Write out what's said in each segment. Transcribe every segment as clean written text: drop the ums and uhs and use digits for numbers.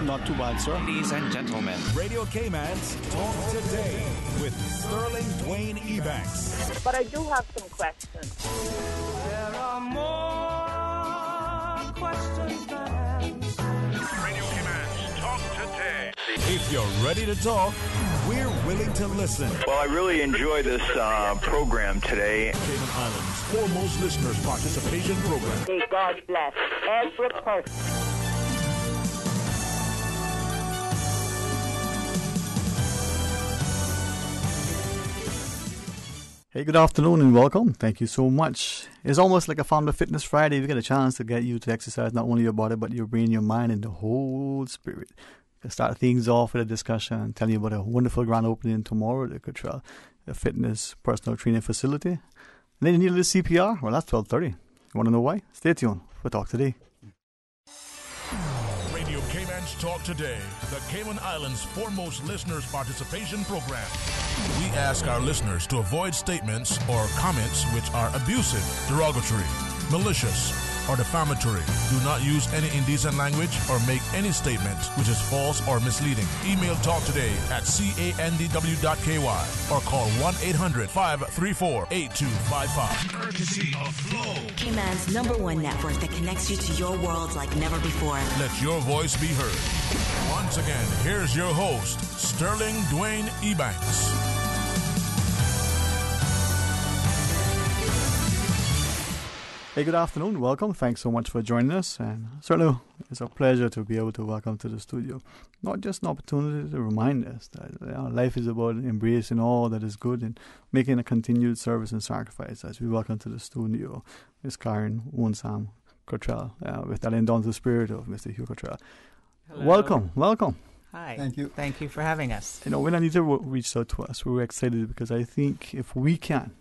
Not too bad, sir. Ladies and gentlemen, Radio Cayman's Talk Today with Sterling Dwayne Ebanks. But I do have some questions. There are more questions than answers. Radio Cayman's Talk Today. If you're ready to talk, we're willing to listen. Well, I really enjoy this program today. Cayman Islands' foremost listeners participation program. May God bless every person. Hey, good afternoon and welcome. Thank you so much. It's almost like a Family Fitness Friday. We get a chance to get you to exercise not only your body, but your brain, your mind, and the whole spirit. To start things off with a discussion, telling you about a wonderful grand opening tomorrow at the Cottrell, a fitness personal training facility. And then you need a little CPR. Well, that's 12:30. You want to know why? Stay tuned for Talk Today. Radio Cayman's Talk Today, the Cayman Islands' foremost listeners participation program. We ask our listeners to avoid statements or comments which are abusive, derogatory, malicious, or defamatory. Do not use any indecent language or make any statement which is false or misleading. Email talktoday@candw.ky or call 1-800-534-8255. Courtesy of Flow. Cayman's #1 network that connects you to your world like never before. Let your voice be heard. Once again, here's your host, Sterling Dwayne Ebanks. Hey, good afternoon. Welcome. Thanks so much for joining us. And certainly it's a pleasure to be able to welcome to the studio. Not just an opportunity to remind us that life is about embracing all that is good and making a continued service and sacrifice as we welcome to the studio Ms. Karen Wonsam Cottrell with that indulgent spirit of Mr. Hugh Cottrell. Hello. Welcome. Hi. Thank you. Thank you for having us. You know, when Anita reached out to us, we were excited because I think if we can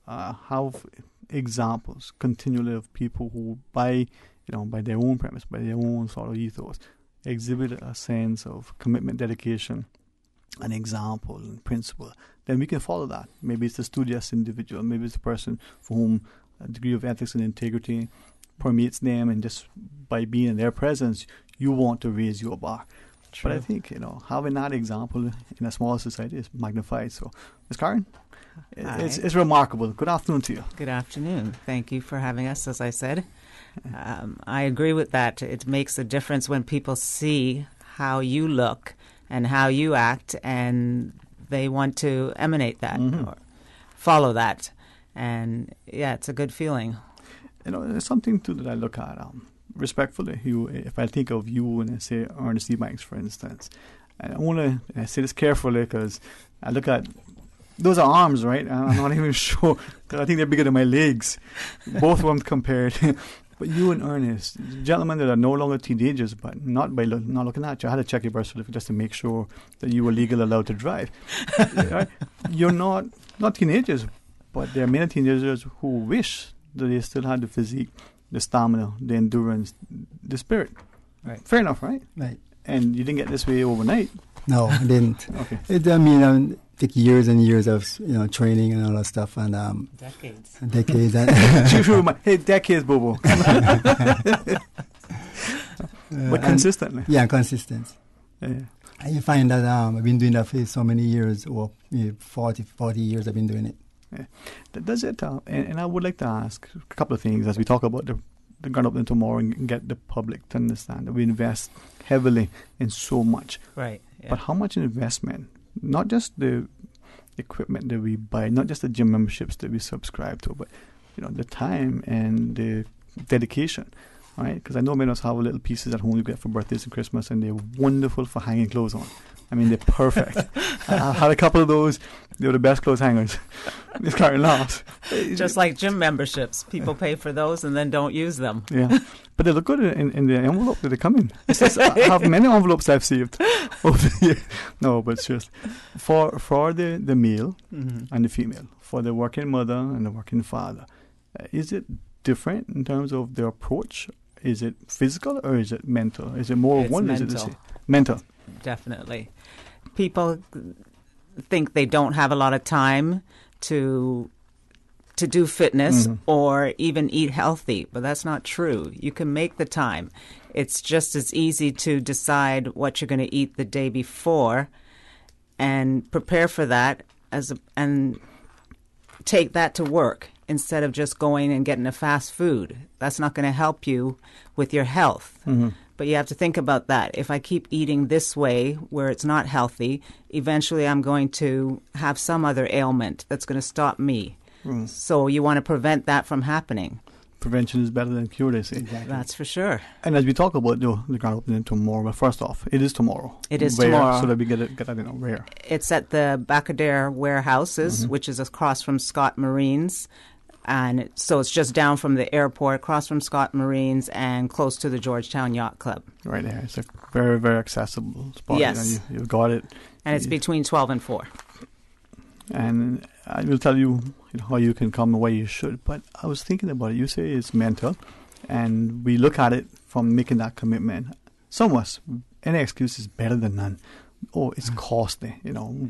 have examples continually of people who by their own premise, by their own sort of ethos, exhibit a sense of commitment, dedication, an example and principle, then we can follow that. Maybe it's the studious individual, maybe it's the person for whom a degree of ethics and integrity permeates them, and just by being in their presence, you want to raise your bar. True. But I think, having that example in a small society is magnified. So, Ms. Karen, it's remarkable. Good afternoon to you. Good afternoon. Thank you for having us, as I said. I agree with that. It makes a difference when people see how you look and how you act, and they want to emanate that or follow that. And, yeah, it's a good feeling. There's something, too, that I look at respectfully. If I think of you and I say Ernest Ebanks, for instance, and I say this carefully because I look at those are arms, right? I'm not even sure, because I think they're bigger than my legs, both of them compared. But you and Ernest, gentlemen that are no longer teenagers, but not looking at you. I had to check your birth certificate just to make sure that you were legally allowed to drive. Right? You're not teenagers, but there are many teenagers who wish that they still had the physique, the stamina, the endurance, the spirit. Right. Fair enough, right? Right. And you didn't get this way overnight. No, I didn't. Okay. It took years and years of training and all that stuff, and Decades. Decades. Hey, decades, Bobo. But consistently. Yeah, consistent. Yeah. And you find that I've been doing that for so many years, or 40 years I've been doing it. Yeah. Does it, and I would like to ask a couple of things as we talk about the grand opening tomorrow and get the public to understand that we invest heavily in so much. Right. Yeah. But how much investment, not just the equipment that we buy, not just the gym memberships that we subscribe to, but the time and the dedication, right? Because I know many of us have little pieces at home you get for birthdays and Christmas, and they're wonderful for hanging clothes on. I mean, they're perfect. I had a couple of those. They were the best clothes hangers. It's kind of laughs. Just like gym memberships. People pay for those and then don't use them. Yeah. But they look good in the envelope that they come in. I have many envelopes I've saved over the years. No, but it's just for the male and the female, for the working mother and the working father. Is it different in terms of their approach? Is it physical or is it mental? Is it more of one? Mental. Is it mental? Definitely. People think they don't have a lot of time to to do fitness or even eat healthy, but that's not true. You can make the time. It's just as easy to decide what you're going to eat the day before and prepare for that and take that to work instead of just going and getting a fast food. That's not going to help you with your health. But you have to think about that. If I keep eating this way where it's not healthy, eventually I'm going to have some other ailment that's going to stop me. So you want to prevent that from happening. Prevention is better than cure, they say. Exactly. That's for sure. And as we talk about the grand opening tomorrow, but first off, it is tomorrow. It is where, tomorrow. So that we get that where? It's at the Bacadere Warehouses, which is across from Scott Marines. And so it's just down from the airport, across from Scott Marines, and close to the Georgetown Yacht Club. Right there. It's a very, very accessible spot. Yes. You've got it. And it's between 12 and 4. And I will tell you, how you can come the way you should. But I was thinking about it. You say it's mental, and we look at it from making that commitment. Some of us, any excuse is better than none. Oh, it's costly,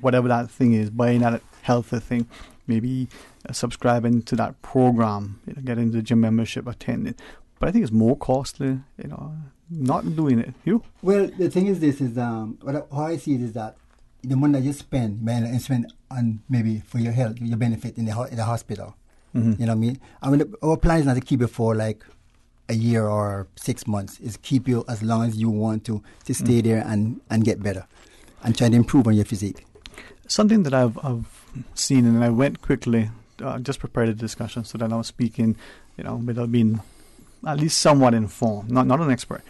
whatever that thing is, buying that healthy thing, maybe subscribing to that program, getting the gym membership, attending. But I think it's more costly, not doing it. You? Well, the thing is this is, how I see it is that the money that you spend on maybe for your health, your benefit in the hospital. You know what I mean? Our plan is not to keep it for like a year or 6 months. It's keep you as long as you want to stay there and get better and try to improve on your physique. Something that I've seen, and I went quickly, just prepared a discussion so that I was speaking, without being at least somewhat informed, not an expert.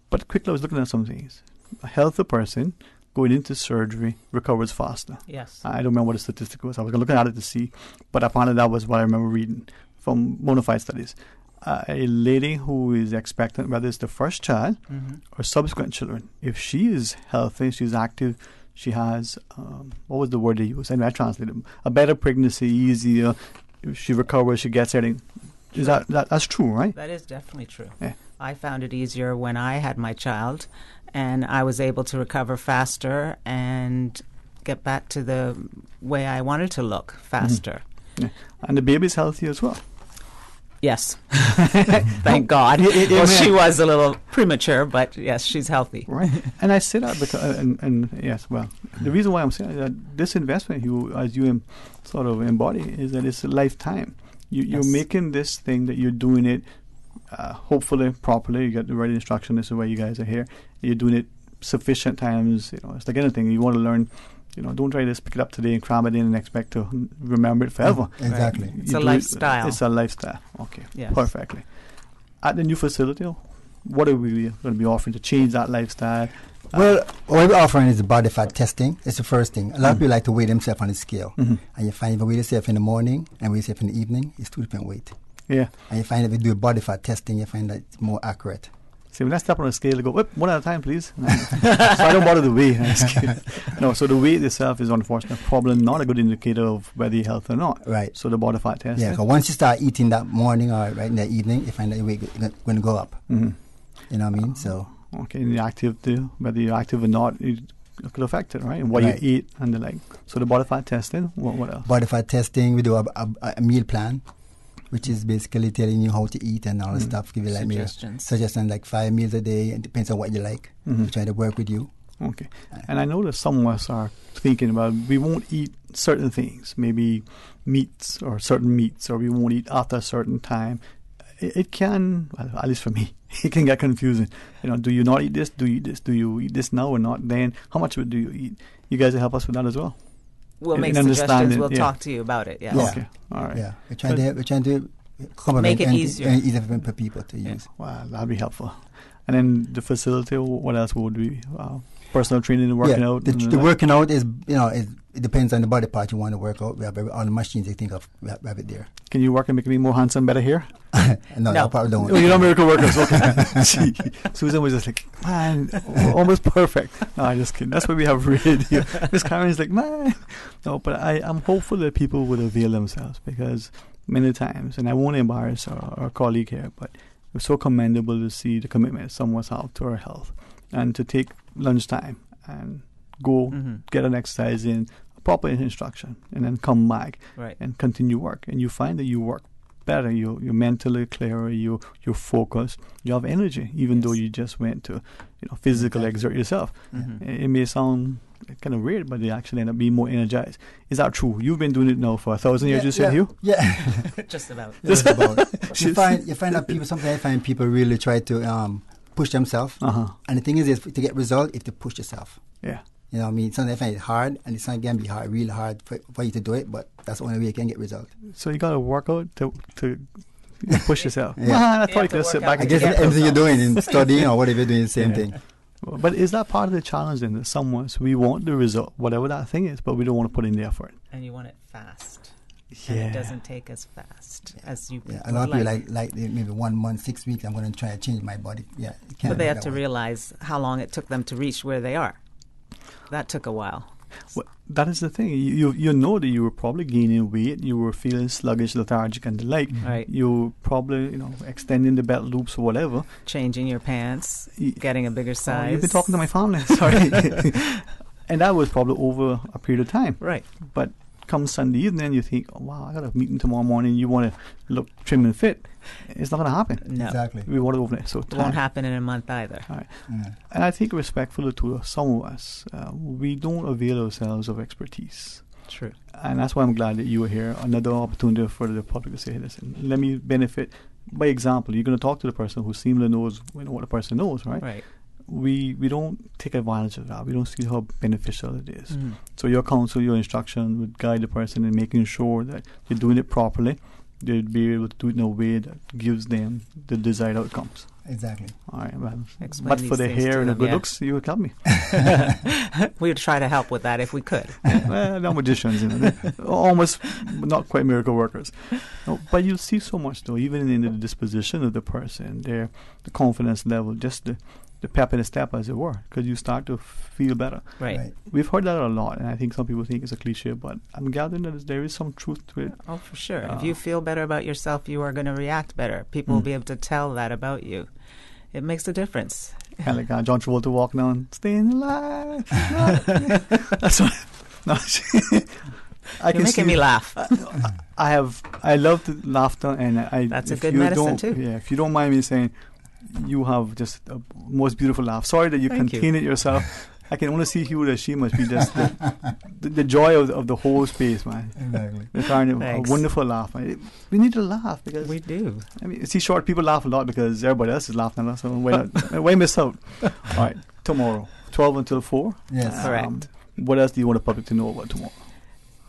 But quickly I was looking at some things. A healthy person going into surgery recovers faster. Yes. I don't remember what the statistic was. I was looking at it to see, but apparently that was what I remember reading from bona fide studies. A lady who is expectant, whether it's the first child or subsequent children, if she is healthy, she's active, she has, what was the word they used? I translated it. A better pregnancy, easier. If she recovers, she gets everything. Is that's true, right? That is definitely true. Yeah. I found it easier when I had my child, and I was able to recover faster and get back to the way I wanted to look faster. Yeah. And the baby's healthy as well. Yes. Thank God. Well, she was a little premature, but yes, she's healthy. Right. And I say that because, and yes, well, the reason why I'm saying that this investment, as you sort of embody, is that it's a lifetime. You're making this thing that you're doing it, hopefully properly. You get the right instruction. This is why you guys are here. You're doing it sufficient times. It's like anything. You want to learn. Don't try to just pick it up today and cram it in and expect to remember it forever. Exactly. It's a lifestyle. It's a lifestyle. Okay. Yes. Perfectly. At the new facility, what are we going to be offering to change that lifestyle? Well, what we're offering is body fat testing. It's the first thing. A lot of people like to weigh themselves on the scale. And you find if you weigh yourself in the morning and weigh yourself in the evening, it's 2 different weight. Yeah. And you find if you do body fat testing, you find that it's more accurate. See, when I step on a scale, I go, whip, one at a time, please. So I don't bother the weight. No, so the weight itself is unfortunately probably not a good indicator of whether you're healthy or not. Right. So the body fat test. Yeah, because once you start eating that morning or right in the evening, you find that your weight is going to go up. You know what I mean? So. Okay, and whether you're active or not, it could affect it, right? And what you eat and the like. So the body fat testing, what else? Body fat testing, we do a meal plan, which is basically telling you how to eat and all the stuff. Give you like suggestions like 5 meals a day. It depends on what you like. We try to work with you. Okay. And I know that some of us are thinking about we won't eat certain things, maybe meats or certain meats, or we won't eat after a certain time. It can, well, at least for me, it can get confusing. Do you not eat this? Do you eat this? Do you eat this now or not then? How much of it do you eat? You guys will help us with that as well. We'll make suggestions. We'll talk to you about it. Yes. Yeah. Okay. All right. Yeah. We're trying to make it easier for people to use. Wow, that'd be helpful. And then the facility, what else would be? Personal training and working out? The working out is, it depends on the body part you want to work out. We have all the machines you think of, we have it there. Can you work and make me more handsome, better hair? No, I probably don't. Oh, you're not miracle workers. Okay. Susan was just like, man, almost perfect. No, I'm just kidding. That's why we have radio. Miss Karen's like, man. No, but I'm hopeful that people would avail themselves, because many times, and I won't embarrass our colleague here, but it's so commendable to see the commitment someone's out to our health, and to take lunchtime and go get an exercise in, proper instruction, and then come back Right. and continue work, and you find that you work better, you're mentally clearer, you're focused, you have energy, even though you just went to physical exert yourself. It may sound kind of weird, but they actually end up being more energized. Is that true? You've been doing it now for 1,000 years, you said, Hugh? Yeah. Just about. Just about. you find that people, sometimes I find people really try to push themselves. And the thing is to get result, if to push yourself. Yeah. You know what I mean? Sometimes I find it hard, and it's not going to be hard, really hard for you to do it, but that's the only way you can get result. So you got to work out to push yourself. Yeah. I thought you could sit back I and guess get everything you're doing in studying or whatever you're doing, the same thing. But is that part of the challenge then? That someone's we want the result, whatever that thing is, but we don't want to put in the effort. And you want it fast. Yeah. And it doesn't take as fast as you a lot of people like maybe 1 month, 6 weeks, I'm going to try to change my body. Yeah, it can't But they be have that to way. realize how long it took them to reach where they are. That took a while. Well, that is the thing. You know that you were probably gaining weight. You were feeling sluggish, lethargic, and the like. Right. You probably extending the belt loops or whatever. Changing your pants, getting a bigger size. You've been talking to my family. Sorry. And that was probably over a period of time. Right. But come Sunday evening, you think, oh, wow, I got a meeting tomorrow morning. You want to look trim and fit. It's not going to happen. No. Exactly. We want it overnight. So It won't happen in a month either. All right. Yeah. And I think respectfully to some of us, we don't avail ourselves of expertise. True. And that's why I'm glad that you were here. Another opportunity for the public to say, listen, let me benefit by example. You're going to talk to the person who seemingly knows what the person knows, right? Right. We don't take advantage of that. We don't see how beneficial it is. So your counsel, your instruction would guide the person in making sure that they're doing it properly. They'd be able to do it in a way that gives them the desired outcomes. Exactly. All right, well, Explain but for these the things hair to and the them, good yeah. looks, you would help me. We would try to help with that if we could. Well, they're magicians, they're almost not quite miracle workers. No, but you'll see so much, though, even in the disposition of the person, the confidence level, just the pep in the step, as it were, because you start to feel better. Right. We've heard that a lot, and I think some people think it's a cliche, but I'm gathering that there is some truth to it. Oh, for sure. If you feel better about yourself, you are going to react better. People will be able to tell that about you. It makes a difference. Kind of like John Travolta walking down, staying alive. That's what. No, You're making me laugh. I love the laughter, and That's a if good you medicine don't- too. Yeah, if you don't mind me saying, you have just a most beautiful laugh. Sorry that you Thank contain it yourself. I can only see Hugh that she must be just the joy of the whole space, man. Exactly. The kind of a Thanks. wonderful laugh. We need to laugh because We do. I mean, see, short people laugh a lot because everybody else is laughing a lot. So why miss out? All right, tomorrow, 12 until 4. Yes. Correct. What else do you want the public to know about tomorrow?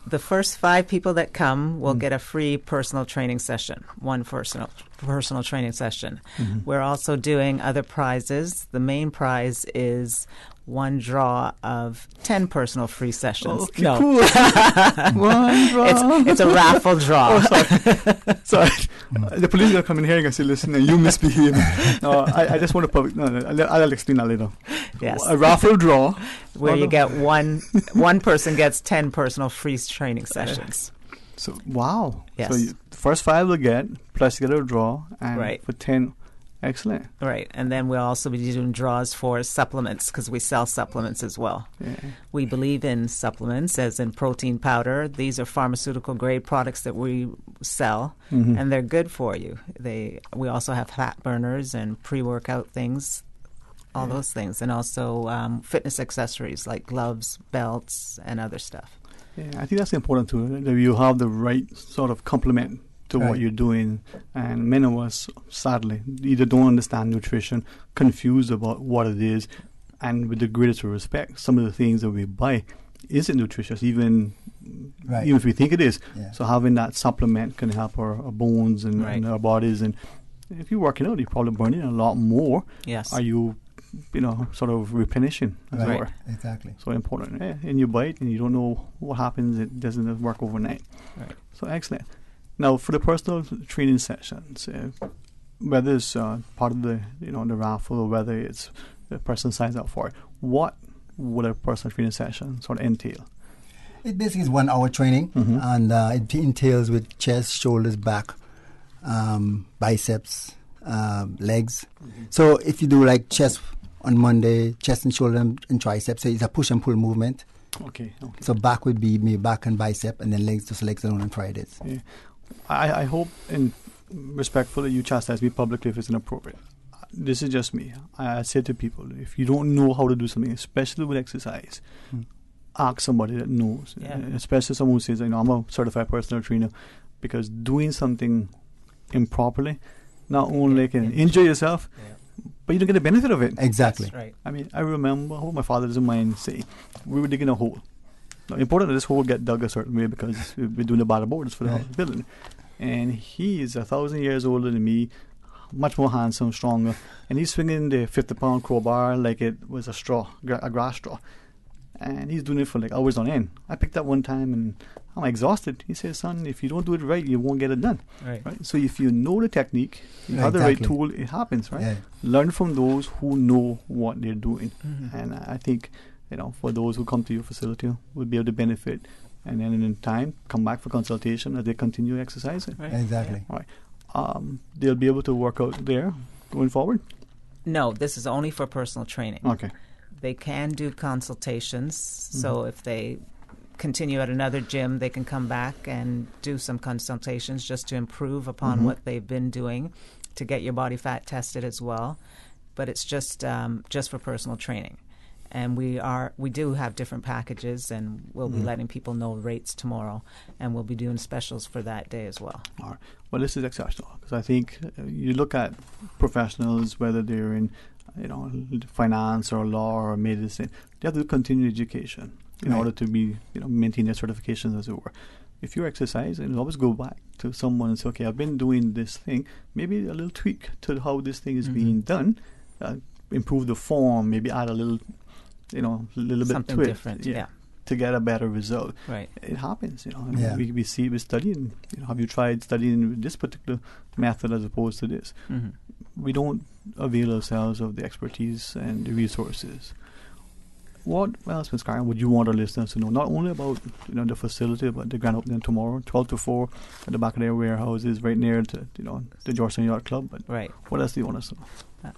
The first 5 people that come will get a free personal training session, one personal training session. We're also doing other prizes. The main prize is one draw of 10 personal free sessions. Okay, no. cool. One draw. It's a raffle draw. Sorry. The police are going to come in here and say, listen, you misbehave. No, I just want to public. No, I'll explain that later. Yes. A raffle draw. Where you get one person gets 10 personal free training sessions. So, wow. Yes. So, the first 5 will get, plus you get a draw. And Right. for 10, excellent. Right. And then we'll also be doing draws for supplements because we sell supplements as well. Yeah. We believe in supplements, as in protein powder. These are pharmaceutical grade products that we sell, and they're good for you. We also have fat burners and pre-workout things, all those things, and also fitness accessories like gloves, belts, and other stuff. Yeah, I think that's important too, that you have the right sort of complement to what Right. you're doing. And many of us, sadly, either don't understand nutrition, confused about what it is, and with the greatest respect, some of the things that we buy isn't nutritious, even if we think it is. Yeah. So having that supplement can help our bones and, Right. and our bodies. And if you're working out, you're probably burning a lot more. Yes. Are you, sort of replenishing, as it Right. were? Exactly. So important. Yeah, and you buy it and you don't know what happens. It doesn't work overnight. Right. So excellent. Now, for the personal training sessions, whether it's part of the the raffle or whether it's the person signs up for it, what would a personal training session sort of entail? It basically is 1 hour training, and it entails with chest, shoulders, back, biceps, legs. So if you do like chest on Monday, chest and shoulder and triceps, so it's a push and pull movement. Okay. So back would be maybe back and bicep, and then legs, just legs alone on Fridays. Yeah. I hope, and respectfully, you chastise me publicly if it's inappropriate. This is just me. I say to people, if you don't know how to do something, especially with exercise, ask somebody that knows. Yeah. Especially someone who says, I'm a certified personal trainer, because doing something improperly not only can injure yourself, but you don't get the benefit of it. Exactly. That's right. I mean, I remember how my father doesn't mind saying, we were digging a hole. Now, important that this hole get dug a certain way because we're doing the bottom borders for the building. And he is 1,000 years older than me, much more handsome, stronger, and he's swinging the 50-pound crowbar like it was a straw, a grass straw. And he's doing it for like hours on end. I picked up one time and I'm exhausted. He says, son, if you don't do it right, you won't get it done. Right? So if you know the technique, you have the right tool, it happens, right? Yeah. Learn from those who know what they're doing. And I think, for those who come to your facility, will be able to benefit. And then in time, come back for consultation as they continue exercising. Right. Exactly. All right. They'll be able to work out there going forward? No, this is only for personal training. Okay. They can do consultations, so if they continue at another gym, they can come back and do some consultations just to improve upon what they've been doing, to get your body fat tested as well. But it's just for personal training. And we do have different packages, and we'll be letting people know rates tomorrow, and we'll be doing specials for that day as well. All right. Well, this is exceptional, because I think you look at professionals, whether they're in finance or law or medicine, they have to continue education in order to be, maintain their certifications, as it were. If you're exercising, always go back to someone and say, okay, I've been doing this thing, maybe a little tweak to how this thing is being done, improve the form, maybe add a little, little something bit to different, it. To get a better result. Right. It happens, we studying, have you tried studying this particular method as opposed to this? We don't avail ourselves of the expertise and the resources. What else, Ms. Karen, would you want our listeners to know? Not only about the facility, but the grand opening tomorrow, 12 to 4, at the back of their warehouses, right near to the Georgetown Yacht Club. But what else do you want us to know?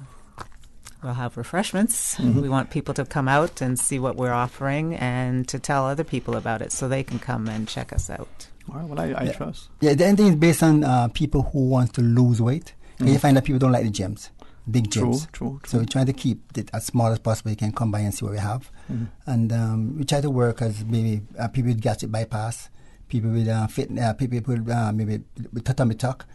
We'll have refreshments. We want people to come out and see what we're offering, and to tell other people about it so they can come and check us out. All right. Well, I trust. Yeah, the end thing is based on people who want to lose weight. You find that people don't like the gyms, big gyms. True. So we try to keep it as small as possible. You can come by and see what we have. And we try to work as maybe people with gastric bypass, people with people with maybe with tummy tuck,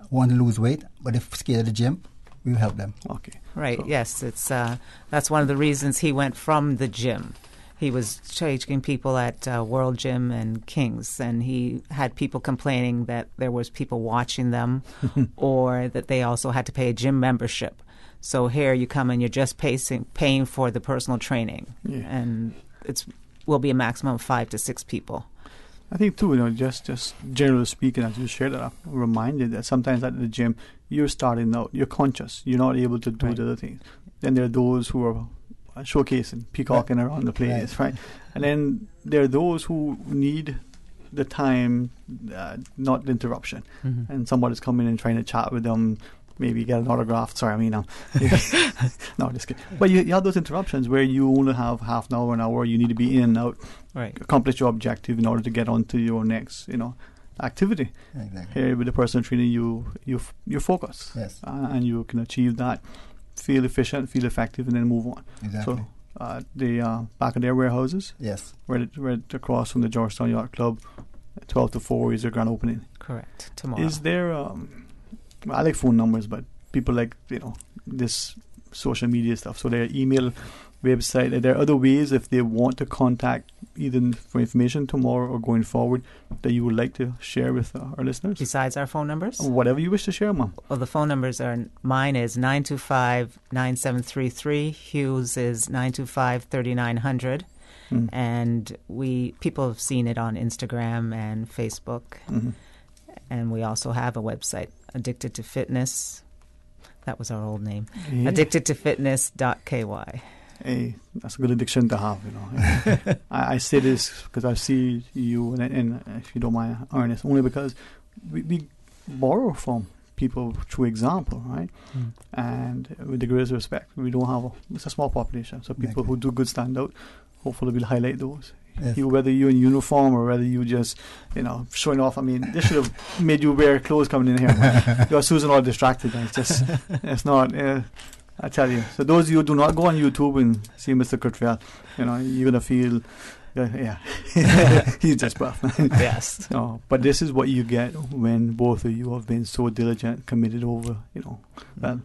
want to lose weight, but they're scared of the gym. We will help them. Okay. Right. So. Yes. It's that's one of the reasons he went from the gym. He was taking people at World Gym and King's, and he had people complaining that there was people watching them, or that they also had to pay a gym membership. So here you come and you're just paying for the personal training, and will be a maximum of 5 to 6 people. I think too, just generally speaking, as you shared, I'm reminded that sometimes at the gym you're starting out, you're conscious, you're not able to do the other things. Then there are those who are showcasing, peacocking around the place, right? And then there are those who need the time, not the interruption. And somebody's coming and trying to chat with them, maybe get an autograph. Sorry, I mean, no, just kidding. But you have those interruptions where you only have half an hour, you need to be in and out, accomplish your objective in order to get on to your next, activity. Exactly. Here with the personal training, you focus, and you can achieve that. Feel efficient, feel effective, and then move on. Exactly. So the back of their warehouses, right across from the Georgetown Yacht Club, 12 to 4 is their grand opening. Correct. Tomorrow. Is there? I like phone numbers, but people like this social media stuff. So their email, website. Are there other ways if they want to contact, either for information tomorrow or going forward, that you would like to share with our listeners? Besides our phone numbers? Whatever you wish to share, Mom. Well, the phone numbers mine is 925-9733. Hughes is 925-3900. And people have seen it on Instagram and Facebook. And we also have a website, Addicted to Fitness. That was our old name. Addictedtofitness.ky. Hey, that's a good addiction to have, I say this because I see you, and if you don't mind, Ernest, only because we borrow from people through example, right? And with the greatest respect, we don't have it's a small population, so people who do good stand out. Hopefully we'll highlight those Yes. Whether you're in uniform or whether you just, showing off. I mean, this should have made you wear clothes coming in here. You're Susan all distracted. It's not. I tell you. So those of you who do not go on YouTube and see Mr. Kurtfeld, you're gonna feel. Yeah, he's just buff. Yes. But this is what you get when both of you have been so diligent, committed over. Well,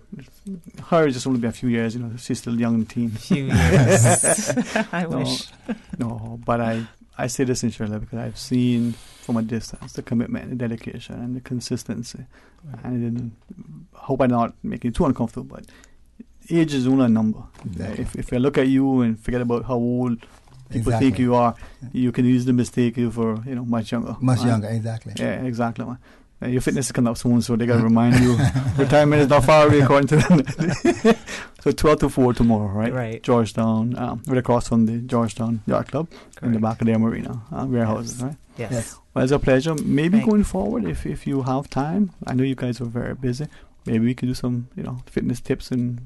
her is just only been a few years. She's still young and teen. Few years. I wish. No, but I say this in Shirley because I've seen from a distance the commitment, the dedication, and the consistency. And I hope I'm not making it too uncomfortable, but age is only a number. Exactly. If I look at you and forget about how old people Exactly. think you are, you can easily mistake you for much younger. Much younger, exactly. Yeah, exactly, man. Your fitness is coming up soon, so they gotta remind you retirement is not far away, according to them. So 12 to 4 tomorrow, right? Right. Georgetown, right across from the Georgetown Yacht Club in the back of their marina warehouses, right? Yes. Well, it's a pleasure. Maybe Thank going forward, if you have time, I know you guys are very busy. Maybe we can do some, fitness tips and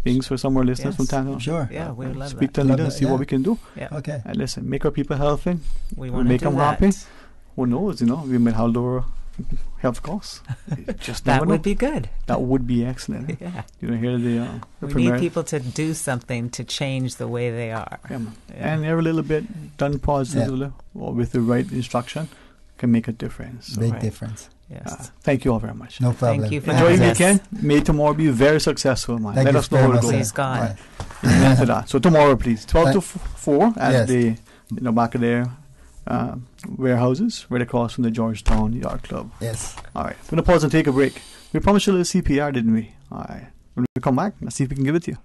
things for some of our listeners Yes. from time to time. Sure. Yeah, we would love Speak that. to Love leaders, that, see yeah. what we can do. Yeah. Okay. And listen, make our people healthy. We We'll want to make do them that. happy. Who knows, we might have lower health costs. Just That never know. would be good. That would be excellent. Yeah. Hear the We premier. need people to do something to change the way they are. Yeah, man. Yeah. And every little bit done positively or with the right instruction can make a difference. So, Big Right. difference. Yes. thank you all very much. No problem. you for Enjoy having your us. weekend. May tomorrow be very successful, man. Thank Let you us know very how it much, goes. sir. Please, God. Right. Amen to that. So tomorrow, please, 12 to 4 at Yes. the back of their warehouses right across from the Georgetown Yacht Club. Yes. All right. We're going to pause and take a break. We promised you a little CPR, didn't we? All right. When we come back, let's see if we can give it to you.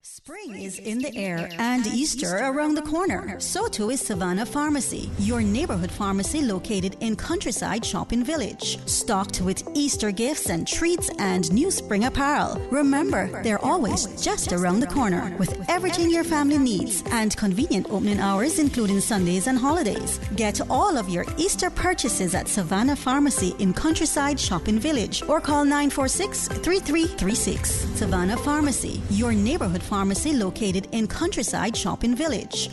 Spring is in the air and Easter around the corner. So too is Savannah Pharmacy, your neighborhood pharmacy located in Countryside Shopping Village. Stocked with Easter gifts and treats and new spring apparel. Remember, they're always just around the corner with everything your family needs and convenient opening hours including Sundays and holidays. Get all of your Easter purchases at Savannah Pharmacy in Countryside Shopping Village or call 946-3336. Savannah Pharmacy, your neighborhood pharmacy located in Countryside Shopping Village.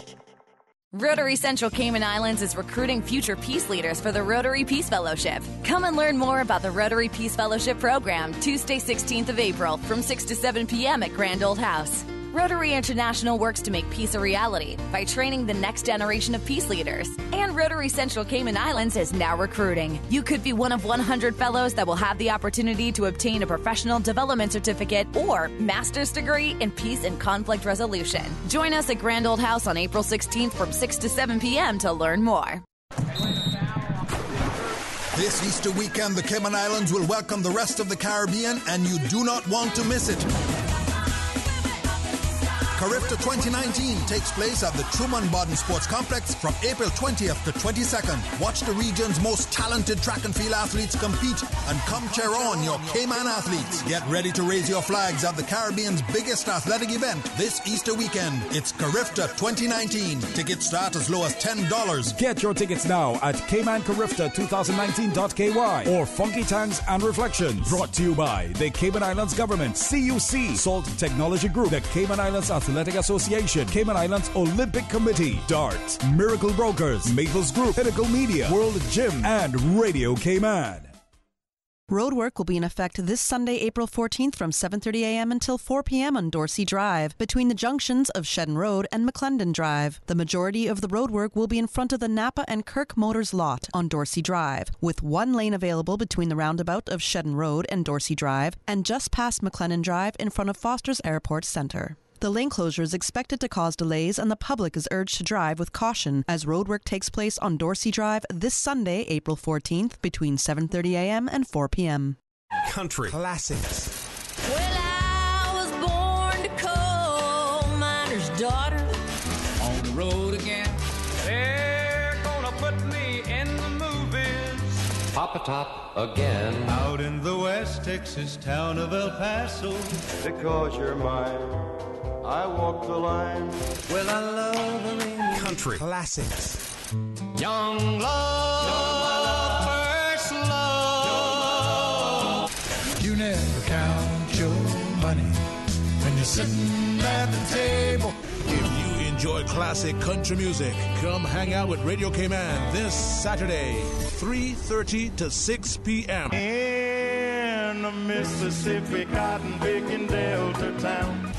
Rotary Central Cayman Islands is recruiting future peace leaders for the Rotary Peace Fellowship. Come and learn more about the Rotary Peace Fellowship program Tuesday, 16th of April from 6 to 7 p.m. at Grand Old House. Rotary International works to make peace a reality by training the next generation of peace leaders. And Rotary Central Cayman Islands is now recruiting. You could be one of 100 fellows that will have the opportunity to obtain a professional development certificate or master's degree in peace and conflict resolution. Join us at Grand Old House on April 16th from 6 to 7 p.m. to learn more. This Easter weekend, the Cayman Islands will welcome the rest of the Caribbean, and you do not want to miss it. Carifta 2019 takes place at the Truman Bodden Sports Complex from April 20th to 22nd. Watch the region's most talented track and field athletes compete and come cheer on your Cayman athletes. Get ready to raise your flags at the Caribbean's biggest athletic event this Easter weekend. It's Carifta 2019. Tickets start as low as $10. Get your tickets now at CaymanCarifta2019.ky or Funky Tanks and Reflections. Brought to you by the Cayman Islands Government, CUC, Salt Technology Group, the Cayman Islands Athletic Association, Cayman Islands Olympic Committee, DART, Miracle Brokers, Maples Group, Pinnacle Media, World Gym, and Radio Cayman. Roadwork will be in effect this Sunday, April 14th from 7:30 a.m. until 4 p.m. on Dorsey Drive, between the junctions of Shedden Road and McClendon Drive. The majority of the roadwork will be in front of the Napa and Kirk Motors lot on Dorsey Drive, with one lane available between the roundabout of Shedden Road and Dorsey Drive, and just past McClendon Drive in front of Foster's Airport Centre. The lane closure is expected to cause delays, and the public is urged to drive with caution as roadwork takes place on Dorsey Drive this Sunday, April 14th, between 7:30 a.m. and 4 p.m. Country classics. Well, I was born to coal miner's daughter. On the road again. They're gonna put me in the movies. Papa Top again. Out in the West Texas town of El Paso. Because you're mine, I walk the line. Well, I love them in Country classics. Young love, first love. You never count your money when you're sitting at the table. If you enjoy classic country music. Come hang out with Radio Cayman this Saturday, 3:30 to 6 p.m. In the Mississippi cotton picking Delta town.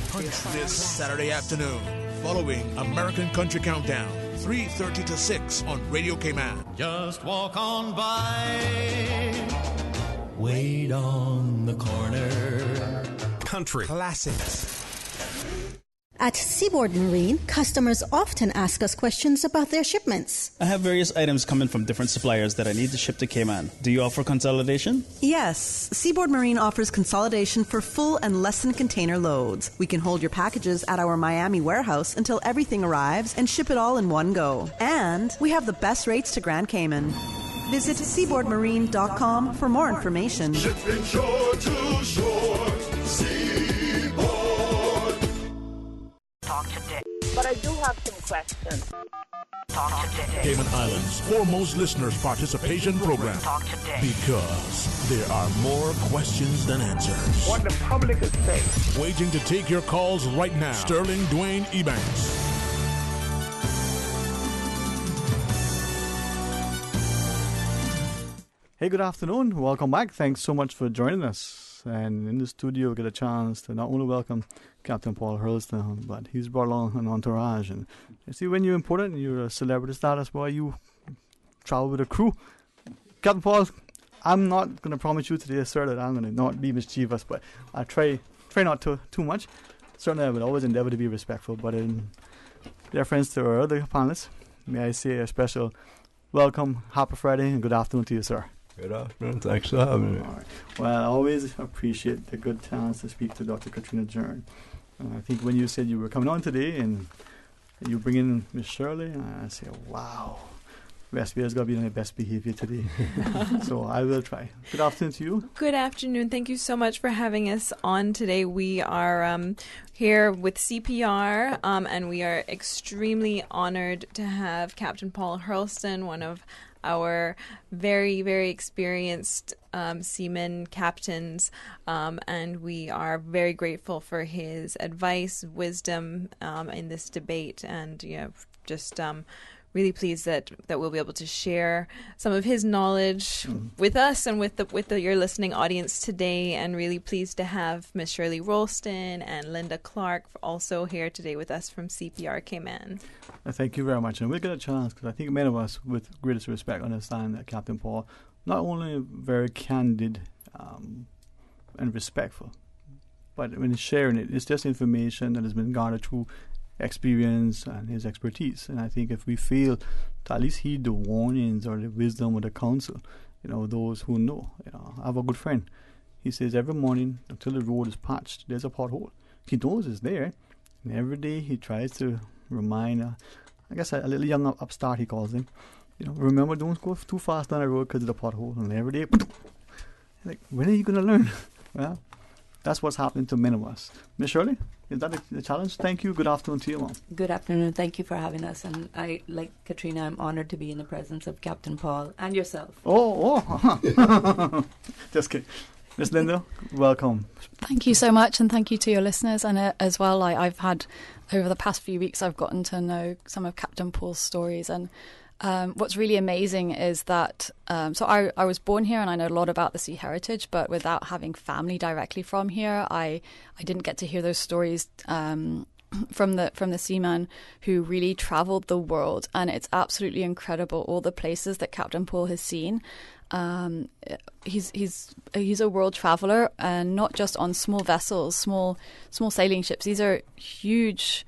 This Saturday afternoon, following American Country Countdown, 3:30 to 6 on Radio Cayman. Just walk on by. Wait on the corner. Country classics. At Seaboard Marine, customers often ask us questions about their shipments. I have various items coming from different suppliers that I need to ship to Cayman. Do you offer consolidation? Yes. Seaboard Marine offers consolidation for full and less than container loads. We can hold your packages at our Miami warehouse until everything arrives and ship it all in one go. And we have the best rates to Grand Cayman. Visit seaboardmarine.com for more information. Shipping shore to shore, Seaboard. Talk today. But I do have some questions. Talk today. Cayman Islands' foremost listeners participation program. Talk today. Because there are more questions than answers. What the public is saying. Waiting to take your calls right now. Sterling Dwayne Ebanks. Hey, good afternoon. Welcome back. Thanks so much for joining us. And in the studio, we get a chance to not only welcome Captain Paul Hurlston, but he's brought along an entourage. And you see, when you're important, you're a celebrity status, boy, you travel with a crew. Captain Paul, I'm not going to promise you today, sir, that I'm going to not be mischievous, but I try not to too much. Certainly, I will always endeavor to be respectful. But in deference to our other panelists, may I say a special welcome, happy Friday, and good afternoon to you, sir. Good afternoon. Thanks for having me. All right. Well, I always appreciate the good chance to speak to Dr. Katrina Jern. I think when you said you were coming on today and you bring in Miss Shirley, I say, wow, Westfields got to be on their best behavior today. So I will try. Good afternoon to you. Good afternoon. Thank you so much for having us on today. We are here with CPR, and we are extremely honored to have Captain Paul Hurlston, one of our very, very experienced seaman captains, and we are very grateful for his advice, wisdom in this debate, and just really pleased that we'll be able to share some of his knowledge with us and with your listening audience today, and really pleased to have Miss Shirley Rolston and Linda Clark also here today with us from CPR Cayman. Thank you very much. And we'll get a chance, because I think many of us, with greatest respect, understand that Captain Paul, not only very candid and respectful, but when he's sharing it, it's just information that has been garnered through experience and his expertise. And I think if we fail to at least heed the warnings or the wisdom of the counsel, those who know. I have a good friend. He says every morning until the road is patched, there's a pothole. He knows it's there, and every day he tries to remind, I guess a little young upstart, he calls him, remember, don't go too fast down the road because of the pothole. And every day, like, when are you going to learn? Well, that's what's happening to many of us. Miss Shirley, is that a challenge? Thank you. Good afternoon to you, Mom. Good afternoon. Thank you for having us. And I, like Katrina, I'm honored to be in the presence of Captain Paul and yourself. Oh. Just kidding. Miss Linda, welcome. Thank you so much, and thank you to your listeners. And as well, I've had, over the past few weeks, I've gotten to know some of Captain Paul's stories. And what's really amazing is that, so I was born here and I know a lot about the sea heritage, but without having family directly from here, I didn't get to hear those stories from the seaman who really travelled the world. And it's absolutely incredible, all the places that Captain Paul has seen. He's a world traveller, and not just on small vessels, small sailing ships. These are huge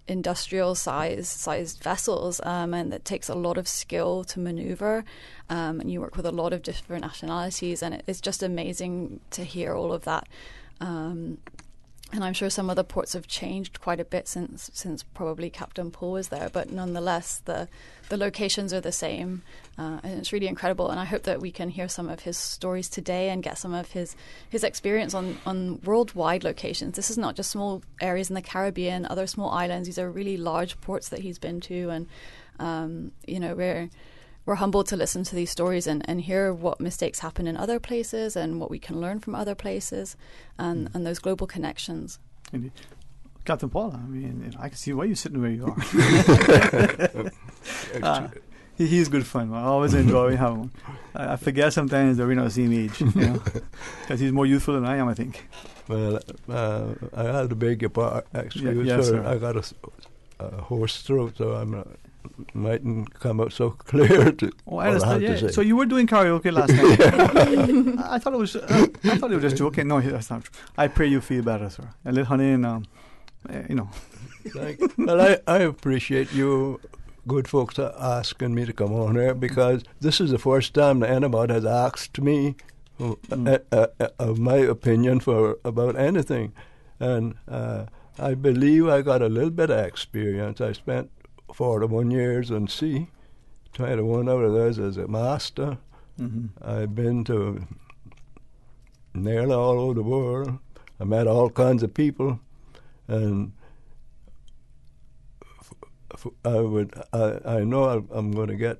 industrial sized vessels, and it takes a lot of skill to maneuver, and you work with a lot of different nationalities, and it's just amazing to hear all of that. And I'm sure some of the ports have changed quite a bit since probably Captain Paul was there, but nonetheless the locations are the same, and it's really incredible. And I hope that we can hear some of his stories today and get some of his experience on worldwide locations. This is not just small areas in the Caribbean, other small islands. These are really large ports that he's been to, and we're humbled to listen to these stories and hear what mistakes happen in other places and what we can learn from other places, and those global connections. Indeed. Captain Paul, I mean, I can see why you're sitting where you are. He's good fun. I always enjoy having him. I forget sometimes that we're not the same age, because he's more youthful than I am, I think. Well, I had to beg your pardon, actually. Yes, sir. I got a hoarse throat, so I mightn't come out so clear to I understand. to say. So you were doing karaoke last night. I thought it was. I thought it was just joking. No, that's not true. I pray you feel better, sir. A little honey and Well, I appreciate you good folks asking me to come on here, because this is the first time that anybody has asked me of my opinion about anything, and I believe I got a little bit of experience. I spent 41 years on sea, 21 out of those as a master. Mm-hmm. I've been to nearly all over the world. I met all kinds of people, and I know I'm going to get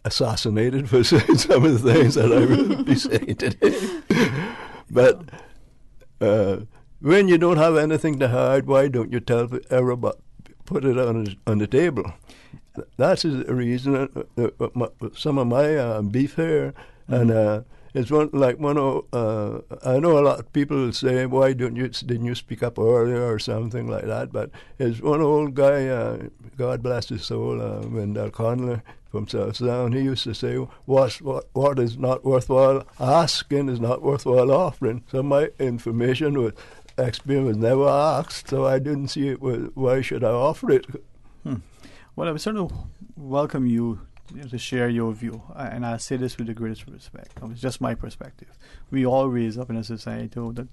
assassinated for saying some of the things that I will be saying today. But when you don't have anything to hide, why don't you tell everybody, put it on the table? That's the reason some of my beef here, and it's I know a lot of people say, why didn't you speak up earlier or something like that, but it's one old guy, God bless his soul, Wendell Connolly from South Sound, he used to say, what is not worthwhile asking is not worthwhile offering. So my experience was never asked, so I didn't see it. Why should I offer it? Well, I would certainly welcome you to share your view, and I say this with the greatest respect. It's just my perspective. We all raise up in a society that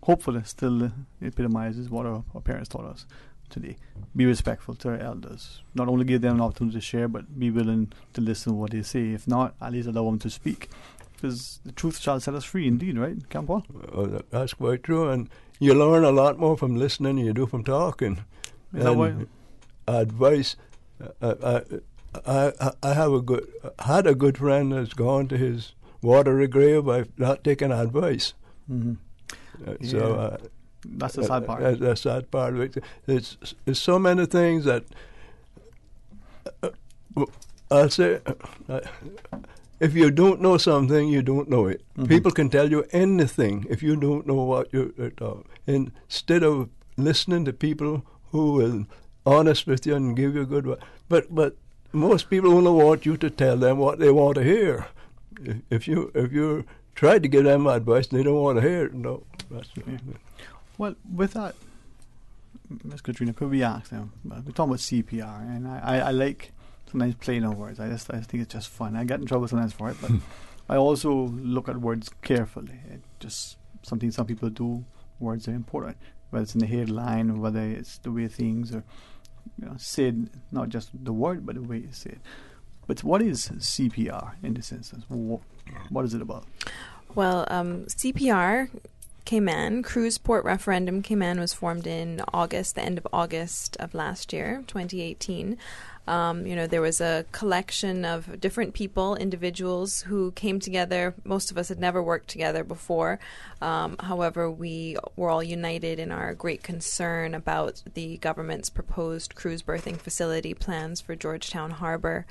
hopefully still epitomizes what our parents taught us today. Be respectful to our elders. Not only give them an opportunity to share, but be willing to listen to what they say. If not, at least allow them to speak. Because the truth shall set us free indeed, right, Campbell? Oh, that's quite true, and you learn a lot more from listening than you do from talking. Is that why? Advice, I had a good friend that's gone to his watery grave by not taking advice. Mm-hmm. So that's the sad part. The sad part of it. It's so many things that I'll say. If you don't know something, you don't know it. Mm-hmm. People can tell you anything if you don't know what you're talking. Instead of listening to people who will honest with you and give you good advice. But most people only want you to tell them what they want to hear. If you try to give them advice, they don't want to hear it. No. Well, with that, Ms. Katrina, could we ask them? We're talking about CPR, and I like sometimes playing on words. I think it's just fun. I get in trouble sometimes for it, but I also look at words carefully. It's just something some people do. Words are important, whether it's in the headline or whether it's the way things are said, not just the word, but the way it's said. But what is CPR in this instance? What is it about? Well, CPR, Cayman, Cruise Port Referendum Cayman, was formed in August, the end of August of last year, 2018. There was a collection of different people, individuals who came together. Most of us had never worked together before. However, we were all united in our great concern about the government's proposed cruise berthing facility plans for Georgetown Harbor.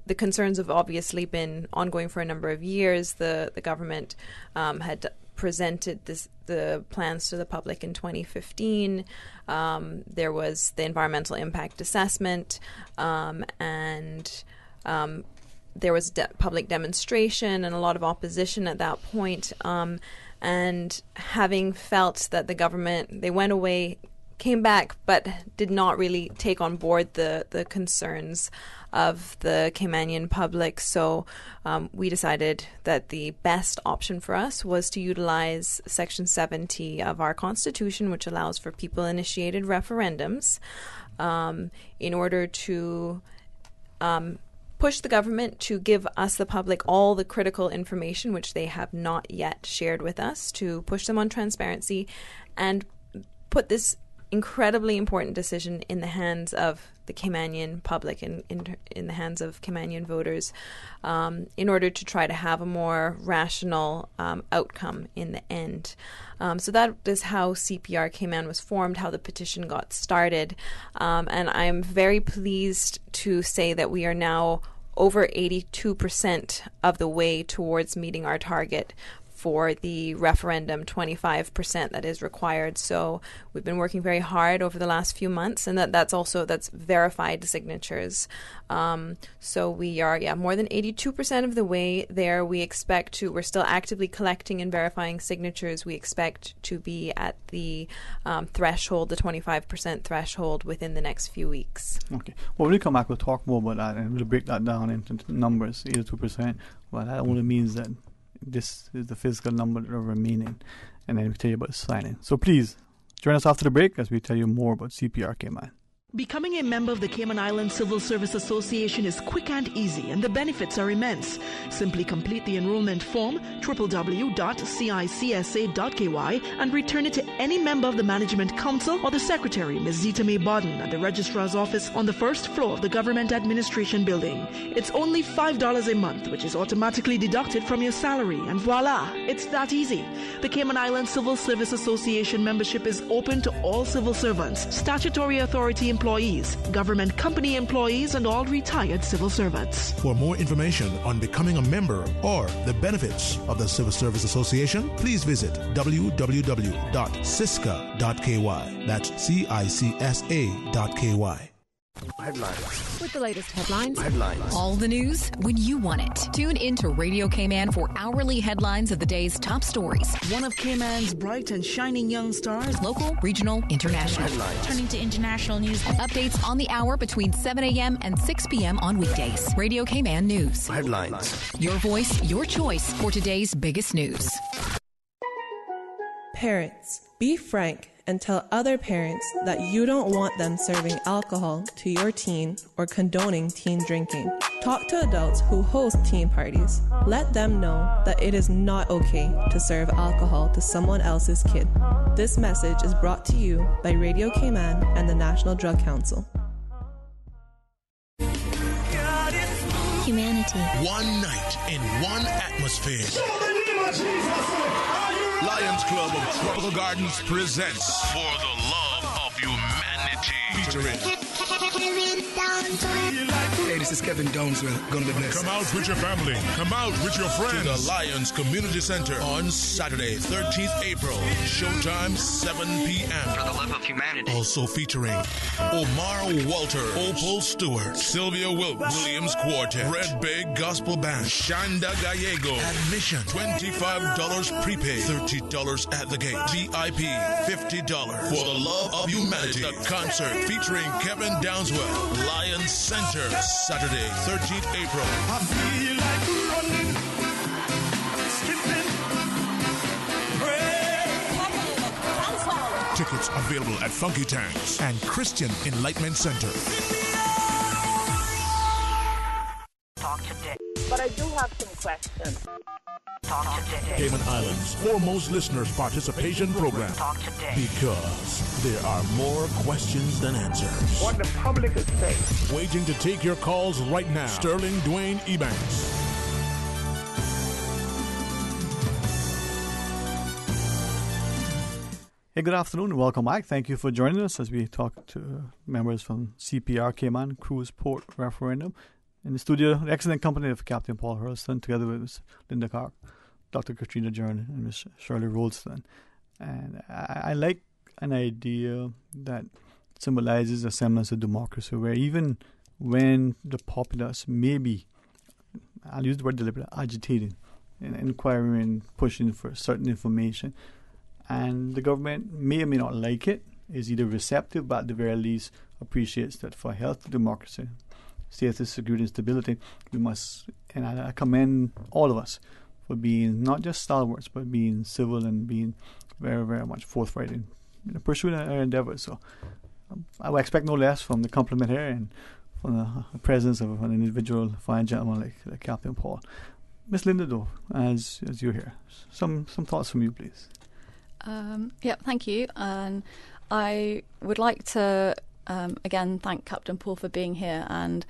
The concerns have obviously been ongoing for a number of years. The government had presented the plans to the public in 2015. There was the environmental impact assessment, and there was public demonstration and a lot of opposition at that point. And having felt that the government, they went away, came back, but did not really take on board the concerns of the Caymanian public. So we decided that the best option for us was to utilize Section 70 of our Constitution, which allows for people-initiated referendums, in order to push the government to give us, the public, all the critical information which they have not yet shared with us, to push them on transparency and put this incredibly important decision in the hands of the Caymanian public and in the hands of Caymanian voters in order to try to have a more rational outcome in the end. So that is how CPR Cayman was formed, how the petition got started. And I'm very pleased to say that we are now over 82% of the way towards meeting our target for the referendum, 25% that is required. So we've been working very hard over the last few months, and that's verified signatures. So we are, more than 82% of the way there. We're still actively collecting and verifying signatures. We expect to be at the threshold, the 25% threshold, within the next few weeks. Okay. Well, when we come back, we'll talk more about that, and we'll break that down into numbers, 82%. Well, that only means that this is the physical number that are remaining, and then we tell you about signing. So please join us after the break as we tell you more about CPR Cayman. Becoming a member of the Cayman Islands Civil Service Association is quick and easy, and the benefits are immense. Simply complete the enrollment form, www.cicsa.ky, and return it to any member of the Management Council or the Secretary, Ms. Zita May Bodden, at the Registrar's office on the first floor of the Government Administration Building. It's only $5 a month, which is automatically deducted from your salary, and voila, it's that easy. The Cayman Islands Civil Service Association membership is open to all civil servants, statutory authority employees, government company employees, and all retired civil servants. For more information on becoming a member or the benefits of the Civil Service Association, please visit www.cisca.ky. That's CICSA.ky. Headlines. With the latest headlines. All the news when you want it. Tune in to Radio Cayman for hourly headlines of the day's top stories. One of Cayman's bright and shining young stars. Local, regional, international. Headlines. Turning to international news. Updates on the hour between 7 a.m. and 6 p.m. on weekdays. Radio Cayman News. Headlines. Your voice, your choice for today's biggest news. Parents, be frank and tell other parents that you don't want them serving alcohol to your teen or condoning teen drinking. Talk to adults who host teen parties. Let them know that it is not okay to serve alcohol to someone else's kid. This message is brought to you by Radio Cayman and the National Drug Council. Humanity. One night in one atmosphere. Lions Club of Tropical Gardens presents For the Love of Humanity. Featuring Hey, this is Kevin Downswell. Gonna be blessed. Come out with your family. Come out with your friends. To the Lions Community Center on Saturday, 13th April. Showtime, 7 p.m. For the Love of Humanity. Also featuring Omar Walter, Opal Stewart, Sylvia Williams Quartet, Red Bay Gospel Band, Shanda Gallego. Admission, $25 prepaid, $30 at the gate. VIP, $50. For the Love of Humanity. The concert featuring Kevin Downswell, Lions Center, Saturday, 13th April. I feel like running, skipping, Tickets available at Funky Tanks and Christian Enlightenment Center. Talk today. But I do have some questions. Talk today. Cayman Islands' foremost listeners participation program. Talk today. Because there are more questions than answers. What the public is saying. Waiting to take your calls right now. Sterling Dwayne Ebanks. Hey, good afternoon and welcome back. Thank you for joining us as we talk to members from CPR Cayman Cruise Port Referendum. In the studio, the excellent company of Captain Paul Hurlston, together with Ms. Linda Clark, Dr. Katrina Jern, and Ms. Shirley Rolston. And I like an idea that symbolizes a semblance of democracy, where even when the populace may be, I'll use the word deliberate, agitating and inquiring, pushing for certain information, and the government may or may not like it, is either receptive, but at the very least appreciates that for healthy democracy, safety, security, and stability, we must, and I commend all of us for being not just stalwarts, but being civil and being very, very much forthright in pursuing our endeavors. So I would expect no less from the compliment here and from the presence of an individual fine gentleman like Captain Paul. Miss Linda, though, as you're here, some thoughts from you, please. Yeah, thank you. And I would like to again thank Captain Paul for being here, and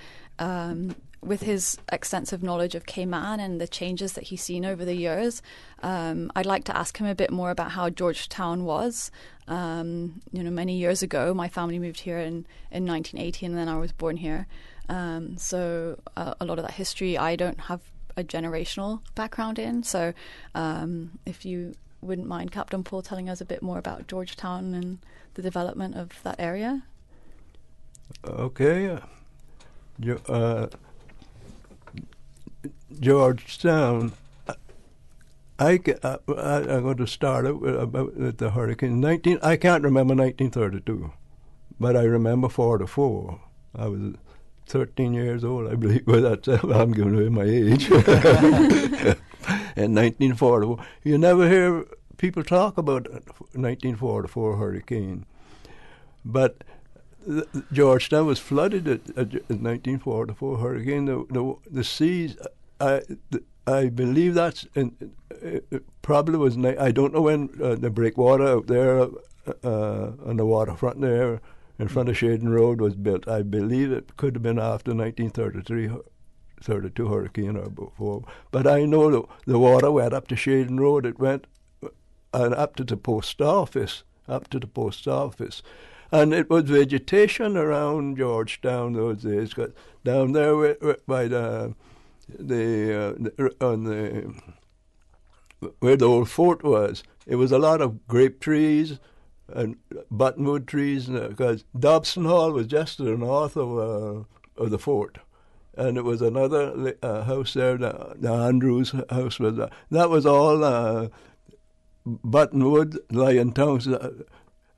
with his extensive knowledge of Cayman and the changes that he's seen over the years, I'd like to ask him a bit more about how Georgetown was. Many years ago, my family moved here in 1980, and then I was born here. So a lot of that history I don't have a generational background in. So if you wouldn't mind, Captain Paul, telling us a bit more about Georgetown and the development of that area. Okay. Georgetown, I'm going to start out with the hurricane. I can't remember 1932, but I remember 44. I was 13 years old, I believe. Well, I'm giving away my age. In 1944. You never hear people talk about 1944 hurricane. But Georgetown was flooded at 1944 hurricane. The seas, I believe that's it probably was. I don't know when the breakwater out there on the waterfront there in front of Shaden Road was built. I believe it could have been after 1932 hurricane or before. But I know the water went up to Shaden Road. It went up to the post office. And it was vegetation around Georgetown those days. 'Cause down there by where the old fort was, it was a lot of grape trees and buttonwood trees, because Dobson Hall was just to the north of the fort, and it was another house there. The Andrews house was that was all buttonwood, lying towns.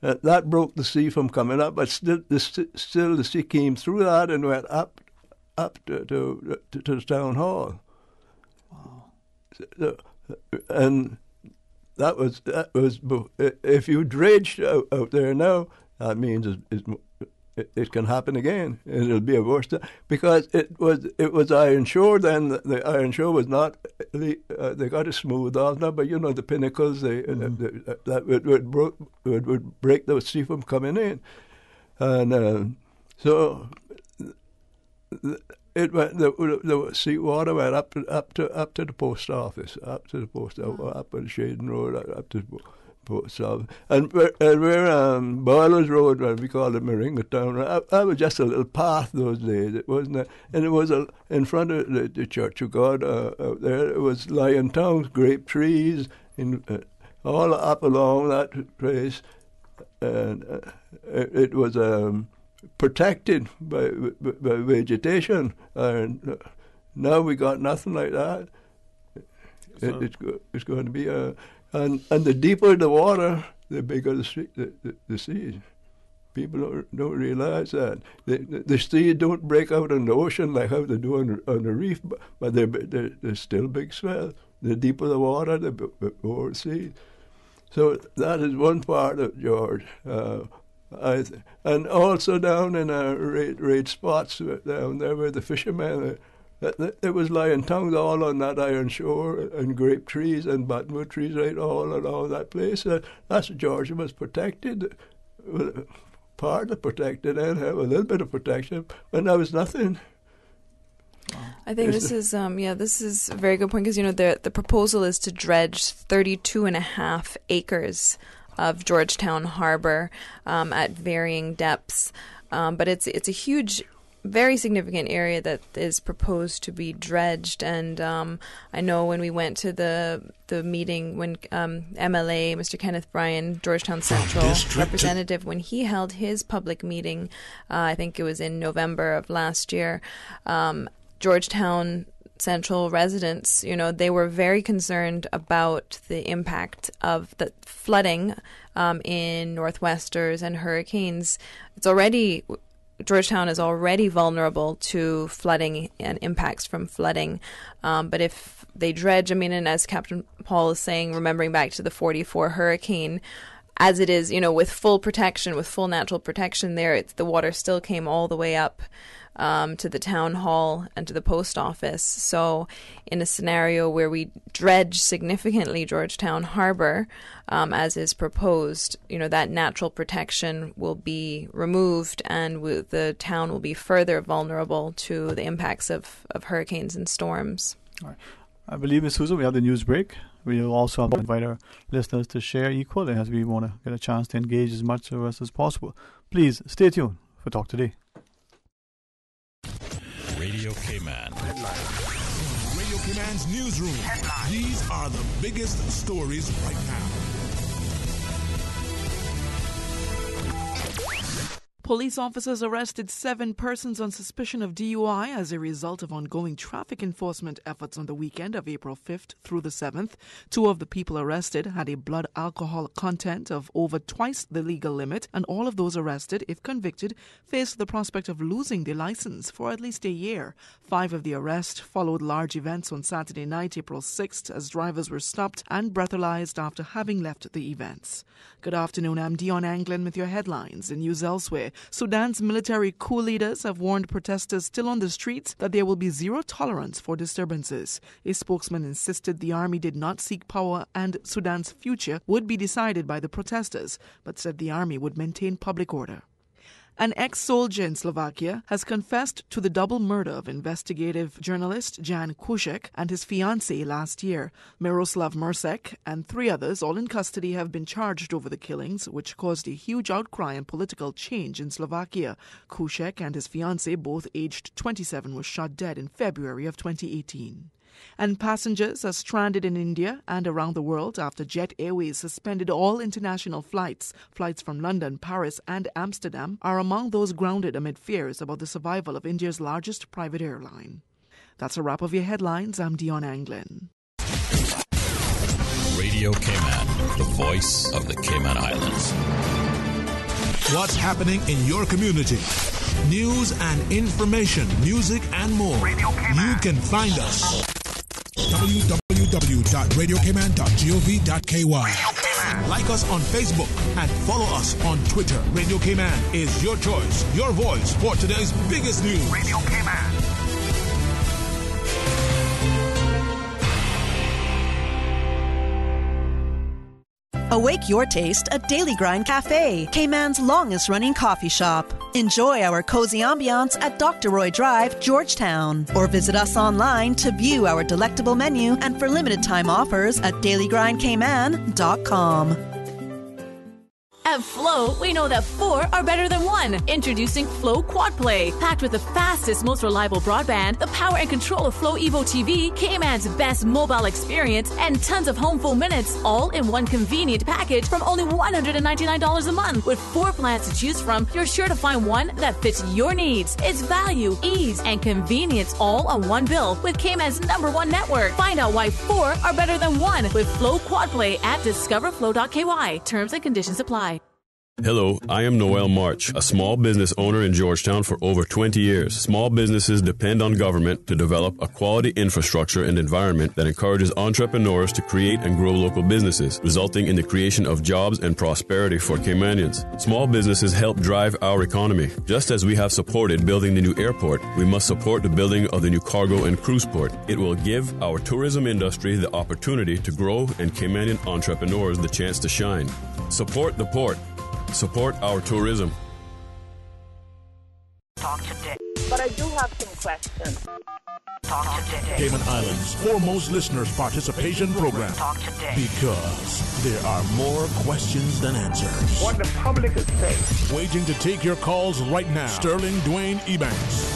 That broke the sea from coming up, but still the sea came through that and went up to the town hall. Wow. So, and that was if you dredged out there now, that means it can happen again, and it'll be a worse because it was iron shore then. The iron shore was not they got it smoothed off now, but the pinnacles that would break the sea from coming in, and so it went the sea water went up to the post office, up to Shaden Road, up to the post office, and where Boilers Road, we called it Moringa Town. That was just a little path those days. It wasn't, and it was in front of the Church of God out there. It was lying towns, grape trees, all up along that place, and it was protected by vegetation, and now we got nothing like that. It's going to be and the deeper the water, the bigger the sea. People don't realize that the sea don't break out in the ocean like how they do on the reef, but they're still big swell. The deeper the water, the more the sea. So that is one part of George. And also down in raid spots down there where the fishermen, it was lying tongues all on that iron shore, and grape trees and buttonwood trees right all along that place. That's Georgia was protected, partly protected, and have a little bit of protection, but now it's nothing. I think this is a very good point, because the proposal is to dredge 32.5 acres of Georgetown Harbor at varying depths, but it's a huge, very significant area that is proposed to be dredged. And I know when we went to the meeting, when MLA Mr. Kenneth Bryan, Georgetown Central representative, when he held his public meeting, I think it was in November of last year, Georgetown Central residents, they were very concerned about the impact of the flooding in northwesters and hurricanes. Georgetown is already vulnerable to flooding and impacts from flooding. But if they dredge, and as Captain Paul is saying, remembering back to the 44 hurricane, as it is, with full protection, with full natural protection there, the water still came all the way up to the town hall and to the post office. So in a scenario where we dredge significantly Georgetown Harbor, as is proposed, that natural protection will be removed, and the town will be further vulnerable to the impacts of hurricanes and storms. All right. I believe, Ms. Susan, we have the news break. We will also invite our listeners to share equally, as we want to get a chance to engage as much of us as possible. Please stay tuned for Talk Today. Radio K-Man. Radio K-Man's newsroom. These are the biggest stories right now. Police officers arrested 7 persons on suspicion of DUI as a result of ongoing traffic enforcement efforts on the weekend of April 5th through the 7th. 2 of the people arrested had a blood alcohol content of over twice the legal limit, and all of those arrested, if convicted, faced the prospect of losing their license for at least a year. 5 of the arrests followed large events on Saturday night, April 6th, as drivers were stopped and breathalyzed after having left the events. Good afternoon, I'm Dion Anglin with your headlines. In news elsewhere, Sudan's military coup leaders have warned protesters still on the streets that there will be zero tolerance for disturbances. A spokesman insisted the army did not seek power and Sudan's future would be decided by the protesters, but said the army would maintain public order. An ex-soldier in Slovakia has confessed to the double murder of investigative journalist Jan Kuciak and his fiancée last year. Miroslav Mrcek and 3 others, all in custody, have been charged over the killings, which caused a huge outcry and political change in Slovakia. Kuciak and his fiancée, both aged 27, were shot dead in February of 2018. And passengers are stranded in India and around the world after Jet Airways suspended all international flights. Flights from London, Paris and Amsterdam are among those grounded amid fears about the survival of India's largest private airline. That's a wrap of your headlines. I'm Dion Anglin. Radio K-Man, the voice of the Cayman Islands. What's happening in your community? News and information, music and more. You can find us. www.radiocayman.gov.ky. Like us on Facebook and follow us on Twitter. Radio K-Man is your choice, your voice for today's biggest news. Radio K-Man. Awake your taste at Daily Grind Cafe, Cayman's longest-running coffee shop. Enjoy our cozy ambiance at Dr. Roy Drive, Georgetown. Or visit us online to view our delectable menu and for limited-time offers at dailygrindcayman.com. At Flow, we know that 4 are better than 1. Introducing Flow Quad Play. Packed with the fastest, most reliable broadband, the power and control of Flow Evo TV, Cayman's best mobile experience, and tons of home phone minutes, all in one convenient package from only $199 a month. With 4 plans to choose from, you're sure to find one that fits your needs. It's value, ease, and convenience all on one bill with Cayman's #1 network. Find out why 4 are better than 1 with Flow Quad Play at discoverflow.ky. Terms and conditions apply. Hello, I am Noel March, a small business owner in Georgetown for over 20 years. Small businesses depend on government to develop a quality infrastructure and environment that encourages entrepreneurs to create and grow local businesses, resulting in the creation of jobs and prosperity for Caymanians. Small businesses help drive our economy. Just as we have supported building the new airport, we must support the building of the new cargo and cruise port. It will give our tourism industry the opportunity to grow and Caymanian entrepreneurs the chance to shine. Support the port. Support our tourism. Talk today. But I do have some questions. Talk today. Cayman Islands' foremost listeners' participation program. Talk today. Because there are more questions than answers. What the public is saying. Waiting to take your calls right now. Sterling Dwayne Ebanks.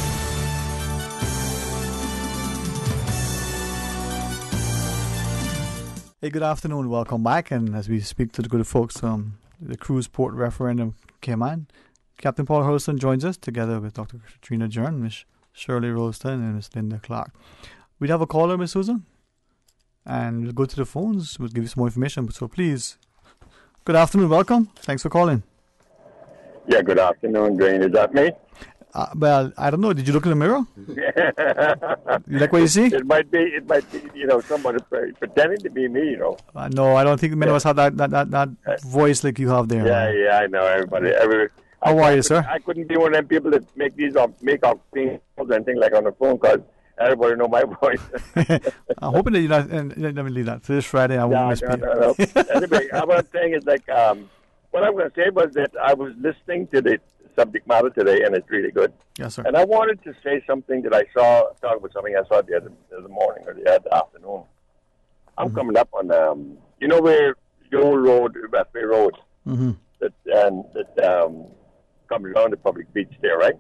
Hey, good afternoon. Welcome back. And as we speak to the good folks the cruise port referendum came on, Captain Paul Hurlston joins us together with Dr. Katrina Jern, Miss Shirley Ralston, and Miss Linda Clark. We'd have a caller, Miss Susan, and we'll go to the phones. We'll give you some more information. So please, good afternoon. Welcome. Thanks for calling. Yeah, good afternoon, Dwayne. Is that me? Well, I don't know. Did you look in the mirror? You like what you see? It might be, somebody pretending to be me, No, I don't think many of us have that voice like you have there. Yeah, I know. How are you, sir? I couldn't be one of them people that make out things or anything like on the phone because everybody know my voice. I'm hoping that you're not. And let me leave that. So this Friday, I won't miss you. No. Anyway, what I'm saying is what I'm going to say was that I was listening to the subject matter today, and it's really good. Yes, sir. And I wanted to say something that I saw, talk about something I saw the other morning or the other afternoon. I'm coming up on, where the old road, West Bay Road, that comes around the public beach there, right?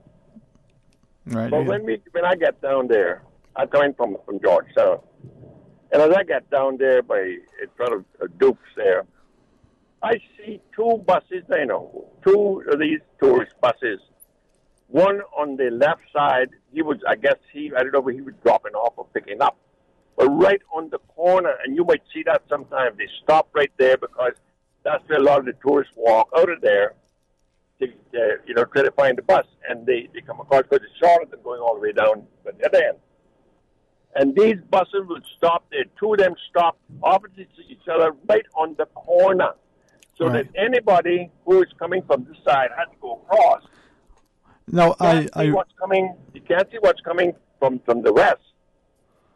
Right. But when I get down there, I'm coming from Georgetown, and as I get down there in front of Duke's there, I see two buses, two of these tourist buses. One on the left side, I don't know where he was dropping off or picking up, but right on the corner, and you might see that sometimes, they stop right there because that's where a lot of the tourists walk out of there to try to find the bus, and they come across because it's shorter than going all the way down the other end. And these buses will stop there. Two of them stop opposite each other right on the corner. So that anybody who is coming from this side has to go across. Now, You can't see what's coming from the west.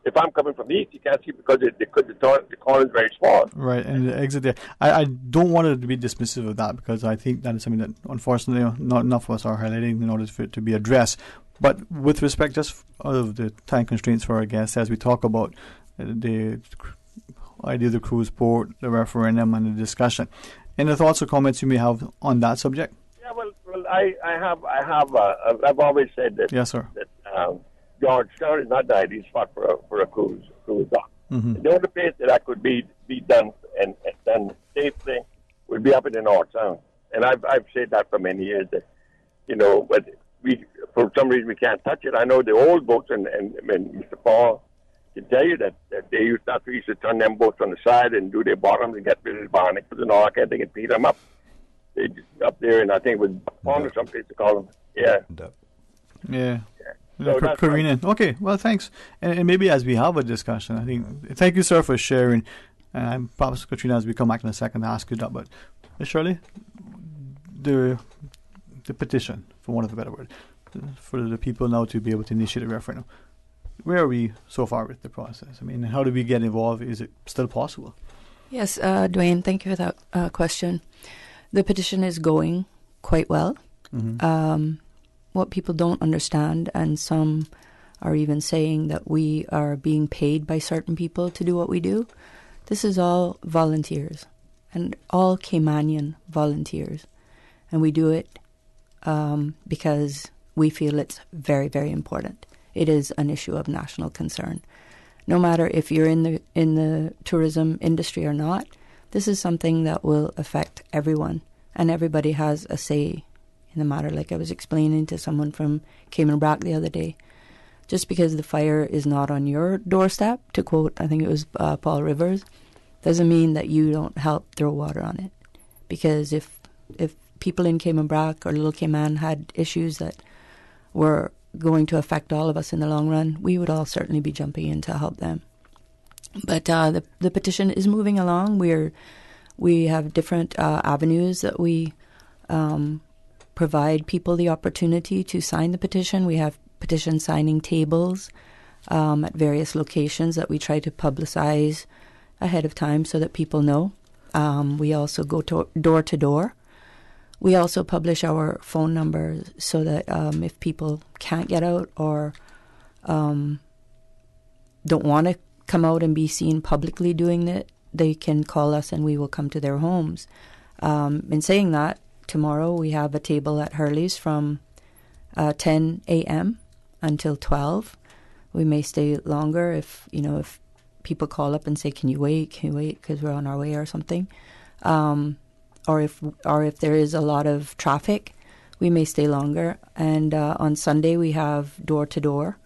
If I'm coming from the east, you can't see because the corner is very small. Right, and the exit there. I don't want to be dismissive of that because I think that is something that, unfortunately, not enough of us are highlighting in order for it to be addressed. But with respect, just of the time constraints for our guests, as we talk about the idea of the cruise port, the referendum, and the discussion, any thoughts or comments you may have on that subject? Yeah, well, I've always said that. Yes, sir. That Georgetown is not the ideal spot for a cruise dock. The only place that could be done and done safely would be up in the North Sound. And I've said that for many years that but for some reason we can't touch it. I know the old boats and Mr. Paul can tell you that they used to turn them boats on the side and do their bottoms and get rid of the barnacles and all that kind of thing and feed them up. They just up there, and I think it was Pond or someplace to call them. Yeah. Yeah. So Karina. Okay, well, thanks. And maybe as we have a discussion, I think, thank you, sir, for sharing. And perhaps, Katrina, as we come back in a second, to ask you that. But, Shirley, the petition, for want of a better word, for the people now to be able to initiate a referendum, where are we so far with the process? I mean, how do we get involved? Is it still possible? Yes, Dwayne, thank you for that question. The petition is going quite well. What people don't understand, and some are even saying that we are being paid by certain people to do what we do, this is all volunteers, and all Caymanian volunteers. And we do it because we feel it's very, very important. It is an issue of national concern. No matter if you're in the tourism industry or not, this is something that will affect everyone, and everybody has a say in the matter. Like I was explaining to someone from Cayman Brac the other day, just because the fire is not on your doorstep, to quote, I think it was Paul Rivers, doesn't mean that you don't help throw water on it. Because if people in Cayman Brac or Little Cayman had issues that were going to affect all of us in the long run, we would all certainly be jumping in to help them. But the petition is moving along. We have different avenues that we provide people the opportunity to sign the petition. We have petition signing tables at various locations that we try to publicize ahead of time so that people know. We also go door to door. We also publish our phone numbers so that if people can't get out or don't want to come out and be seen publicly doing it, they can call us and we will come to their homes. In saying that, tomorrow we have a table at Hurley's from 10 a.m. until 12. We may stay longer if people call up and say, can you wait, because we're on our way or something. Or if there is a lot of traffic, we may stay longer. And on Sunday we have door-to-door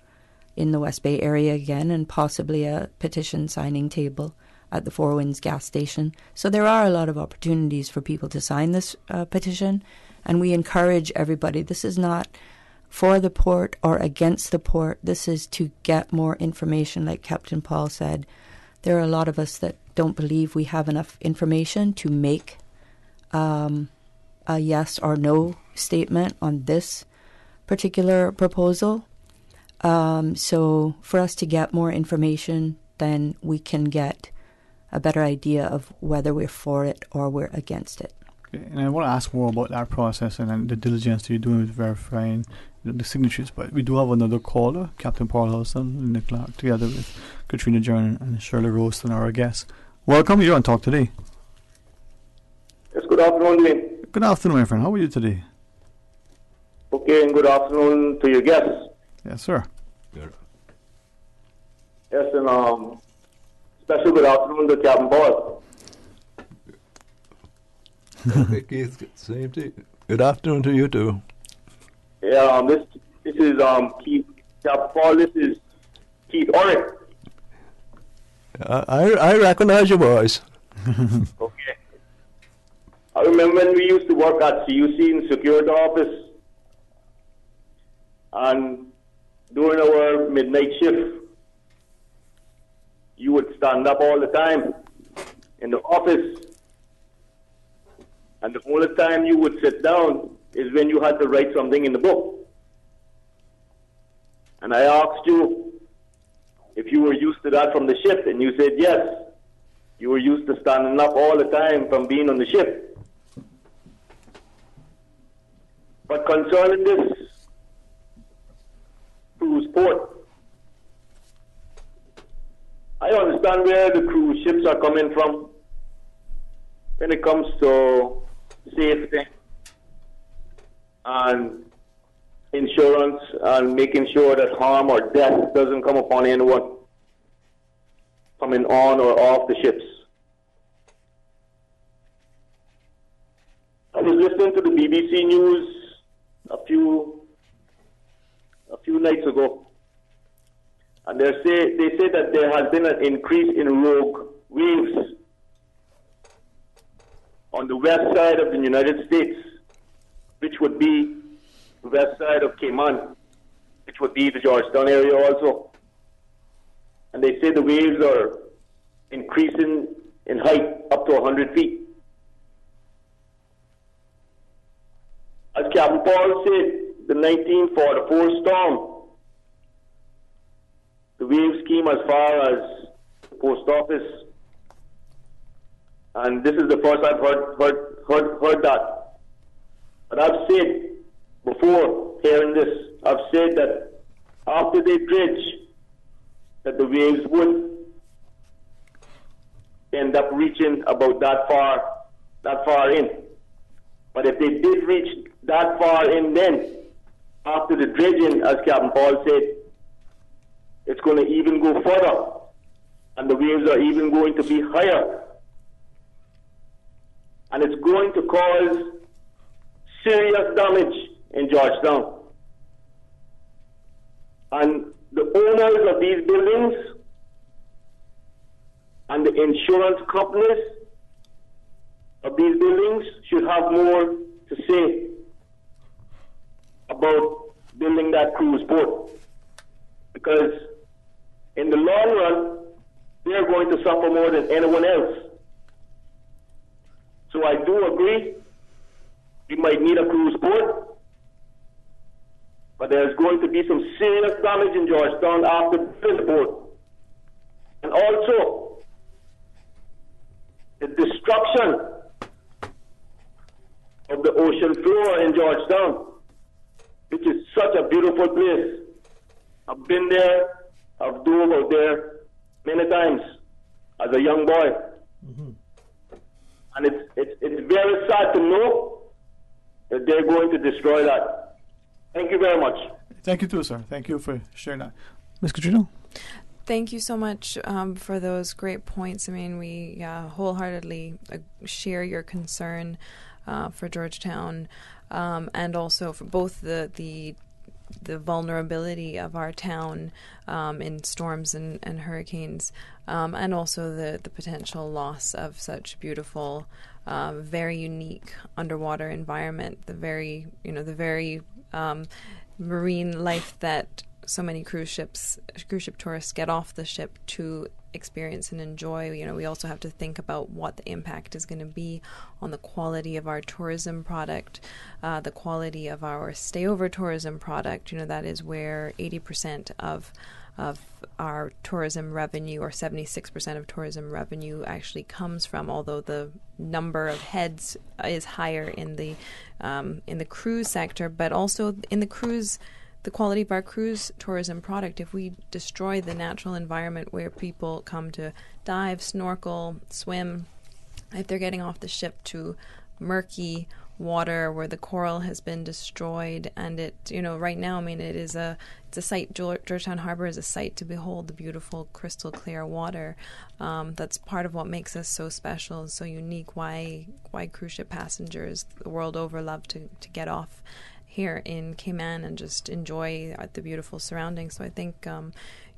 in the West Bay area again, and possibly a petition signing table at the Four Winds gas station. So there are a lot of opportunities for people to sign this petition, and we encourage everybody. This is not for the port or against the port. This is to get more information, like Captain Paul said. There are a lot of us that don't believe we have enough information to make a yes or no statement on this particular proposal. So for us to get more information, then we can get a better idea of whether we're for it or we're against it. Okay, and I want to ask more about that process and then the diligence that you're doing with verifying the signatures. But we do have another caller, Captain Paul Hulston and Nick Clark, together with Katrina Jordan and Shirley Roston, our guests. Welcome, you're on Talk Today. Yes, good afternoon, Dwayne. Good afternoon, my friend. How are you today? Okay, and good afternoon to your guests. Yes, sir. Yes, and special good afternoon to Captain Paul. Okay, Keith, same to you. Good afternoon to you too. Yeah, this is Keith, Captain Paul. This is Keith Orrick. I recognize your voice. Okay. I remember when we used to work at CUC in security office, and during our midnight shift, you would stand up all the time in the office, and the only time you would sit down is when you had to write something in the book. And I asked you if you were used to that from the ship, and you said yes. You were used to standing up all the time from being on the ship. But concerning this cruise port, I understand where the cruise ships are coming from when it comes to safety and insurance and making sure that harm or death doesn't come upon anyone coming on or off the ships. I was listening to the BBC News a few nights ago, and they say that there has been an increase in rogue waves on the west side of the United States, which would be the west side of Cayman, which would be the Georgetown area also. And they say the waves are increasing in height up to 100 feet. As Captain Paul said, the 1944 storm, the waves came as far as the post office. And this is the first I've heard that. But I've said before hearing this, I've said that after they dredge, that the waves would end up reaching about that far in. But if they did reach that far in then, after the dredging, as Captain Paul said, it's going to even go further, and the waves are even going to be higher. And it's going to cause serious damage in Georgetown. And the owners of these buildings and the insurance companies of these buildings should have more to say about building that cruise port. Because in the long run, they're going to suffer more than anyone else. So I do agree, we might need a cruise port, but there's going to be some serious damage in Georgetown after this port. And also, the destruction of the ocean floor in Georgetown, which is such a beautiful place. I've been there, I've dove out there many times as a young boy. Mm-hmm. And it's very sad to know that they're going to destroy that. Thank you very much. Thank you too, sir. Thank you for sharing that. Ms. Katrina? Thank you so much for those great points. I mean, we wholeheartedly share your concern for Georgetown and also for both the vulnerability of our town in storms and hurricanes, and also the potential loss of such beautiful, very unique underwater environment. The very marine life that so many cruise ship tourists get off the ship to experience and enjoy. We also have to think about what the impact is going to be on the quality of our tourism product, the quality of our stayover tourism product. That is where 80% of our tourism revenue, or 76% of tourism revenue, actually comes from. Although the number of heads is higher in the cruise sector, but also in the quality of our cruise tourism product. If we destroy the natural environment where people come to dive, snorkel, swim, if they're getting off the ship to murky water where the coral has been destroyed, and it, right now, it's a sight. Georgetown Harbor is a sight to behold, the beautiful crystal clear water. That's part of what makes us so special and so unique. Why cruise ship passengers the world over love to get off here in Cayman and just enjoy the beautiful surroundings. So I think,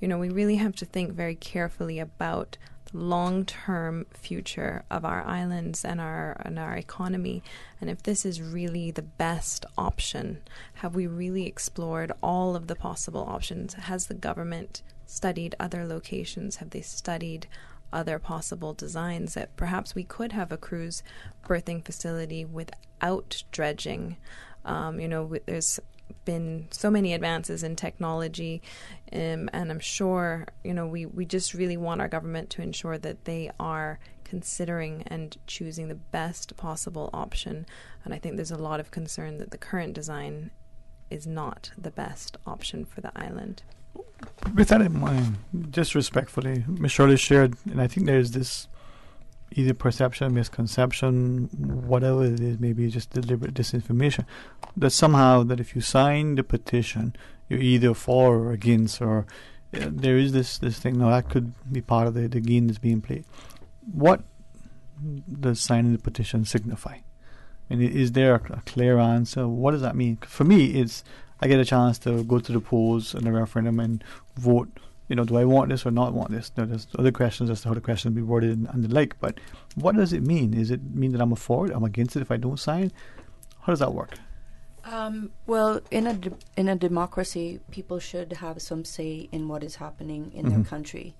we really have to think very carefully about the long-term future of our islands and our economy. And if this is really the best option, have we really explored all of the possible options? Has the government studied other locations? Have they studied other possible designs that perhaps we could have a cruise berthing facility without dredging? There's been so many advances in technology, and I'm sure, we just really want our government to ensure that they are considering and choosing the best possible option. And I think there's a lot of concern that the current design is not the best option for the island. With that in mind, just respectfully, Ms. Shirley shared, and I think there's this either perception, misconception, whatever it is, maybe just deliberate disinformation, that somehow that if you sign the petition, you're either for or against, or there is this thing. No, that could be part of the game that's being played. What does signing the petition signify? And is there a clear answer? What does that mean? For me, I get a chance to go to the polls and the referendum and vote. Do I want this or not want this? There's other questions as to how the question will be worded and the like. But what does it mean? Does it mean that I'm for it? I'm against it if I don't sign? How does that work? Well, in a democracy, people should have some say in what is happening in their country,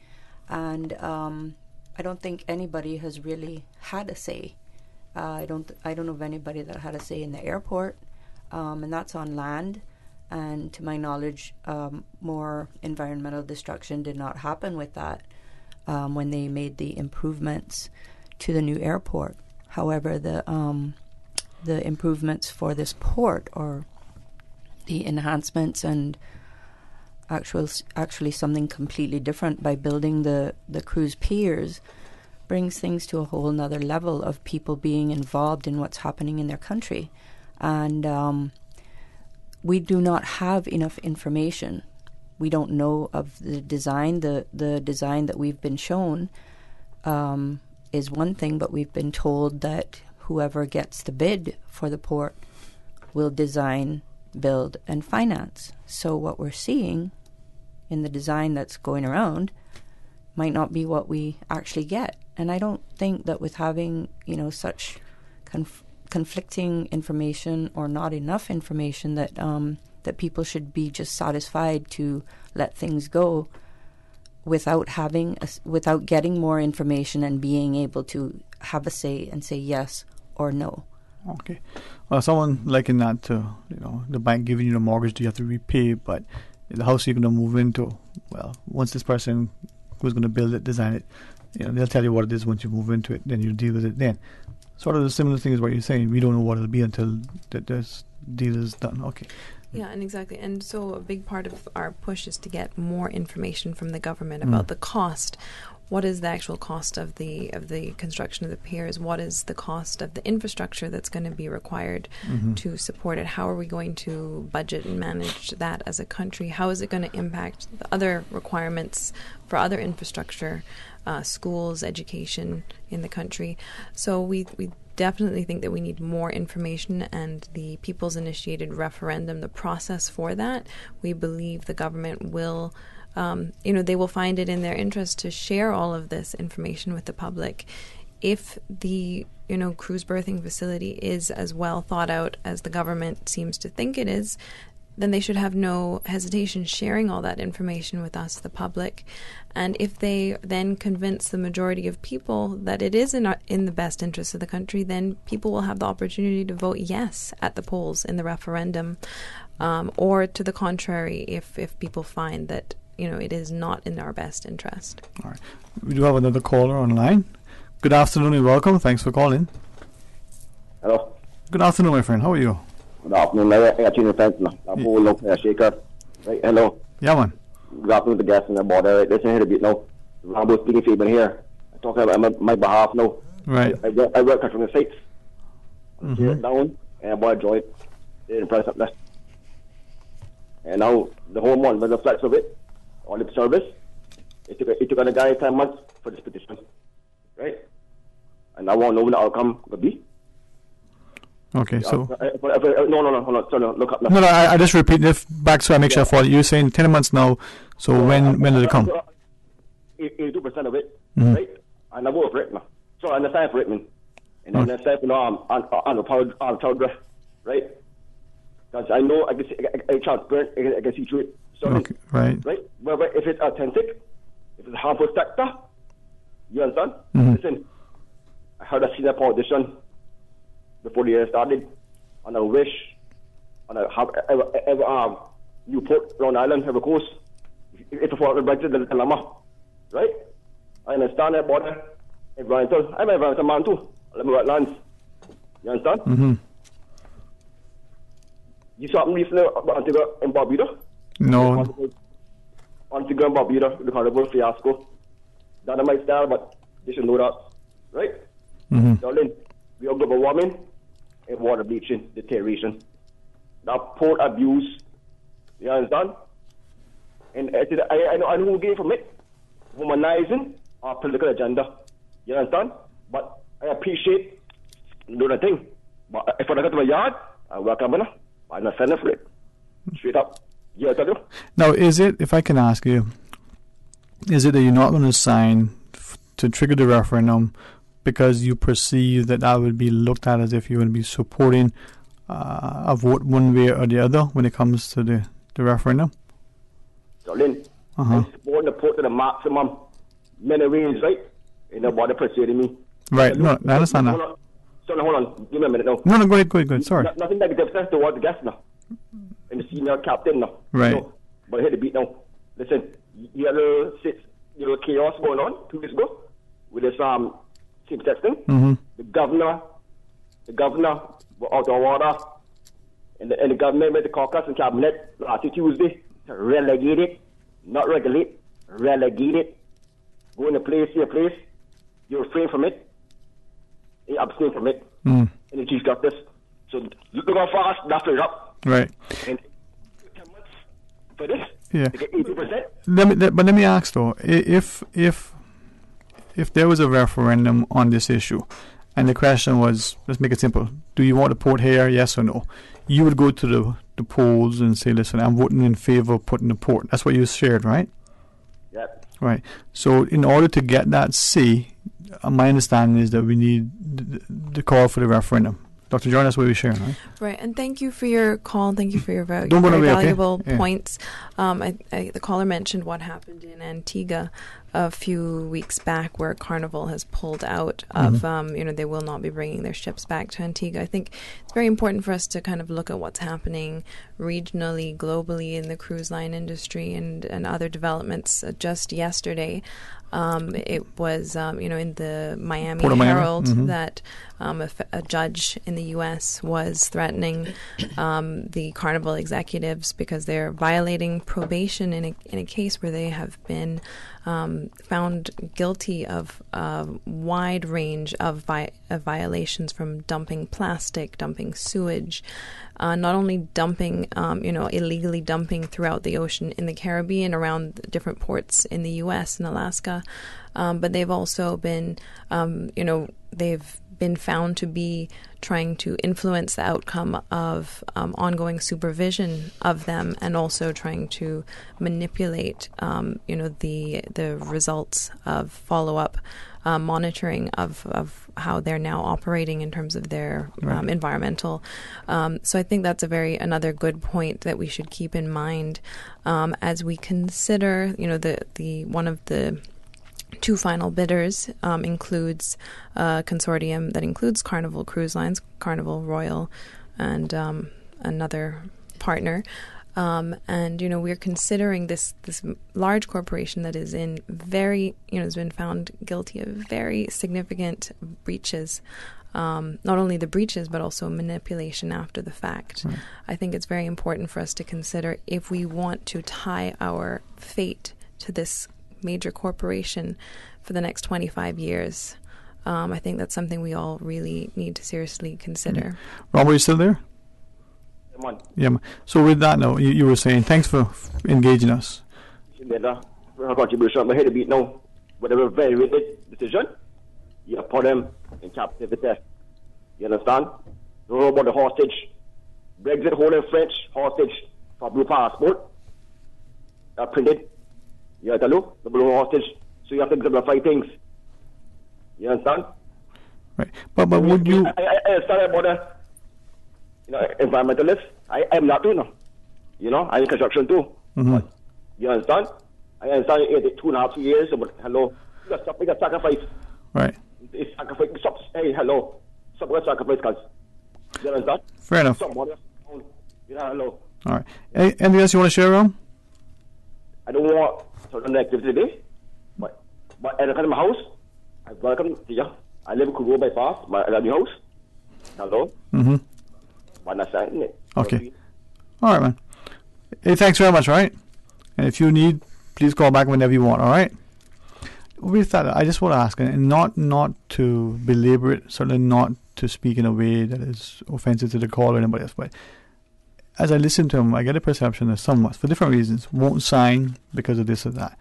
and I don't think anybody has really had a say. I don't know of anybody that had a say in the airport, and that's on land. And to my knowledge, more environmental destruction did not happen with that when they made the improvements to the new airport. However, the improvements for this port, or the enhancements, and actually something completely different by building the cruise piers, brings things to a whole nother level of people being involved in what's happening in their country. And we do not have enough information. We don't know of the design. The design that we've been shown is one thing, but we've been told that whoever gets the bid for the port will design, build, and finance. So what we're seeing in the design that's going around might not be what we actually get. And I don't think that with having, such conflicting information or not enough information that that people should be just satisfied to let things go without without getting more information and being able to have a say and say yes or no. Okay. Well, someone liking that to, the bank giving you the mortgage, do you have to repay, but the house you're going to move into, well, once this person who's going to build it, design it, they'll tell you what it is once you move into it, then you deal with it then. Sort of the similar thing as what you're saying. We don't know what it'll be until this deal is done. Okay. Yeah, and exactly. And so a big part of our push is to get more information from the government about the cost. What is the actual cost of the construction of the piers? What is the cost of the infrastructure that's going to be required to support it? How are we going to budget and manage that as a country? How is it going to impact the other requirements for other infrastructure, schools, education in the country? So we definitely think that we need more information, and the People's Initiated Referendum, the process for that, we believe the government will they will find it in their interest to share all of this information with the public. If the cruise berthing facility is as well thought out as the government seems to think it is, then they should have no hesitation sharing all that information with us, the public. And if they then convince the majority of people that it is in the best interest of the country, then people will have the opportunity to vote yes at the polls in the referendum, or to the contrary, if people find that it is not in our best interest. All right. We do have another caller online. Good afternoon and welcome. Thanks for calling. Hello. Good afternoon, my friend. How are you? Good afternoon. I got you in the fence now. I'm pulling up shaker. Right, hello. Yeah, man. Good afternoon to the guests in the border. Right, listen here a bit now. Rambo speaking for you here. I'm talking about my behalf now. Right. I work from the States. Tear it down, and I bought a joint. They didn't price up less. And now, the whole month, with the flex of it, all the service, it took on a guy 10 months for this petition. Right? And I want to know when the outcome will be. Okay, so... No, hold on. Sorry, look up. No, I just repeat it back so I make sure I follow. You're saying 10 months now, so when will it come? 82% of it, right? And I vote for it now. So I understand for it, man. And then I say, on the powder, right? Because I know I can transparent, I can see through it. So okay, right. Right? But if it's authentic, if it's a harmful sector, you understand? Listen, I heard a senior politician before the year started, on a wish, on a Newport, Long Island, have a course. If I want to break the dilemma, right? I understand that border. Environmental. I'm an environmental man too. I live in wetlands. You understand? You saw me recently Antigua and Barbuda? No. Antigua and Barbuda, the carnival fiasco. Dynamite style, but they should know that, right? Darling, we have global warming and water bleaching, deterioration. That port abuse, you understand? And I know who came from it. Womanizing our political agenda. You understand? But I appreciate doing the thing. But if I go to my yard, I welcome it. I'm not sending for it. Straight up. Yeah, I do. Now, is it, if I can ask you, is it that you're not going to sign to trigger the referendum because you perceive that would be looked at as if you're going to be supporting a vote one way or the other when it comes to the referendum? Darling, I support the port to the maximum. Many ways, right? And nobody persuading me. Right, no, I understand that. Hold on. Give me a minute now. No, go ahead. Sorry. Nothing negative sense towards the guest now. And the senior captain now. Right. No, but I hit the beat now. Listen, you had a little chaos going on 2 weeks ago with this same testing. The governor were out of order. And the government made the caucus and cabinet last Tuesday to relegate it, not regulate, relegate it. Go in a place, see a place, you refrain from it, you abstain from it. And the chief got this. So look how fast that's it up. Right. And 10 months for this, yeah. to get 80%. Let me ask though, if there was a referendum on this issue, and the question was, let's make it simple, do you want to port here, yes or no? You would go to the polls and say, listen, I'm voting in favor of putting the port. That's what you shared, right? Yeah. Right. So in order to get that say, my understanding is that we need the call for the referendum. Dr. Jordan, that's what we share, right? Right, and thank you for your call, and thank you for your very valuable points. The caller mentioned what happened in Antigua a few weeks back, where Carnival has pulled out of, they will not be bringing their ships back to Antigua. I think it's very important for us to kind of look at what's happening regionally, globally in the cruise line industry and other developments. Just yesterday, it was, in the Miami Herald that a judge in the U.S. was threatening the Carnival executives because they're violating probation in a case where they have been found guilty of a wide range of violations, from dumping plastic, dumping sewage, not only dumping, illegally dumping throughout the ocean in the Caribbean around different ports in the U.S. and Alaska, but they've also been, they've been found to be trying to influence the outcome of ongoing supervision of them, and also trying to manipulate, the results of follow-up monitoring of how they're now operating in terms of their environmental. So I think that's another good point that we should keep in mind as we consider, the one of the two final bidders includes a consortium that includes Carnival Cruise Lines, Carnival Royal, and another partner. And we're considering this large corporation that is in has been found guilty of very significant breaches. Not only the breaches, but also manipulation after the fact. Right. I think it's very important for us to consider if we want to tie our fate to this major corporation for the next 25 years. I think that's something we all really need to seriously consider. Rob, are you still there? Yeah. So with that now, you were saying, thanks for engaging us. For her contribution, I'm here to beat now. Whatever very rated decision, you put them in captivity. You understand? Don't know about the hostage. Brexit holding French hostage for blue passport. Printed. You know, the blue hostage. So you have to exemplify things. You understand? Right. But would you... I understand about the environmentalist. I am not doing no. I'm in construction too. Mm-hmm. You understand? I understand it take 2.5 years, but hello. You got sacrifice. Right. It's sacrifice. Hey, hello. Stop with sacrifice, cause you understand? Fair enough. Somebody, hello. All right. Anything else you want to share, Ron? I don't want certain activity today, but at the my house, I welcome to you. I live in Kugo bypass, but I got your house. Hello. Mm-hmm. Okay. All right, man. Hey, thanks very much, all right? And if you need, please call back whenever you want, all right? With that, I just want to ask, and not to belabor it, certainly not to speak in a way that is offensive to the caller or anybody else, but as I listen to him, I get a perception that some, for different reasons, won't sign because of this or that.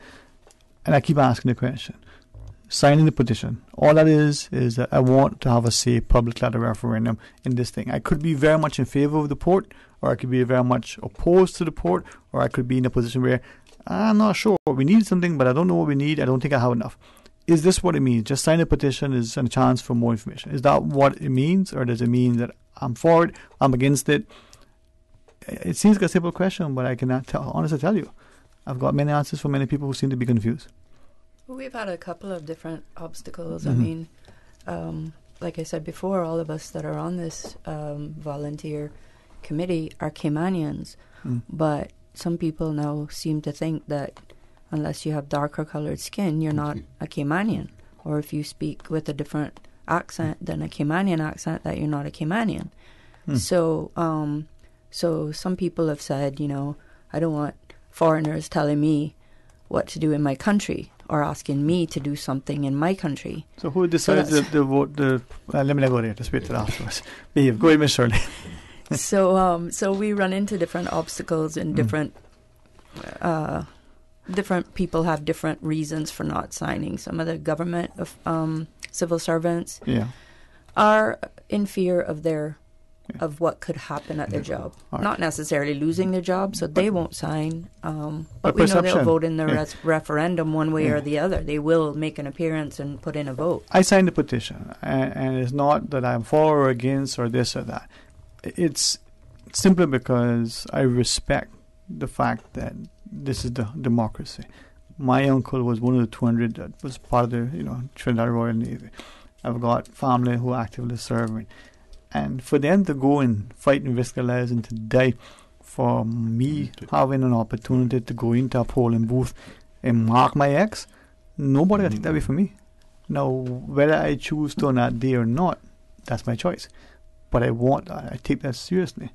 And I keep asking the question. Signing the petition, all that is that I want to have a say publicly at a referendum in this thing. I could be very much in favor of the port, or I could be very much opposed to the port, or I could be in a position where I'm not sure. We need something, but I don't know what we need. I don't think I have enough. Is this what it means? Just sign a petition is a chance for more information. Is that what it means, or does it mean that I'm for it, I'm against it? It seems like a simple question, but I cannot honestly tell you. I've got many answers for many people who seem to be confused. Well, we've had a couple of different obstacles. Mm-hmm. I mean, like I said before, all of us that are on this volunteer committee are Caymanians, but some people now seem to think that unless you have darker colored skin, you're not a Caymanian, or if you speak with a different accent than a Caymanian accent, that you're not a Caymanian. So some people have said, I don't want foreigners telling me what to do in my country, or asking me to do something in my country. So who decides the vote? Let me go there to speak to that afterwards. Behave. Go ahead, Miss Shirley. So we run into different obstacles, and different people have different reasons for not signing. Some of the government civil servants are in fear of what could happen at their job. Right. Not necessarily losing their job, so they won't sign. But we know they'll vote in the referendum one way or the other. They will make an appearance and put in a vote. I signed the petition, and it's not that I'm for or against or this or that. It's simply because I respect the fact that this is the democracy. My uncle was one of the 200 that was part of the Trinidad Royal Navy. I've got family who actively serving. And for them to go and fight and risk their lives and to die for me having an opportunity to go into a polling booth and mark my X, nobody will take that away from me. Now, whether I choose to on that day or not, that's my choice. But I take that seriously.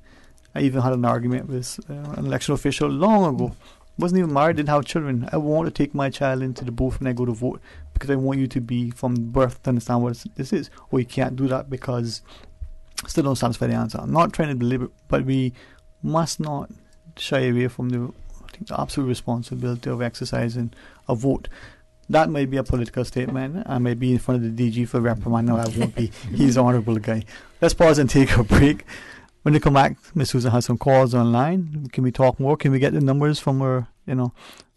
I even had an argument with an election official long ago. Wasn't even married, didn't have children. I want to take my child into the booth when I go to vote because I want you to be from birth to understand what this is. Or you can't do that because still don't satisfy the answer. I'm not trying to belabor, but we must not shy away from the absolute responsibility of exercising a vote. That may be a political statement. I may be in front of the DG for reprimand. No, I won't be. He's an honourable guy. Let's pause and take a break. When we come back, Miss Susan has some calls online. Can we talk more? Can we get the numbers from her,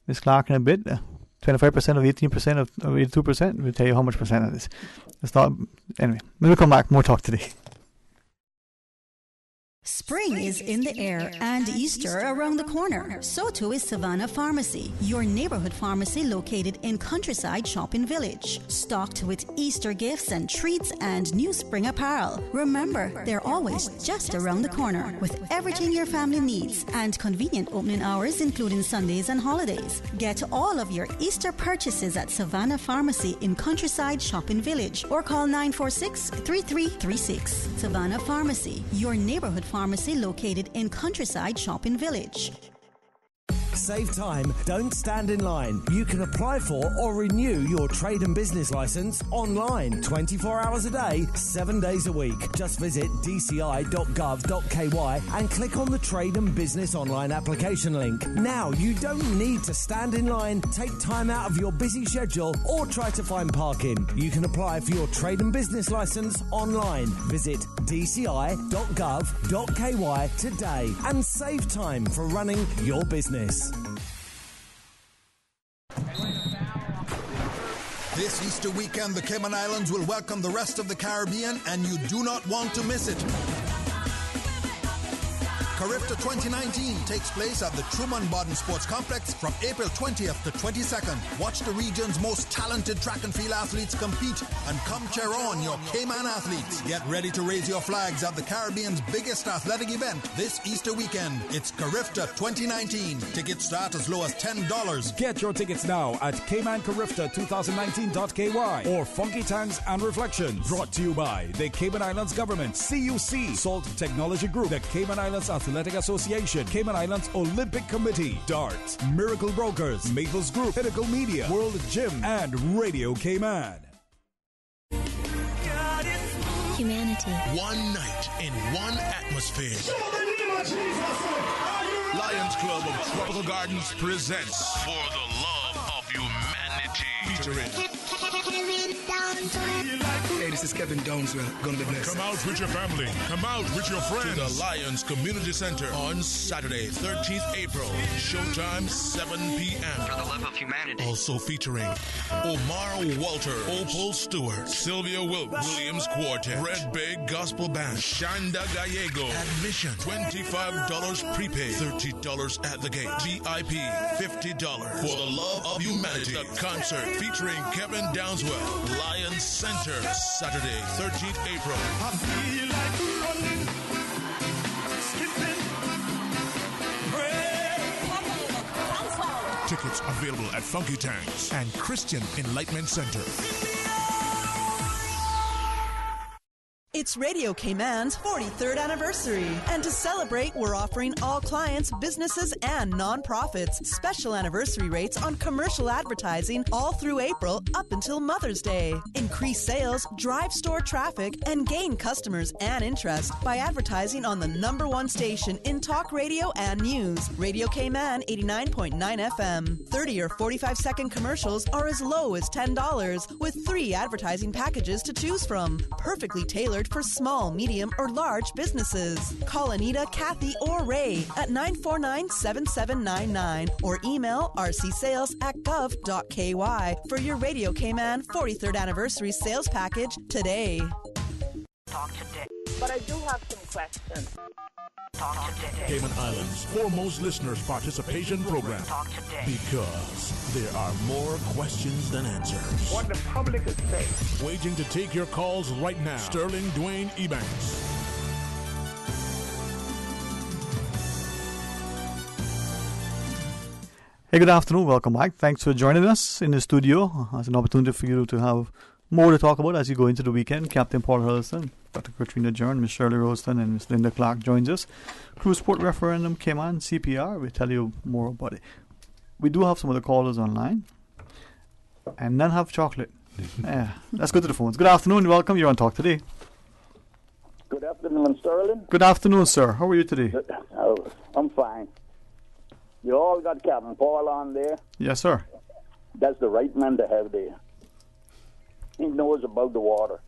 Miss Clark in a bit? 25% of 18% of 82%. We'll tell you how much percent it is. Anyway, when we come back, more talk today. Spring is in the air and Easter around the corner. So too is Savannah Pharmacy, your neighborhood pharmacy located in Countryside Shopping Village. Stocked with Easter gifts and treats and new spring apparel. Remember, they're always just around the corner with everything your family needs and convenient opening hours including Sundays and holidays. Get all of your Easter purchases at Savannah Pharmacy in Countryside Shopping Village or call 946-3336. Savannah Pharmacy, your neighborhood pharmacy located in Countryside Shopping Village. Save time, don't stand in line. You can apply for or renew your trade and business license online 24 hours a day, 7 days a week. Just visit dci.gov.ky and click on the trade and business online application link. Now, you don't need to stand in line, take time out of your busy schedule or try to find parking. You can apply for your trade and business license online. Visit dci.gov.ky today and save time for running your business. This Easter weekend, the Cayman Islands will welcome the rest of the Caribbean, and you do not want to miss it. Carifta 2019 takes place at the Truman Bodden Sports Complex from April 20th to 22nd. Watch the region's most talented track and field athletes compete and come cheer on your Cayman athletes. Get ready to raise your flags at the Caribbean's biggest athletic event this Easter weekend. It's Carifta 2019. Tickets start as low as $10. Get your tickets now at CaymanCarifta2019.ky or Funky Tanks and Reflections. Brought to you by the Cayman Islands Government, CUC, Salt Technology Group, the Cayman Islands Athletic Association, Cayman Islands Olympic Committee, DART, Miracle Brokers, Maples Group, Pinnacle Media, World Gym, and Radio Cayman. Humanity. One night in one atmosphere. Lions Club of Tropical Gardens presents For the Love of Humanity. Featuring Hey, this is Kevin Downswell. Gonna be blessed. Come out with your family. Come out with your friends. To the Lions Community Center on Saturday, 13th April. Showtime, 7 p.m. For the love of humanity. Also featuring Omar Walter, Opal Stewart, Sylvia Williams Quartet, Red Big Gospel Band, Shanda Gallego. Admission, $25 prepaid, $30 at the gate. VIP, $50. For the love of humanity. The concert featuring Kevin Downswell, Lions Center, Saturday, 13th April. I feel like running, skipping, Tickets available at Funky Tanks and Christian Enlightenment Center. It's Radio Cayman's 43rd anniversary. And to celebrate, we're offering all clients, businesses, and nonprofits special anniversary rates on commercial advertising all through April up until Mother's Day. Increase sales, drive store traffic, and gain customers and interest by advertising on the #1 station in talk radio and news. Radio Cayman 89.9 FM. 30 or 45-second commercials are as low as $10 with 3 advertising packages to choose from. Perfectly tailored for small, medium, or large businesses. Call Anita, Kathy, or Ray at 949-7799 or email rcsales@gov.ky for your Radio Cayman 43rd anniversary sales package today. Talk today. But I do have some questions. Talk today. Cayman Islands' foremost listeners participation program. Talk today. Because there are more questions than answers. What the public is saying. Waiting to take your calls right now. Sterling Dwayne Ebanks. Hey, good afternoon. Welcome back. Thanks for joining us in the studio. It's an opportunity for you to have more to talk about as you go into the weekend. Captain Paul Hurlston, Dr. Katrina Jern, Ms. Shirley Roston, and Ms. Linda Clark joins us. Cruise Port Referendum came on, CPR. We'll tell you more about it. We do have some of the callers online. And none have chocolate. Yeah, let's go to the phones. Good afternoon. Welcome. You're on Talk Today. Good afternoon, Sterling. Good afternoon, sir. How are you today? I'm fine. You all got Captain Paul on there? Yes, sir. That's the right man to have there. He knows about the water.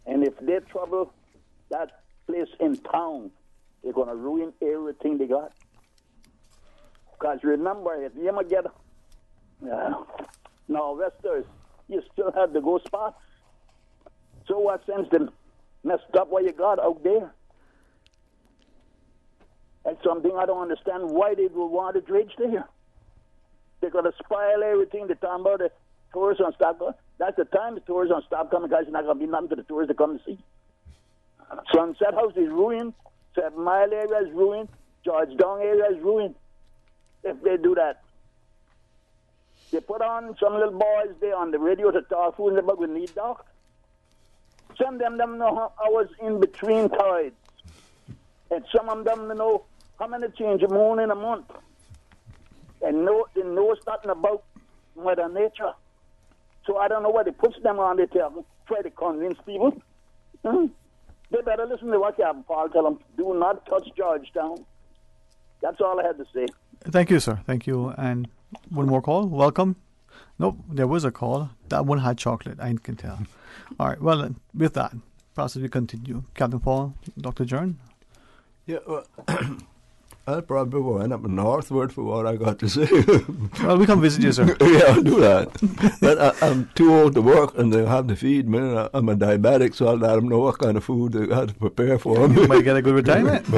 And if they trouble that place in town, they're going to ruin everything they got. Because remember, if you ever get Nor'westers, you still have the go spots. So what sense to messed up what you got out there? That's something I don't understand why they would want to dredge there. They're going to spoil everything. They're talking about the tourists on stop coming. That's the time the tourists on stop coming, guys. It's not going to be nothing to the tourists to come to see. Sunset House is ruined. 7 Mile area is ruined. Georgetown area is ruined. If they do that, they put on some little boys there on the radio to talk food about we need dock. Some of them know how hours in between tides. And some of them know how many change a moon in a month. And they know nothing about Mother Nature. So I don't know why they puts them on the table, try to convince people. They better listen to what Captain Paul tell them. Do not touch Georgetown. That's all I had to say. Thank you, sir. Thank you. And one more call. Welcome. Nope, there was a call. That one had chocolate. I can tell. All right. Well, with that, process we continue. Captain Paul, Dr. Jern. Yeah, well, I'll probably wind up northward for what I got to say. Well, we come visit you, sir. Yeah, I'll do that. But I'm too old to work, and they have to feed me. And I'm a diabetic, so I'll let them know what kind of food they have to prepare for me. You might get a good retirement.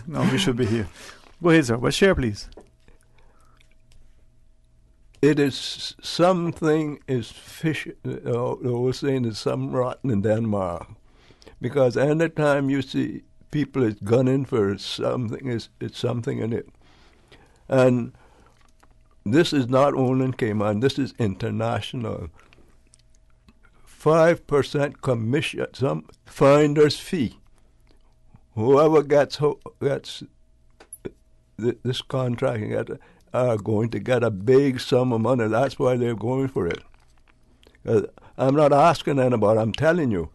No, we should be here. Go ahead, sir. Well, share, please. It is something is fish. They were saying it's something rotten in Denmark, because any time you see people is gunning for something, it's something in it. And this is not only in Cayman, this is international. 5% commission, some finder's fee. Whoever gets this contract are going to get a big sum of money. That's why they're going for it. I'm not asking anybody, I'm telling you.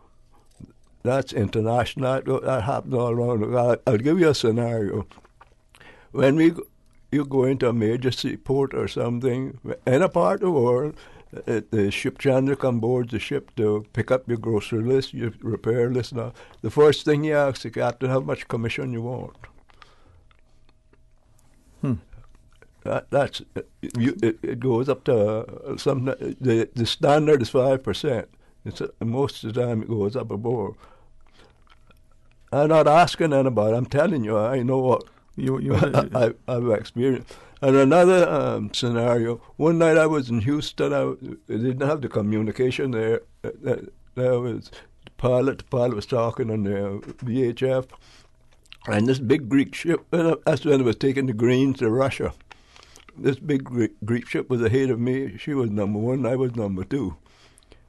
That's international. That happens all around. I'll give you a scenario. When you go into a major seaport or something, in a part of the world, the ship chandler come aboard the ship to pick up your grocery list, your repair list. Now, the first thing you ask the captain, how much commission you want. It goes up to some. The standard is 5%. Most of the time it goes up above. I'm not asking anybody. I'm telling you. I know what I've experienced. And another scenario. One night I was in Houston. I didn't have the communication there. There was the pilot was talking on the VHF, and this big Greek ship. That's when it was taking the grains to Russia. This big Greek ship was ahead of me. She was number 1. I was number 2.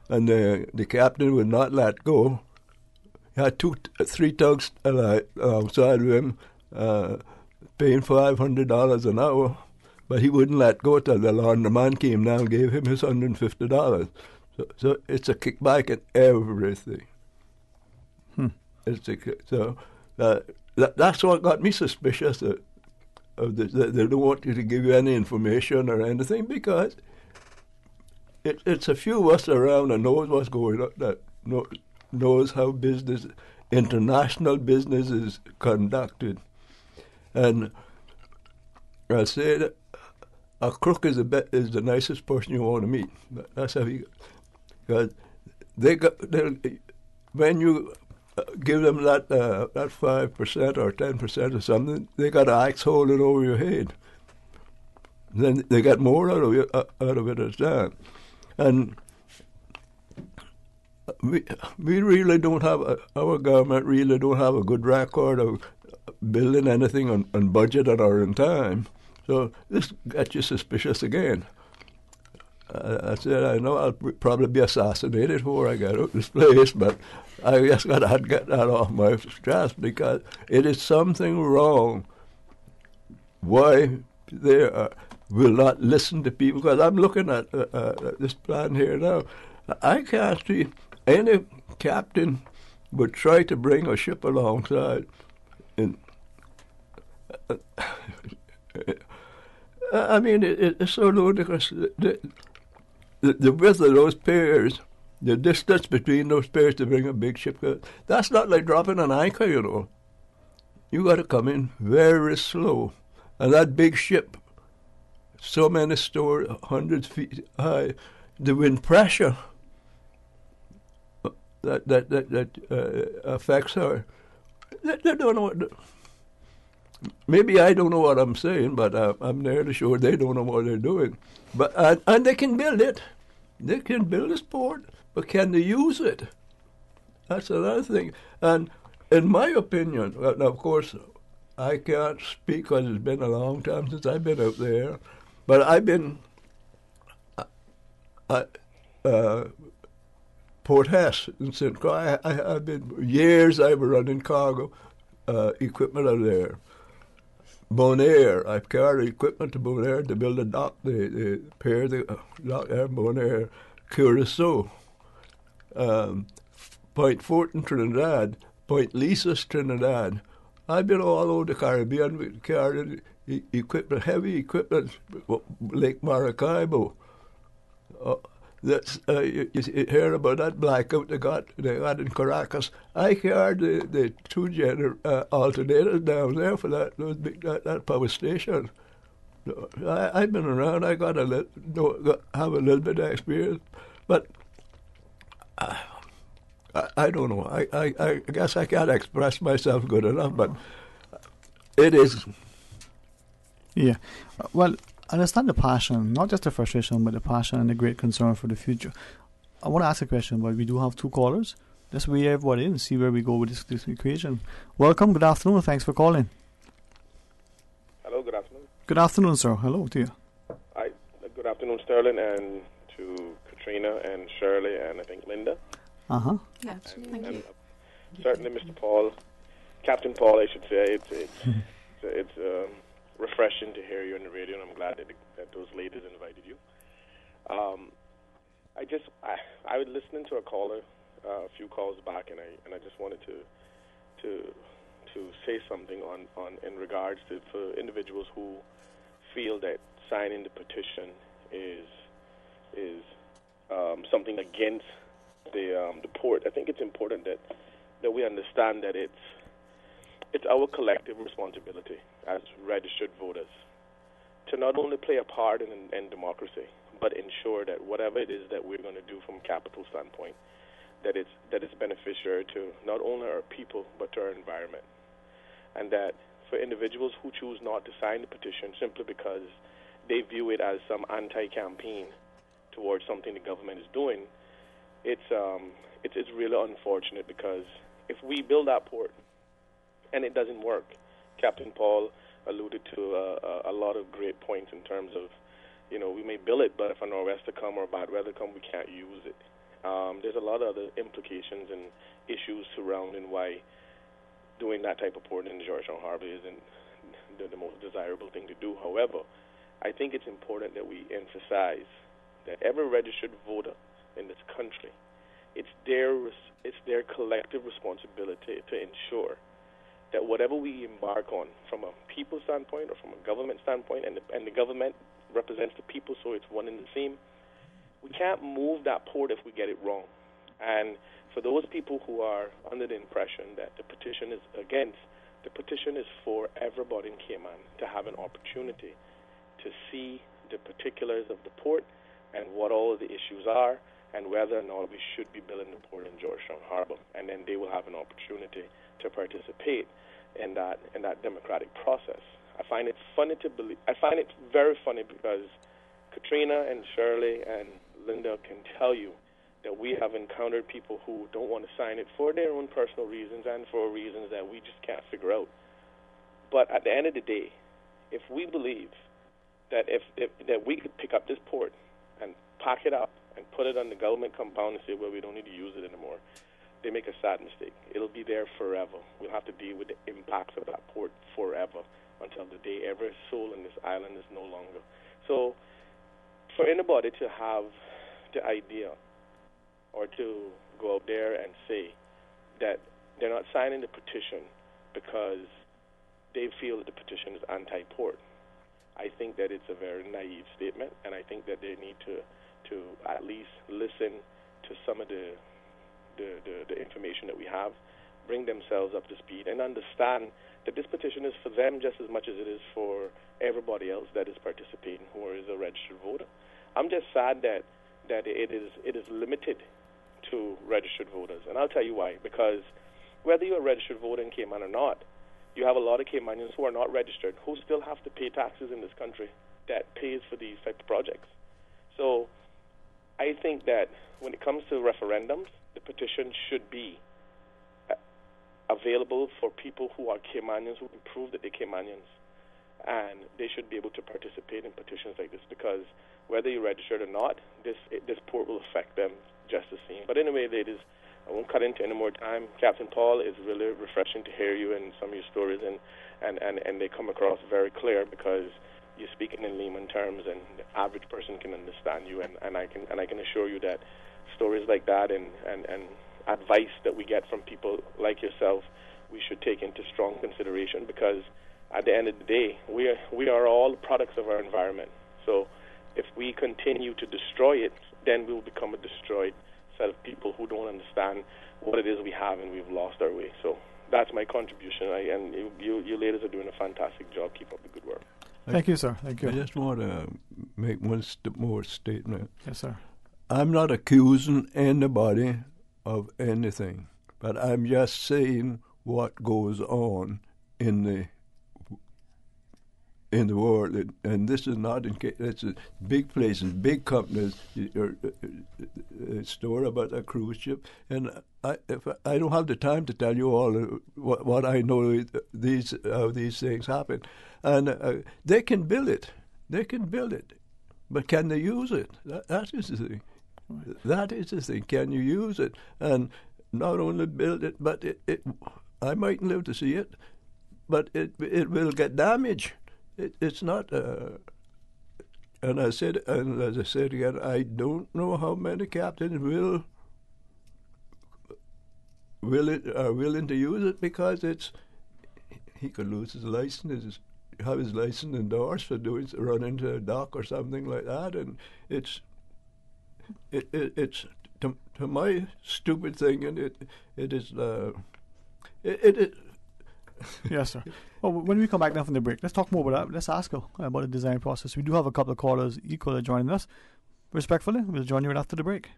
And the captain would not let go. He had 3 tugs outside of him, paying $500 an hour, but he wouldn't let go till the laundryman came down and gave him his $150. So it's a kickback in everything. That's what got me suspicious of this. They don't want you to give you any information or anything, because it's a few of us around that knows what's going on, that knows how international business is conducted. And I say that a crook is the nicest person you want to meet. That's how because when you give them that 5% or 10% or something, they got an axe holding over your head. Then they get more out of it as that. And we really don't have, our government really don't have a good record of building anything on budget or in time. So this gets you suspicious again. I said, I know I'll probably be assassinated before I get out of this place, but I just got to get that off my chest, because it is something wrong. Why they will not listen to people? Because I'm looking at this plan here now. I can't see any captain would try to bring a ship alongside I mean, it's so ludicrous. The width of those piers, the distance between those piers to bring a big ship, that's not like dropping an anchor, you know. You got to come in very slow. And that big ship, so many stores, 100 feet high, the wind pressure that affects her. They don't know what. Maybe I don't know what I'm saying, but I'm nearly sure they don't know what they're doing. But and they can build it. They can build a sport, but can they use it? That's another thing. And in my opinion, now of course, I can't speak because it's been a long time since I've been out there, but I've been Port Hess in St. Croix. I've been years. I've been running cargo equipment out there. Bonaire, I've carried equipment to Bonaire to build a dock, the pier, the dock there, Bonaire, Curacao, Point Fortin, Trinidad, Point Lisas, Trinidad. I've been all over the Caribbean carrying equipment, heavy equipment, Lake Maracaibo. You hear about that blackout they got in Caracas. I carried the two alternators down there for that power station. I've been around. I have a little bit of experience, but I don't know. I guess I can't express myself good enough, but it is. Yeah, well, I understand the passion, not just the frustration, but the passion and the great concern for the future. I want to ask a question, but we do have two callers. Let's weigh everybody in and see where we go with this equation. Welcome, good afternoon, thanks for calling. Hello, good afternoon. Good afternoon, sir. Hello to you. Hi, good afternoon, Sterling, and to Katrina and Shirley and I think Linda. Uh-huh. Yeah, thank you. Certainly, Mr. Paul, Captain Paul, I should say, it's refreshing to hear you on the radio, and I'm glad that those ladies invited you. I was listening to a caller a few calls back, and I just wanted to say something on in regards to for individuals who feel that signing the petition is something against the port. I think it's important that we understand that it's our collective responsibility as registered voters to not only play a part in democracy, but ensure that whatever it is that we're going to do from a capital standpoint, that it's beneficial to not only our people but to our environment, and that for individuals who choose not to sign the petition simply because they view it as some anti-campaign towards something the government is doing, it's really unfortunate, because if we build that port and it doesn't work, Captain Paul alluded to a lot of great points in terms of, we may build it, but if a nor'wester come or bad weather come, we can't use it. There's a lot of other implications and issues surrounding why doing that type of port in Georgetown Harbor isn't the most desirable thing to do. However, I think it's important that we emphasize that every registered voter in this country, it's their collective responsibility to ensure that whatever we embark on from a people standpoint or from a government standpoint, and the government represents the people, so it's one and the same, we can't move that port if we get it wrong. And for those people who are under the impression that the petition is against, the petition is for everybody in Cayman to have an opportunity to see the particulars of the port and what all of the issues are, and whether or not we should be building the port in Georgetown Harbor. And then they will have an opportunity to participate in that democratic process. I find it very funny, because Katrina and Shirley and Linda can tell you that we have encountered people who don't want to sign it for their own personal reasons and for reasons that we just can't figure out. But at the end of the day, if we believe that that we could pick up this port and pack it up and put it on the government compound and say, well, we don't need to use it anymore, they make a sad mistake. It'll be there forever. We'll have to deal with the impacts of that port forever until the day every soul in this island is no longer. So for anybody to have the idea or to go out there and say that they're not signing the petition because they feel that the petition is anti-port, I think that it's a very naive statement, and I think that they need to at least listen to some of the information that we have, bring themselves up to speed, and understand that this petition is for them just as much as it is for everybody else that is participating who is a registered voter. I'm just sad that it is limited to registered voters, and I'll tell you why. Because whether you're a registered voter in Cayman or not, you have a lot of Caymanians who are not registered who still have to pay taxes in this country that pays for these type of projects. So I think that when it comes to referendums, the petition should be available for people who are Caymanians, who can prove that they're Caymanians, and they should be able to participate in petitions like this, because whether you're registered or not, this port will affect them just the same. But anyway, ladies, I won't cut into any more time. Captain Paul, is really refreshing to hear you and some of your stories, and they come across very clear because you're speaking in layman terms, and the average person can understand you. And I can assure you that stories like that and advice that we get from people like yourself, we should take into strong consideration, because at the end of the day, we are all products of our environment. So if we continue to destroy it, then we will become a destroyed set of people who don't understand what it is we have, and we've lost our way. So that's my contribution. And you ladies are doing a fantastic job. Keep up the good work. Thank you, sir. Thank you. I just want to make one more statement. Yes, sir. I'm not accusing anybody of anything, but I'm just saying what goes on in the world, and this is not in case. It's a big places, big companies. A store about a cruise ship, and if I don't have the time to tell you all what I know how these things happen, and they can build it. They can build it, but can they use it? That is the thing. That is the thing. Can you use it? And not only build it, but I mightn't live to see it, but it will get damaged. It's not. And as I said again, I don't know how many captains are willing to use it, because he could lose his license, have his license endorsed for run into a dock or something like that, and it's to my stupid thing, and it is. Yes, sir. Well, when we come back now from the break, let's talk more about that. Let's ask her about the design process. We do have a couple of callers equally joining us. Respectfully, we'll join you right after the break.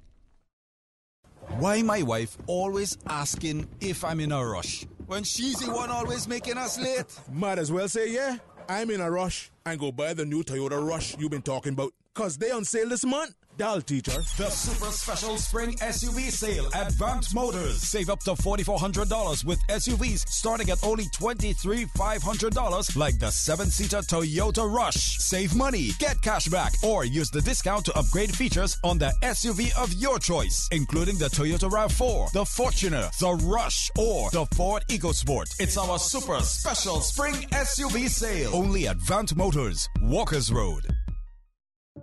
Why my wife always asking if I'm in a rush when she's the one always making us late? Might as well say, yeah, I'm in a rush, and go buy the new Toyota Rush you've been talking about, because they on sale this month. Dull, teacher. The super special spring SUV sale at Vant Motors. Save up to $4,400 with SUVs starting at only $23,500, like the 7-seater Toyota Rush. Save money, get cash back, or use the discount to upgrade features on the SUV of your choice, including the Toyota RAV4, the Fortuner, the Rush, or the Ford EcoSport. It's our super special spring SUV sale. Only at Vant Motors, Walkers Road.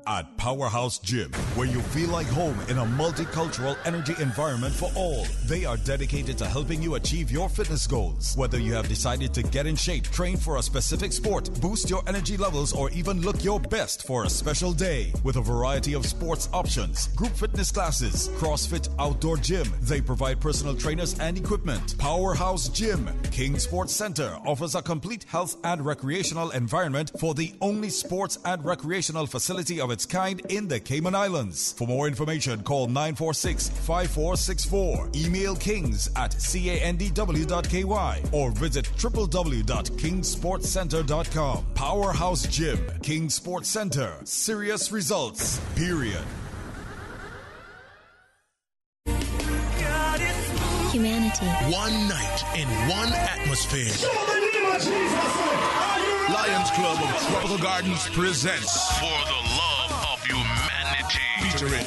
At Powerhouse Gym, where you feel like home in a multicultural energy environment for all. They are dedicated to helping you achieve your fitness goals. Whether you have decided to get in shape, train for a specific sport, boost your energy levels, or even look your best for a special day. With a variety of sports options, group fitness classes, CrossFit outdoor gym, they provide personal trainers and equipment. Powerhouse Gym, King Sports Center, offers a complete health and recreational environment for the only sports and recreational facility of its kind in the Cayman Islands. For more information, call 946-5464. Email kings@candw.ky or visit www.kingsportscenter.com. Powerhouse Gym, King Sports Center. Serious results, period. Humanity. One night in one atmosphere. Lions Club of Tropical Gardens presents For the Love of Humanity. Featuring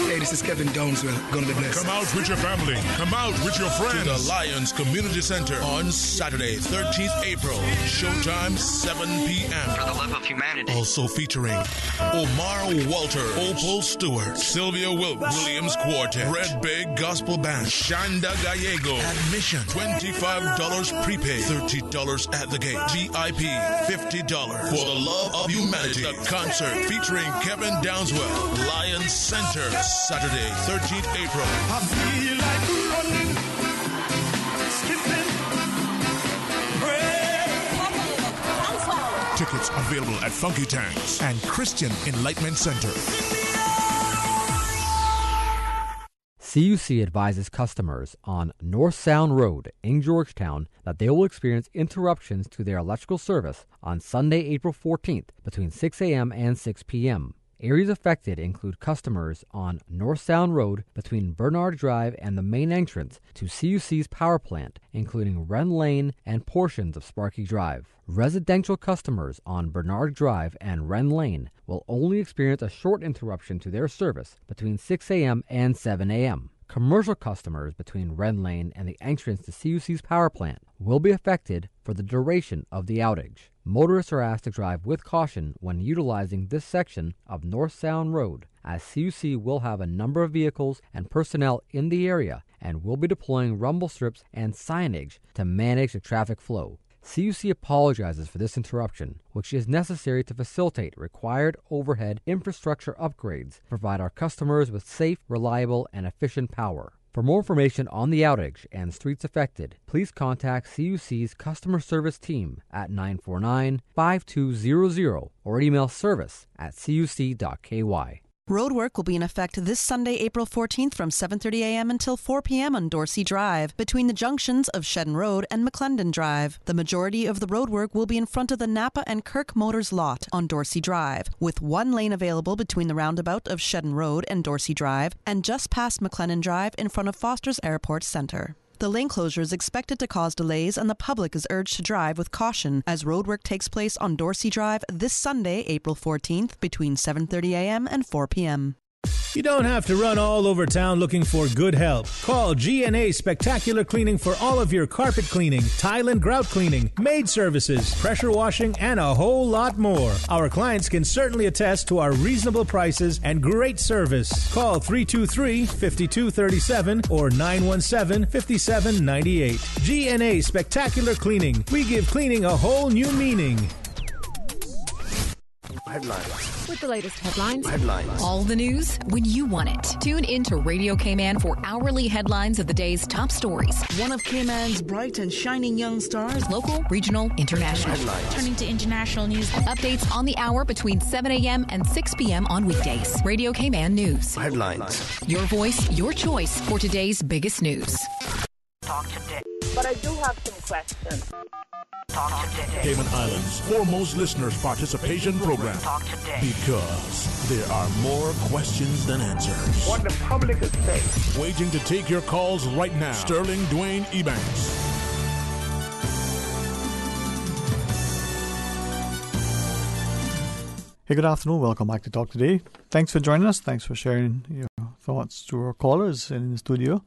Hey, this is Kevin Downswell. Gonna be blessed. Come out with your family. Come out with your friends. To the Lions Community Center on Saturday, 13th April. Showtime, 7 p.m. For the love of humanity. Also featuring Omar Walter, Opal Stewart, Sylvia Williams Quartet, Red Big Gospel Band, Shanda Gallego. Admission, $25 prepaid, $30 at the gate. VIP, $50. For the love of humanity. The concert featuring Kevin Downswell, Lions Center, Saturday, 13th April. I feel like running, skipping, Tickets available at Funky Tanks and Christian Enlightenment Center. CUC advises customers on North Sound Road in Georgetown that they will experience interruptions to their electrical service on Sunday, April 14th between 6 a.m. and 6 p.m. Areas affected include customers on North Sound Road between Bernard Drive and the main entrance to CUC's power plant, including Wren Lane and portions of Sparky Drive. Residential customers on Bernard Drive and Wren Lane will only experience a short interruption to their service between 6 a.m. and 7 a.m. Commercial customers between Wren Lane and the entrance to CUC's power plant will be affected for the duration of the outage. Motorists are asked to drive with caution when utilizing this section of North Sound Road, as CUC will have a number of vehicles and personnel in the area and will be deploying rumble strips and signage to manage the traffic flow. CUC apologizes for this interruption, which is necessary to facilitate required overhead infrastructure upgrades to provide our customers with safe, reliable, and efficient power. For more information on the outage and streets affected, please contact CUC's customer service team at 949-5200 or email service@cuc.ky. Roadwork will be in effect this Sunday, April 14th from 7:30 a.m. until 4 p.m. on Dorsey Drive, between the junctions of Shedden Road and McClendon Drive. The majority of the roadwork will be in front of the Napa and Kirk Motors lot on Dorsey Drive, with one lane available between the roundabout of Shedden Road and Dorsey Drive, and just past McClendon Drive in front of Foster's Airport Centre. The lane closure is expected to cause delays, and the public is urged to drive with caution as roadwork takes place on Dorsey Drive this Sunday, April 14th, between 7:30 a.m. and 4 p.m. You don't have to run all over town looking for good help. Call G&A Spectacular Cleaning for all of your carpet cleaning, tile and grout cleaning, maid services, pressure washing, and a whole lot more. Our clients can certainly attest to our reasonable prices and great service. Call 323-5237 or 917-5798. G&A Spectacular Cleaning. We give cleaning a whole new meaning. Headlines. With the latest headlines. All the news when you want it. Tune in to Radio Cayman for hourly headlines of the day's top stories. One of Cayman's bright and shining young stars. Local, regional, international. Turning to international news. Updates on the hour between 7 a.m. and 6 p.m. on weekdays. Radio Cayman News. Headlines. Your voice, your choice for today's biggest news. Talk today. But I do have some questions. Talk today. Cayman Islands' foremost listeners participation program. Talk today. Because there are more questions than answers. What the public is saying. Waiting to take your calls right now. Sterling Dwayne Ebanks. Hey, good afternoon. Welcome back to Talk Today. Thanks for joining us. Thanks for sharing your thoughts to our callers in the studio.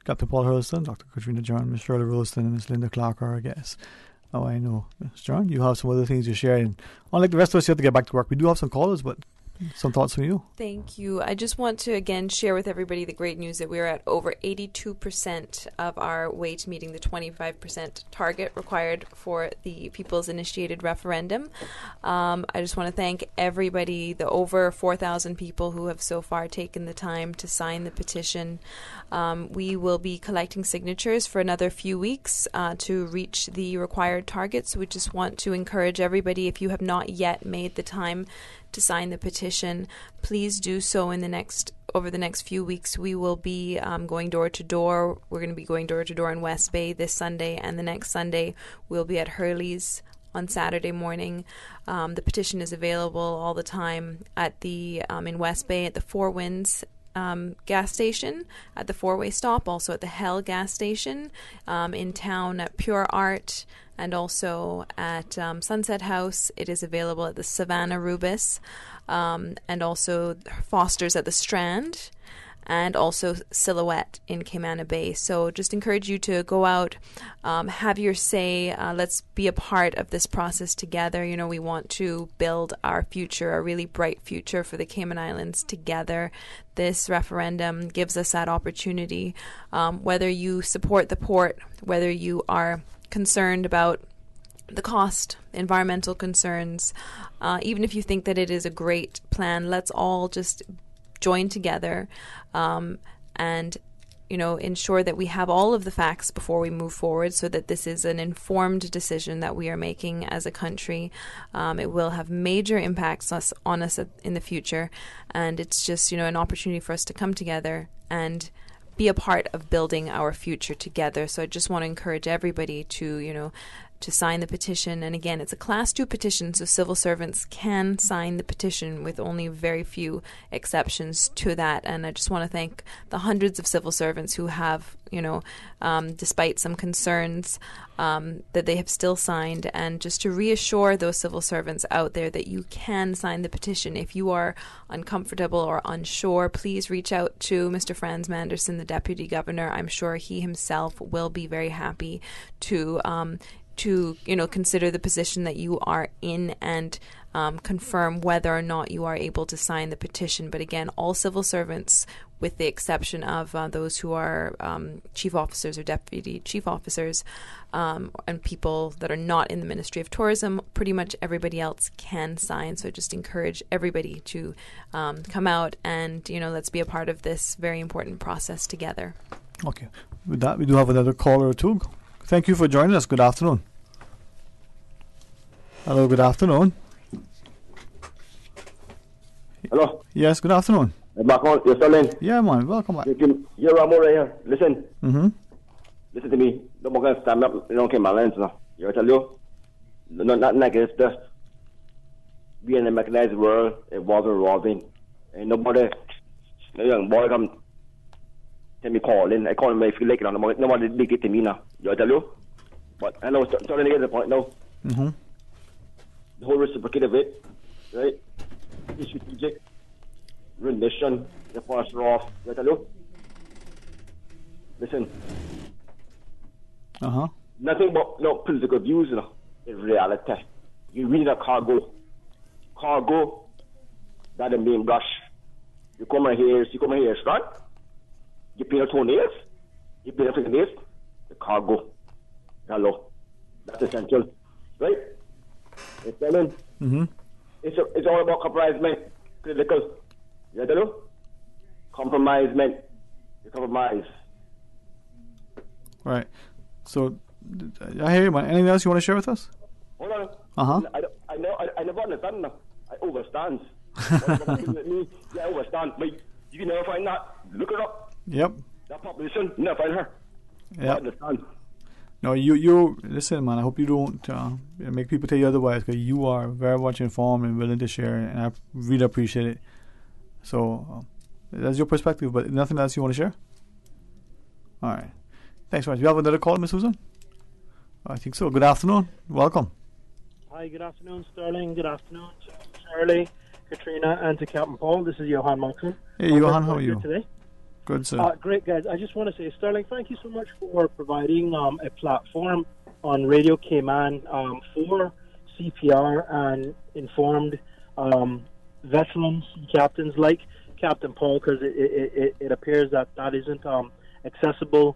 Captain Paul Hurlston, Dr. Katrina John, Ms. Shirley Rolston, and Ms. Linda Clark are our guests. Oh, I know, Ms. John, you have some other things to share. And unlike the rest of us, you have to get back to work. We do have some callers, but some thoughts from you. Thank you. I just want to again share with everybody the great news that we are at over 82% of our way to meeting the 25% target required for the People's Initiated Referendum. I just want to thank everybody, the over 4,000 people who have so far taken the time to sign the petition. We will be collecting signatures for another few weeks to reach the required target. So we just want to encourage everybody, if you have not yet made the time to sign the petition, please do so over the next few weeks. We will be going door to door. We're going to be going door to door in West Bay this Sunday, and the next Sunday we'll be at Hurley's on Saturday morning. The petition is available all the time at the in West Bay at the Four Winds gas station, at the four-way stop, also at the Hell gas station, in town at Pure Art, and also at Sunset House. It is available at the Savannah Rubis, and also Foster's at the Strand, and also Silhouette in Cayman Bay. So just encourage you to go out, have your say. Let's be a part of this process together. You know, we want to build our future, a really bright future for the Cayman Islands together. This referendum gives us that opportunity. Whether you support the port, whether you are concerned about the cost, environmental concerns, even if you think that it is a great plan, let's all just join together and, you know, ensure that we have all of the facts before we move forward, so that this is an informed decision that we are making as a country. It will have major impacts on us in the future, and it's just, you know, an opportunity for us to come together and be a part of building our future together. So I just want to encourage everybody to, you know, to sign the petition. And again, it's a Class 2 petition, so civil servants can sign the petition with only very few exceptions to that. And I just want to thank the hundreds of civil servants who have, you know, despite some concerns, that they have still signed. And just to reassure those civil servants out there that you can sign the petition. If you are uncomfortable or unsure, please reach out to Mr. Franz Manderson, the Deputy Governor. I'm sure he himself will be very happy to you know, consider the position that you are in and confirm whether or not you are able to sign the petition. But again, all civil servants, with the exception of those who are chief officers or deputy chief officers, and people that are not in the Ministry of Tourism, pretty much everybody else can sign. So I just encourage everybody to come out and, you know, let's be a part of this very important process together. Okay. With that, we do have another caller or two. Thank you for joining us. Good afternoon. Hello, good afternoon. Hello. Yes, good afternoon. Back on, you're still in? Yeah, man. Welcome back. You're Ramon right here. Listen. Mm-hmm. Listen to me. Don't going to stand up. You don't care my lens now. You ever tell you? Nothing like it's just we in a mechanized world, evolving. And nobody, no young boy come tell me calling. I call him if you like it. Nobody dig it to me now. You ever tell you? But I know, starting to get the point now. Mm-hmm. The whole reciprocate of it, right? It's strategic. Rendition, the first off. You ever tell you? Listen. Uh-huh. Nothing but no political views, you know, in reality. You read a cargo. Cargo, that's the main brush. You come right here, strand. You pay your toenails. You pay your fingernails. The cargo. Hello. That's essential. Right? It's telling. Mm-hmm. It's all about compromisement. Critical. You know? Compromisement. You compromise. Right. So, I hear you, man. Anything else you want to share with us? Hold on. Uh-huh. I never understand now. I overstand. I overstand. But you can never find that. Look it up. Yep. That population, you never find her. Yep. I understand. No, you listen, man. I hope you don't make people tell you otherwise, because you are very much informed and willing to share, and I really appreciate it. So, that's your perspective, but nothing else you want to share? All right. Thanks very much. We have another call, Ms. Susan? I think so. Good afternoon. Welcome. Hi, good afternoon, Sterling. Good afternoon to Shirley, Katrina, and to Captain Paul. This is Johan Moxon. Hey, Johan, how are you? Today. Good, sir. Great, guys. I just want to say, Sterling, thank you so much for providing a platform on Radio Cayman for CPR and informed veterans, captains like Captain Paul, because it appears that isn't accessible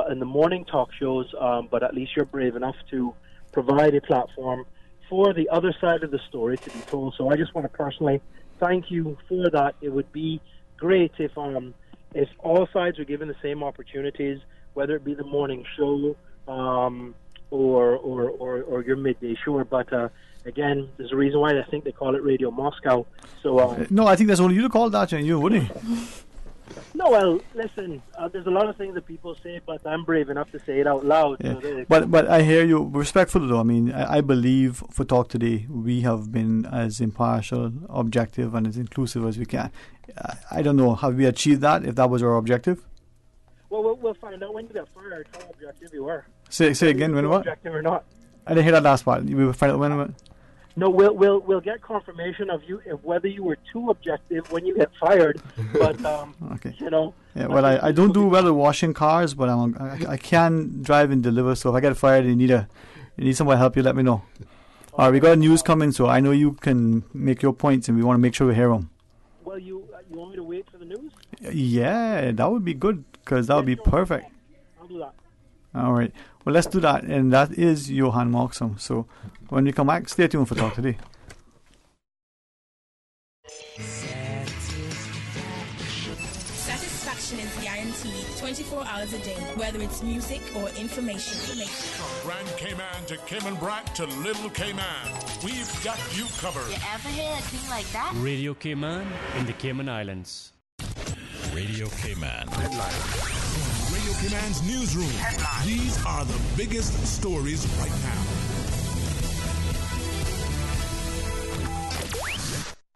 in the morning talk shows, but at least you're brave enough to provide a platform for the other side of the story to be told. So I just want to personally thank you for that. It would be great if all sides are given the same opportunities, whether it be the morning show or your midday show. But again, there's a reason why I think they call it Radio Moscow. So no, I think that's only you to call that, and you, wouldn't you? No, well, listen, there's a lot of things that people say, but I'm brave enough to say it out loud. Yeah. So But I hear you. Respectfully, though, I mean, I believe for Talk Today, we have been as impartial, objective, and as inclusive as we can. I don't know, have we achieved that, if that was our objective? Well, we'll find out when you got fired how objective you were. Say again, when what? Objective or not. I didn't hear that last part. We will find out when. No, we'll get confirmation of you of whether you were too objective when you get fired. But Okay. you know. Yeah, well, I don't do well with washing cars, but I can drive and deliver. So if I get fired and you need somebody to help you, let me know. All right, we got news coming, so I know you can make your points, and we want to make sure we hear them. Well, you want me to wait for the news? Yeah, that would be good, because that would be perfect. I'll do that. All right. Well, let's do that, and that is Johan Moxham. So when we come back, stay tuned for Talk Today. Satisfaction is guaranteed 24 hours a day, whether it's music or information. From Grand Cayman to Cayman Brac to Little Cayman, we've got you covered. You ever hear a thing like that? Radio Cayman in the Cayman Islands. Radio Cayman. Headline. Radio Cayman's newsroom. Headline. These are the biggest stories right now.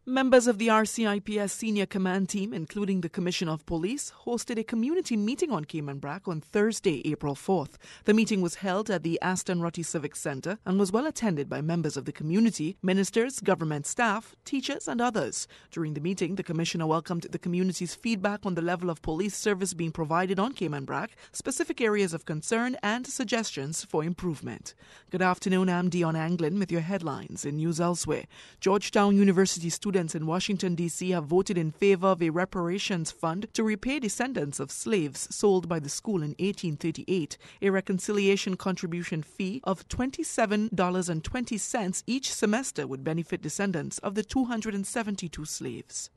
Members of the RCIPS Senior Command Team, including the Commissioner of Police, hosted a community meeting on Cayman Brac on Thursday, April 4th. The meeting was held at the Aston Rutty Civic Centre and was well attended by members of the community, ministers, government staff, teachers and others. During the meeting, the Commissioner welcomed the community's feedback on the level of police service being provided on Cayman Brac, specific areas of concern and suggestions for improvement. Good afternoon, I'm Dion Anglin with your headlines in News Elsewhere. Georgetown University students in Washington, D.C. have voted in favor of a reparations fund to repay descendants of slaves sold by the school in 1838. A reconciliation contribution fee of $27.20 each semester would benefit descendants of the 272 slaves.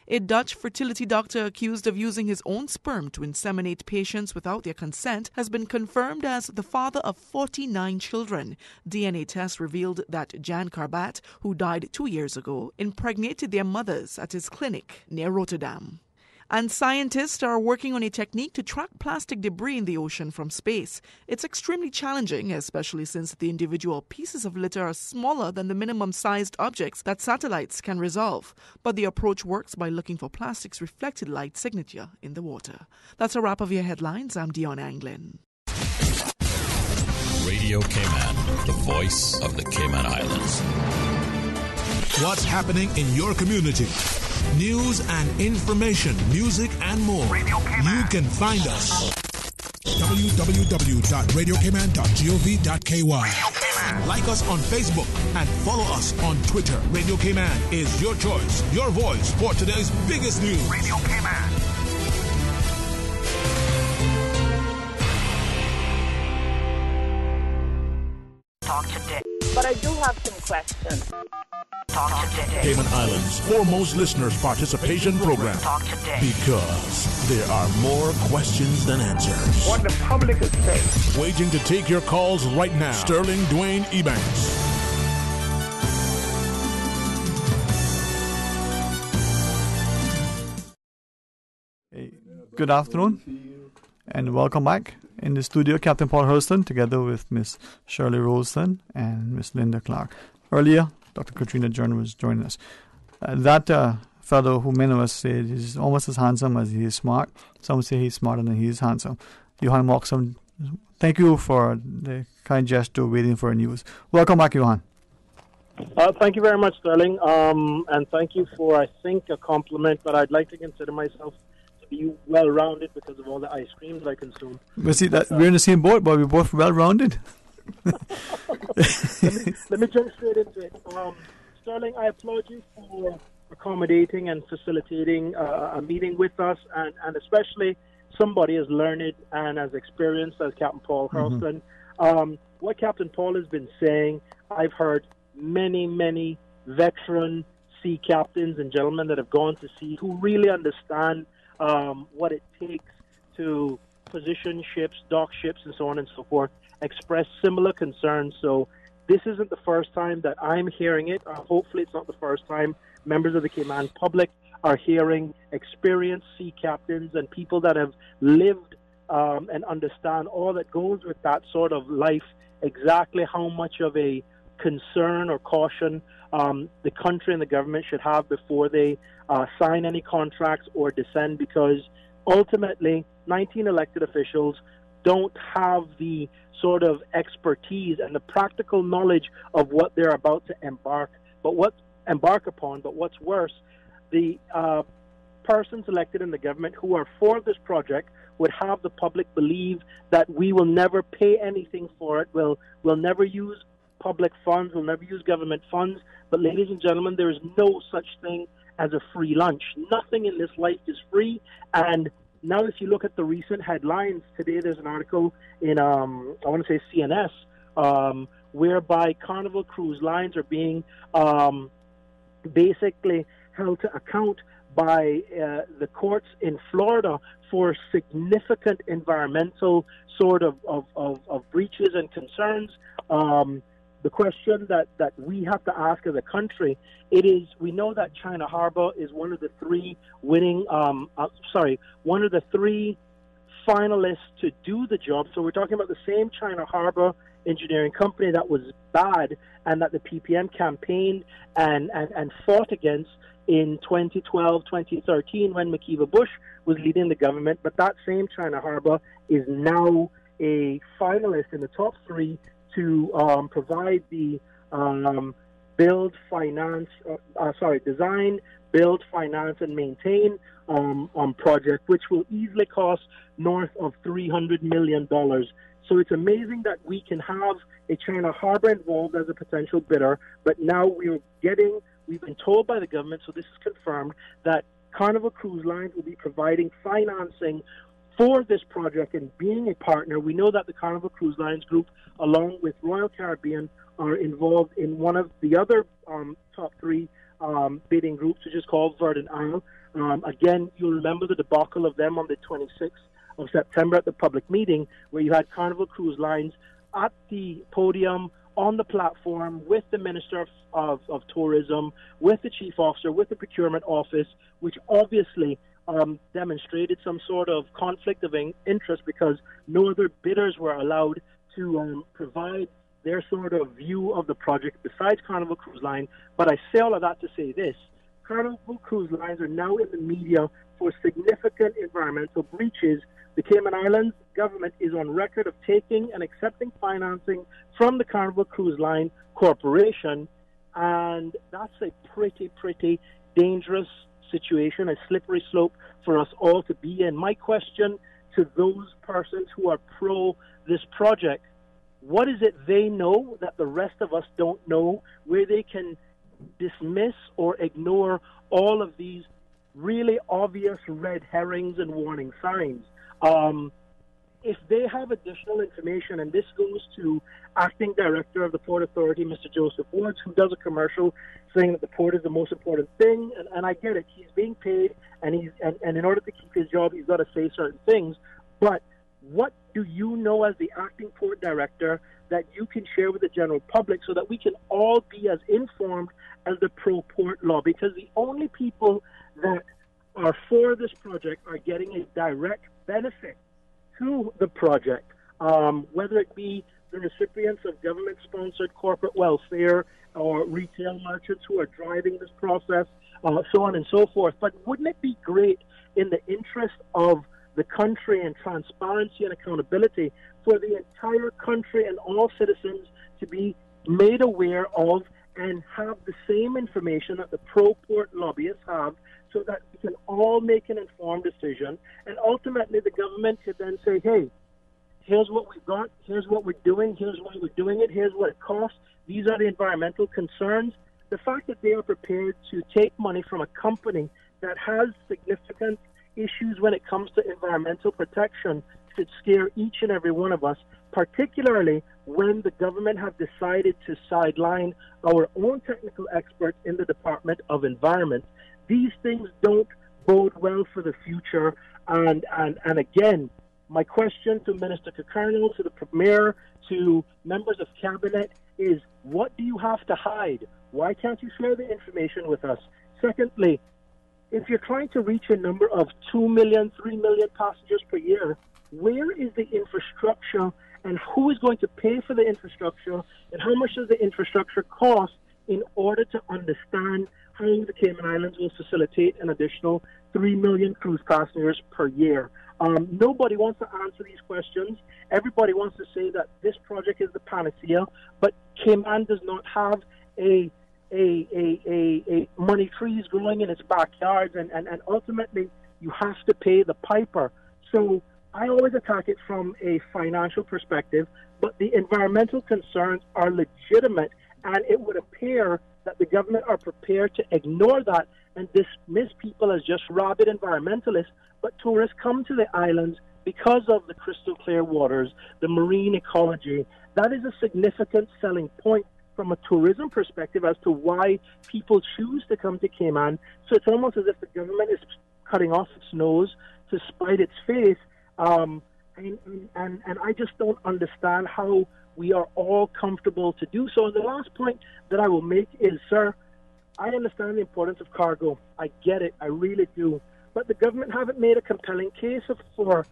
A Dutch fertility doctor accused of using his own sperm to inseminate patients without their consent has been confirmed as the father of 49 children. DNA tests revealed that Jan Karbat, who died 2 years ago, impregnated their mothers at his clinic near Rotterdam. And scientists are working on a technique to track plastic debris in the ocean from space. It's extremely challenging, especially since the individual pieces of litter are smaller than the minimum-sized objects that satellites can resolve. But the approach works by looking for plastic's reflected light signature in the water. That's a wrap of your headlines. I'm Dion Anglin. Radio Cayman, the voice of the Cayman Islands. What's happening in your community? News and information, music and more. You can find us. www.radiocayman.gov.ky. Like us on Facebook and follow us on Twitter. Radio Cayman is your choice, your voice for today's biggest news. Radio Cayman. Talk today. But I do have some questions. Talk today. Cayman Islands' foremost listeners participation program. Talk today. Because there are more questions than answers. What the public is saying. Waiting to take your calls right now. Sterling Dwayne Ebanks. Hey, good afternoon, and welcome back. In the studio, Captain Paul Hurston, together with Miss Shirley Rolston and Miss Linda Clark. Earlier, Dr. Katrina Jordan was joining us. That fellow who many of us say is almost as handsome as he is smart. Some say he's smarter than he is handsome. Johan Moxham, thank you for the kind gesture waiting for news. Welcome back, Johan. Thank you very much, Sterling. And thank you for, I think, a compliment, but I'd like to consider myself to be well-rounded because of all the ice cream that I consume. But see, that we're in the same boat, but we're both well-rounded. Let me jump straight into it. Sterling, I applaud you for accommodating and facilitating a meeting with us, and especially somebody as learned and as experienced as Captain Paul Hurston. What Captain Paul has been saying, I've heard many veteran sea captains and gentlemen that have gone to sea who really understand what it takes to position ships, dock ships, and so on and so forth, express similar concerns. So this isn't the first time that I'm hearing it. Hopefully it's not the first time members of the Cayman public are hearing experienced sea captains and people that have lived and understand all that goes with that sort of life, exactly how much of a concern or caution the country and the government should have before they sign any contracts or descend, because ultimately 19 elected officials don't have the sort of expertise and the practical knowledge of what they're about to embark upon. But what's worse, the persons elected in the government who are for this project would have the public believe that we will never pay anything for it. We'll never use public funds. We'll never use government funds. But ladies and gentlemen, there is no such thing as a free lunch. Nothing in this life is free. And now if you look at the recent headlines, today there's an article in, I want to say CNS, whereby Carnival Cruise Lines are being basically held to account by the courts in Florida for significant environmental sort of breaches and concerns. The question that we have to ask as a country, we know that China Harbor is one of the three one of the three finalists to do the job. So we're talking about the same China Harbor engineering company that was bad and that the PPM campaigned and fought against in 2012, 2013 when McKeever Bush was leading the government. But that same China Harbor is now a finalist in the top three to provide the design, build, finance, and maintain project, which will easily cost north of $300 million. So it's amazing that we can have a China Harbor involved as a potential bidder, but now we've been told by the government, so this is confirmed, that Carnival Cruise Lines will be providing financing for this project and being a partner. We know that the Carnival Cruise Lines Group, along with Royal Caribbean, are involved in one of the other top three bidding groups, which is called Verdant Isle. Again, you'll remember the debacle of them on the 26th of September at the public meeting, where you had Carnival Cruise Lines at the podium, on the platform, with the Minister of Tourism, with the Chief Officer, with the Procurement Office, which obviously demonstrated some sort of conflict of interest because no other bidders were allowed to provide their sort of view of the project besides Carnival Cruise Line. But I say all of that to say this: Carnival Cruise Lines are now in the media for significant environmental breaches. The Cayman Islands government is on record of taking and accepting financing from the Carnival Cruise Line Corporation, and that's a pretty dangerous situation, a slippery slope for us all to be in. My question to those persons who are pro this project: what is it they know that the rest of us don't know, where they can dismiss or ignore all of these really obvious red herrings and warning signs? If they have additional information, and this goes to Acting Director of the Port Authority, Mr. Joseph Woods, who does a commercial saying that the port is the most important thing, and I get it. He's being paid, and in order to keep his job, he's got to say certain things. But what do you know as the Acting Port Director that you can share with the general public so that we can all be as informed as the pro-port law? Because the only people that are for this project are getting a direct benefit to the project, whether it be the recipients of government-sponsored corporate welfare or retail merchants who are driving this process, so on and so forth. But wouldn't it be great, in the interest of the country and transparency and accountability, for the entire country and all citizens to be made aware of and have the same information that the pro-port lobbyists have, so that we can all make an informed decision, and ultimately the government could then say, hey, here's what we've got, here's what we're doing, here's why we're doing it, here's what it costs, these are the environmental concerns. The fact that they are prepared to take money from a company that has significant issues when it comes to environmental protection should scare each and every one of us, particularly when the government have decided to sideline our own technical experts in the Department of Environment. These things don't bode well for the future. And again, my question to Minister Kirkconnell, to the Premier, to members of Cabinet is, what do you have to hide? Why can't you share the information with us? Secondly, if you're trying to reach a number of 2 million, 3 million passengers per year, where is the infrastructure, and who is going to pay for the infrastructure, and how much does the infrastructure cost in order to understand how the Cayman Islands will facilitate an additional 3 million cruise passengers per year. Nobody wants to answer these questions. Everybody wants to say that this project is the panacea, but Cayman does not have a money trees growing in its backyards, and ultimately you have to pay the piper. So I always attack it from a financial perspective, but the environmental concerns are legitimate, and it would appear that the government are prepared to ignore that and dismiss people as just rabid environmentalists. But tourists come to the islands because of the crystal clear waters, the marine ecology. That is a significant selling point from a tourism perspective as to why people choose to come to Cayman. So it's almost as if the government is cutting off its nose to spite its face. And I just don't understand how we are all comfortable to do so. And the last point that I will make is, sir, I understand the importance of cargo. I get it. I really do. But the government haven't made a compelling case for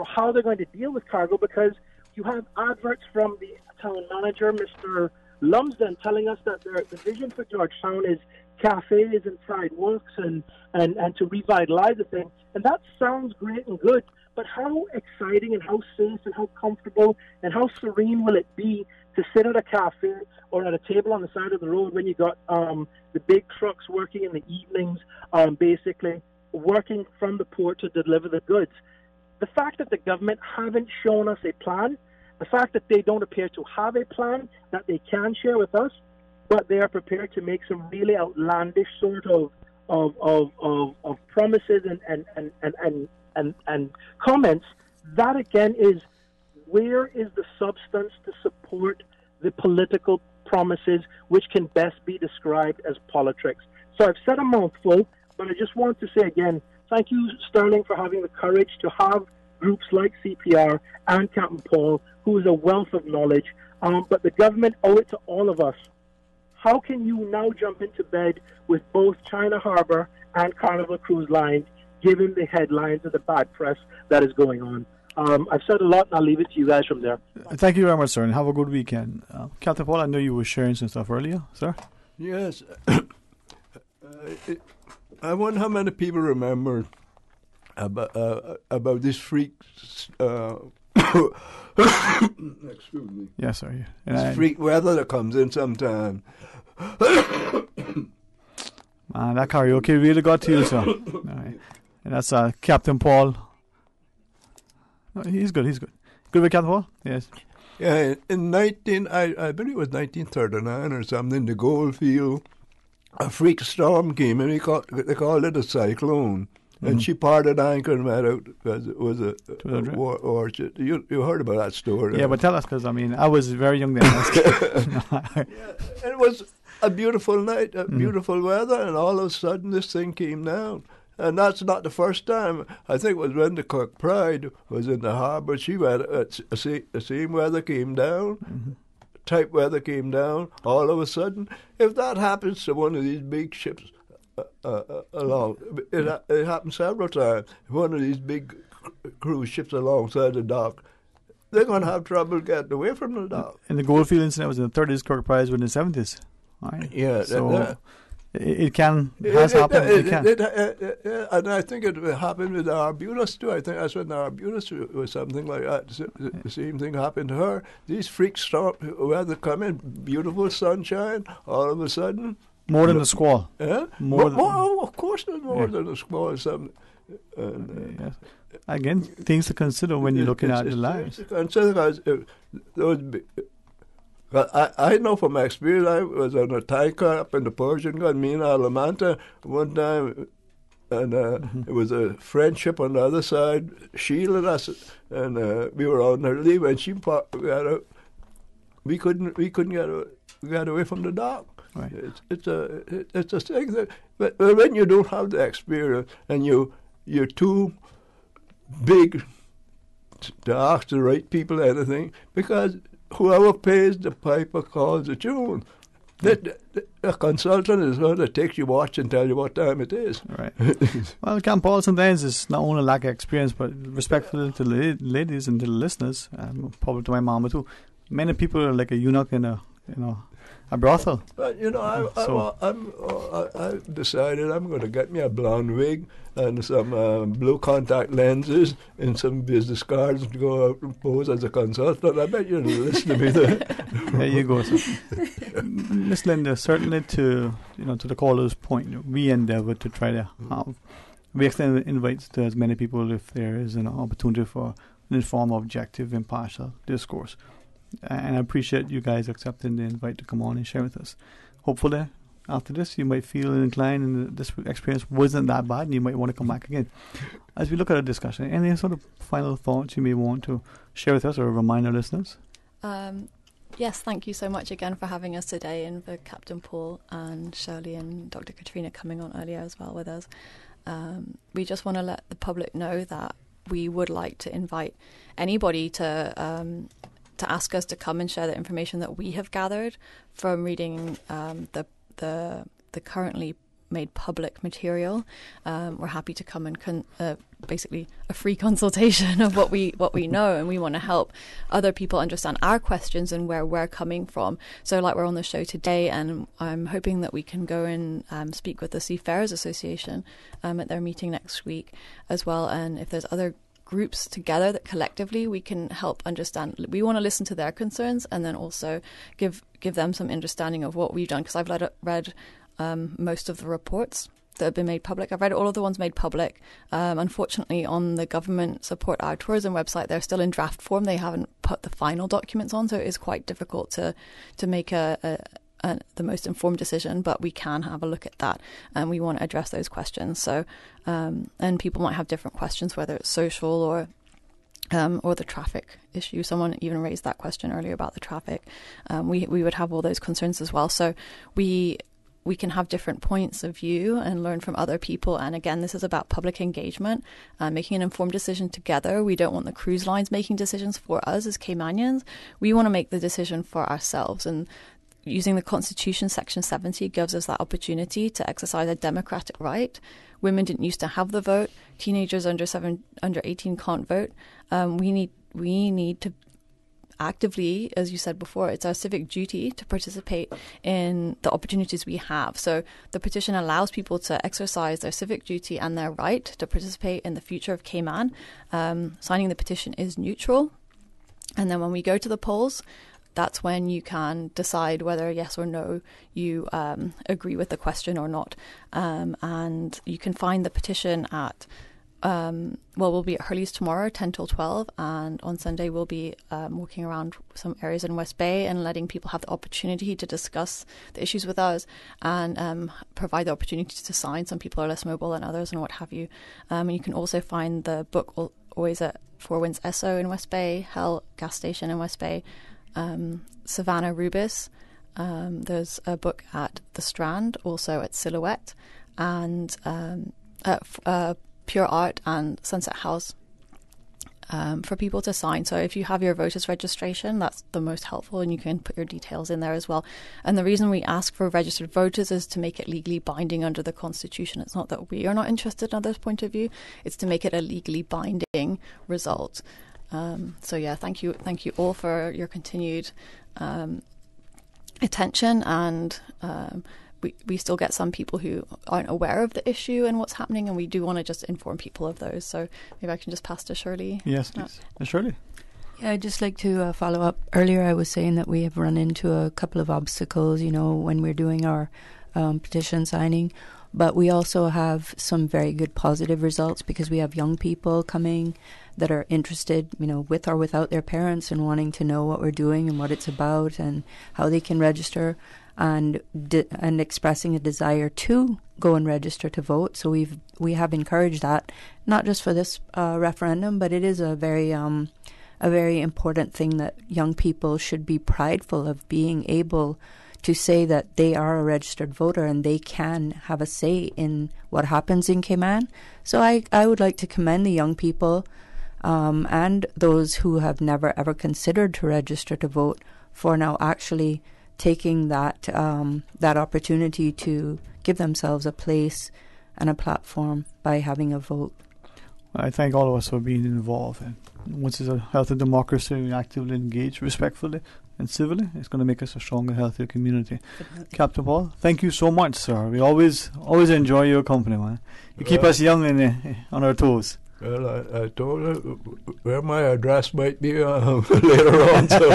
how they're going to deal with cargo, because you have adverts from the town manager, Mr. Lumsden, telling us that the vision for Georgetown is cafes and sidewalks and to revitalize the thing. And that sounds great and good, but how exciting and how safe and how comfortable and how serene will it be to sit at a cafe or at a table on the side of the road when you got the big trucks working in the evenings, basically working from the port to deliver the goods? The fact that the government haven't shown us a plan, the fact that they don't appear to have a plan that they can share with us, but they are prepared to make some really outlandish sort of promises and comments, that again is, where is the substance to support the political promises which can best be described as politics? So I've said a mouthful, but I just want to say again, thank you, Sterling, for having the courage to have groups like CPR and Captain Paul, who is a wealth of knowledge. But the government owe it to all of us. How can you now jump into bed with both China Harbor and Carnival Cruise Lines, given the headlines and the bad press that is going on? I've said a lot, and I'll leave it to you guys from there. Thank you very much, sir, and have a good weekend. Captain Paul, I know you were sharing some stuff earlier, sir. Yes. I wonder how many people remember about this freak. Excuse me. Yes, sir. This freak weather that comes in sometime. Man, that karaoke really got to you, sir. All right. And that's Captain Paul. Oh, he's good. Good with Captain Paul? Yes. Yeah, in I believe it was 1939 or something, the Goldfield, a freak storm came, and they called it a cyclone. And she parted anchor and went out because it was a warship. You heard about that story? Yeah, but tell us, because I was very young then. It was a beautiful night, beautiful weather, and all of a sudden this thing came down. And that's not the first time. I think it was when the Kirk Pride was in the harbour. She went, the same weather came down, type weather came down, all of a sudden. If that happens to one of these big ships, along. It happened several times. One of these big cruise ships alongside the dock, they're going to have trouble getting away from the dock. And the Goldfield incident was in the 30s, Kirk Prize was in the 70s. Right? Yeah. So it has happened. It can. And I think it happened with Arbutus too. I think that's when Arbutus was something like that. The same thing happened to her. These freaks start weather come in, beautiful sunshine, all of a sudden. More than a squall. Yeah? More of course there's more than a squall. Yes. Again, things to consider when you're looking at the lives. I know from experience, I was on a tanker up in the Persian Gulf, me and Alamanta, one time, and it was a French ship on the other side, shielded us, and we were on her lee, and she we couldn't get away from the dock. Right. It's a thing that, but when you don't have the experience and you're too big to ask the right people anything, because whoever pays the piper calls the tune. A consultant is going to take your watch and tell you what time it is. Right. Well, Captain Paul, sometimes it's not only lack of experience, but respectful to the ladies and to the listeners, probably to my mama too. Many people are like a eunuch in a a brothel. But I've decided I'm going to get me a blonde wig and some blue contact lenses and some business cards to go out and pose as a consultant. I bet you'll listen to me there. There you go. Miss Linda, certainly to the caller's point, we endeavour to try to have. We extend invites to as many people if there is an opportunity for an informed, objective, impartial discourse. And I appreciate you guys accepting the invite to come on and share with us. Hopefully, after this, you might feel inclined and this experience wasn't that bad and you might want to come back again. As we look at our discussion, any sort of final thoughts you may want to share with us or remind our listeners? Yes, thank you so much again for having us today, and for Captain Paul and Shirley and Dr. Katrina coming on earlier as well with us. We just want to let the public know that we would like to invite anybody to ask us to come and share the information that we have gathered from reading the currently made public material. We're happy to come and basically a free consultation of what we know, and we want to help other people understand our questions and where we're coming from. So like we're on the show today, and I'm hoping that we can go and speak with the Seafarers Association at their meeting next week as well. And if there's other groups together that collectively we can help understand, we want to listen to their concerns and then also give them some understanding of what we've done, because I've read most of the reports that have been made public. I've read all of the ones made public. Unfortunately, on the government support our tourism website, they're still in draft form. They haven't put the final documents on, so it is quite difficult to make the most informed decision, but we can have a look at that, and we want to address those questions. So, and people might have different questions, whether it's social or the traffic issue. Someone even raised that question earlier about the traffic. We would have all those concerns as well. So we can have different points of view and learn from other people. And again, this is about public engagement, making an informed decision together. We don't want the cruise lines making decisions for us as Caymanians. We want to make the decision for ourselves. And using the Constitution, Section 70 gives us that opportunity to exercise a democratic right. Women didn't used to have the vote. Teenagers under 18 can't vote. We need to actively, as you said before, it's our civic duty to participate in the opportunities we have. So the petition allows people to exercise their civic duty and their right to participate in the future of Cayman. Signing the petition is neutral. And then when we go to the polls, that's when you can decide whether yes or no you agree with the question or not. And you can find the petition at we'll be at Hurley's tomorrow, 10 till 12, and on Sunday we'll be walking around some areas in West Bay and letting people have the opportunity to discuss the issues with us and provide the opportunity to sign. Some people are less mobile than others and what have you. And you can also find the book always at Four Winds Esso in West Bay, Hell Gas Station in West Bay, Savannah Rubis. There's a book at The Strand, also at Silhouette, and Pure Art and Sunset House for people to sign. So if you have your voters registration, that's the most helpful, and you can put your details in there as well. And the reason we ask for registered voters is to make it legally binding under the Constitution. It's not that we are not interested in others' point of view, it's to make it a legally binding result. So yeah, thank you all for your continued attention, and we still get some people who aren't aware of the issue and what's happening, and we do want to just inform people of those. So maybe I can just pass to Shirley. Yes, please. Shirley. Yeah, I'd just like to follow up. Earlier I was saying that we have run into a couple of obstacles, when we're doing our petition signing, but we also have some very good positive results because we have young people coming that are interested, with or without their parents, and wanting to know what we're doing and what it's about and how they can register, and expressing a desire to go and register to vote. So we have encouraged that, not just for this referendum, but it is a very important thing that young people should be prideful of, being able to say that they are a registered voter and they can have a say in what happens in Cayman. So I would like to commend the young people and those who have never ever considered to register to vote for now actually taking that opportunity to give themselves a place and a platform by having a vote. I thank all of us for being involved. And once it's a healthy democracy, we actively engage respectfully. and civilly. It's going to make us a stronger, healthier community. Captain Paul, thank you so much, sir. We always enjoy your company, man. You keep us young and on our toes. Well, I told her where my address might be later on. So.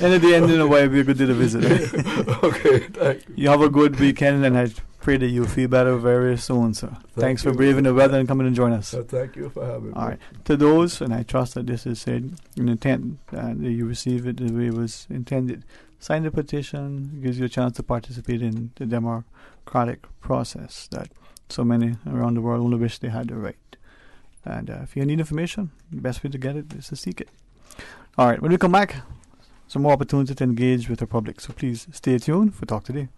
And at the end, in a way, we're good to the visit. Right? Okay, thank you. You have a good weekend, and I pray that you feel better very soon, sir. Thanks for braving the weather and coming and joining us. Thank you for having me. All right. To those, and I trust that this is said in intent, that you receive it the way it was intended. Sign the petition, gives you a chance to participate in the democratic process that so many around the world only wish they had the right. And if you need information, the best way to get it is to seek it. All right. When we come back, some more opportunity to engage with the public. So please stay tuned for Talk Today.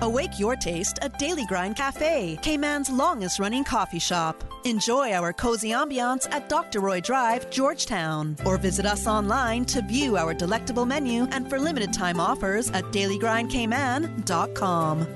Awake your taste at Daily Grind Cafe, Cayman's longest running coffee shop. Enjoy our cozy ambiance at Dr. Roy Drive, Georgetown. Or visit us online to view our delectable menu and for limited time offers at dailygrindcayman.com.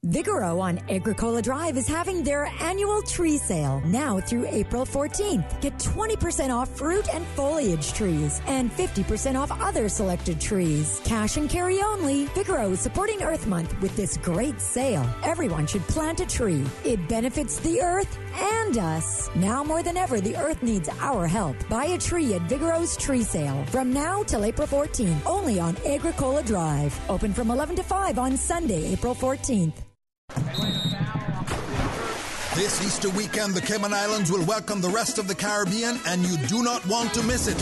Vigoro on Agricola Drive is having their annual tree sale now through April 14th. Get 20% off fruit and foliage trees and 50% off other selected trees. Cash and carry only. Vigoro is supporting Earth Month with this great sale. Everyone should plant a tree. It benefits the earth and us. Now more than ever, the earth needs our help. Buy a tree at Vigoro's tree sale from now till April 14th, only on Agricola Drive. Open from 11 to 5 on Sunday, April 14th. This Easter weekend, the Cayman Islands will welcome the rest of the Caribbean, and you do not want to miss it.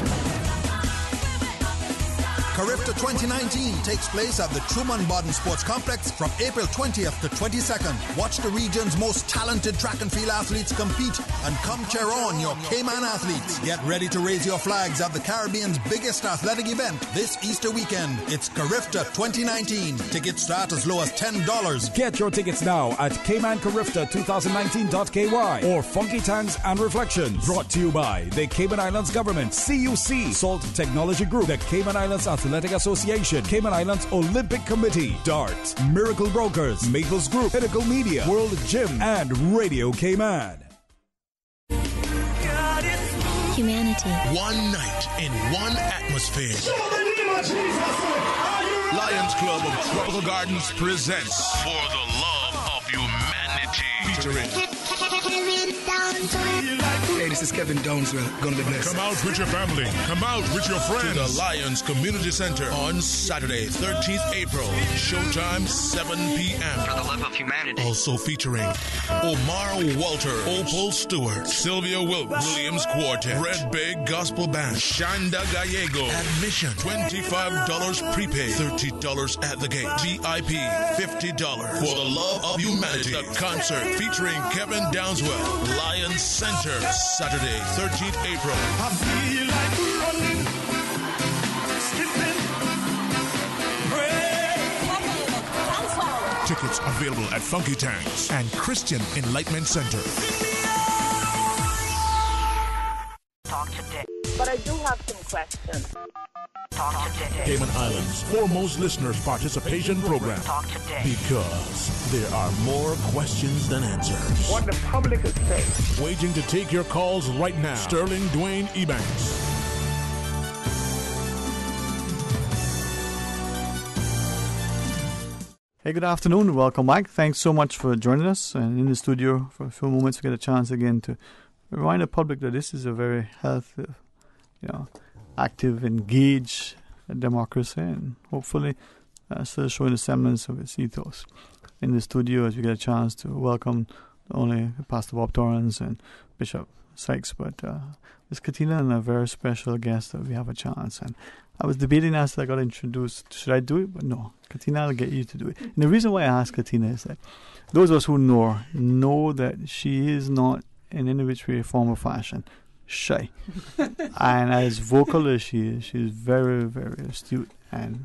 Carifta 2019 takes place at the Truman Bodden Sports Complex from April 20th to 22nd. Watch the region's most talented track and field athletes compete and come cheer on your Cayman athletes. Get ready to raise your flags at the Caribbean's biggest athletic event this Easter weekend. It's Carifta 2019. Tickets start as low as $10. Get your tickets now at CaymanCarifta2019.ky or Funky Tanks and Reflections. Brought to you by the Cayman Islands Government, CUC, Salt Technology Group, the Cayman Islands Athletic Association, Cayman Islands Olympic Committee, DART, Miracle Brokers, Maples Group, Pinnacle Media, World Gym, and Radio Cayman. Humanity. One night in one atmosphere. Lions Club of Tropical Gardens presents For the Love of Humanity. Featuring Hey, this is Kevin Downswell. Gonna be blessed. Come out with your family. Come out with your friends. To the Lions Community Center on Saturday, 13th April. Showtime, 7 p.m. For the Love of Humanity. Also featuring Omar Walter, Opal Stewart, Sylvia Williams Quartet, Red Big Gospel Band, Shanda Gallego. Admission, $25 prepaid, $30 at the gate. VIP, $50. For the Love of Humanity. The concert featuring Kevin Downswell, Lions Center, Saturday, 13th April. I feel like running, skipping, Tickets available at Funky Tanks and Christian Enlightenment Center. Talk today. But I do have some questions. Talk today. Cayman Islands' foremost listeners participation program. Talk today. Because there are more questions than answers. What the public is saying. Waging to take your calls right now. Sterling Dwayne Ebanks. Hey, good afternoon. Welcome back. Thanks so much for joining us. And in the studio for a few moments, we get a chance again to remind the public that this is a very healthy, active, engaged democracy, and hopefully still showing the semblance of its ethos. In the studio, as we get a chance to welcome not only Pastor Bob Torrance and Bishop Sykes, but Ms. Katina and a very special guest that we have a chance. And I was debating as I got introduced, should I do it? But no, Katina will get you to do it. And the reason why I asked Katina is that those of us who know that she is not in any which way, form, or fashion shy. And as vocal as she is very, very astute and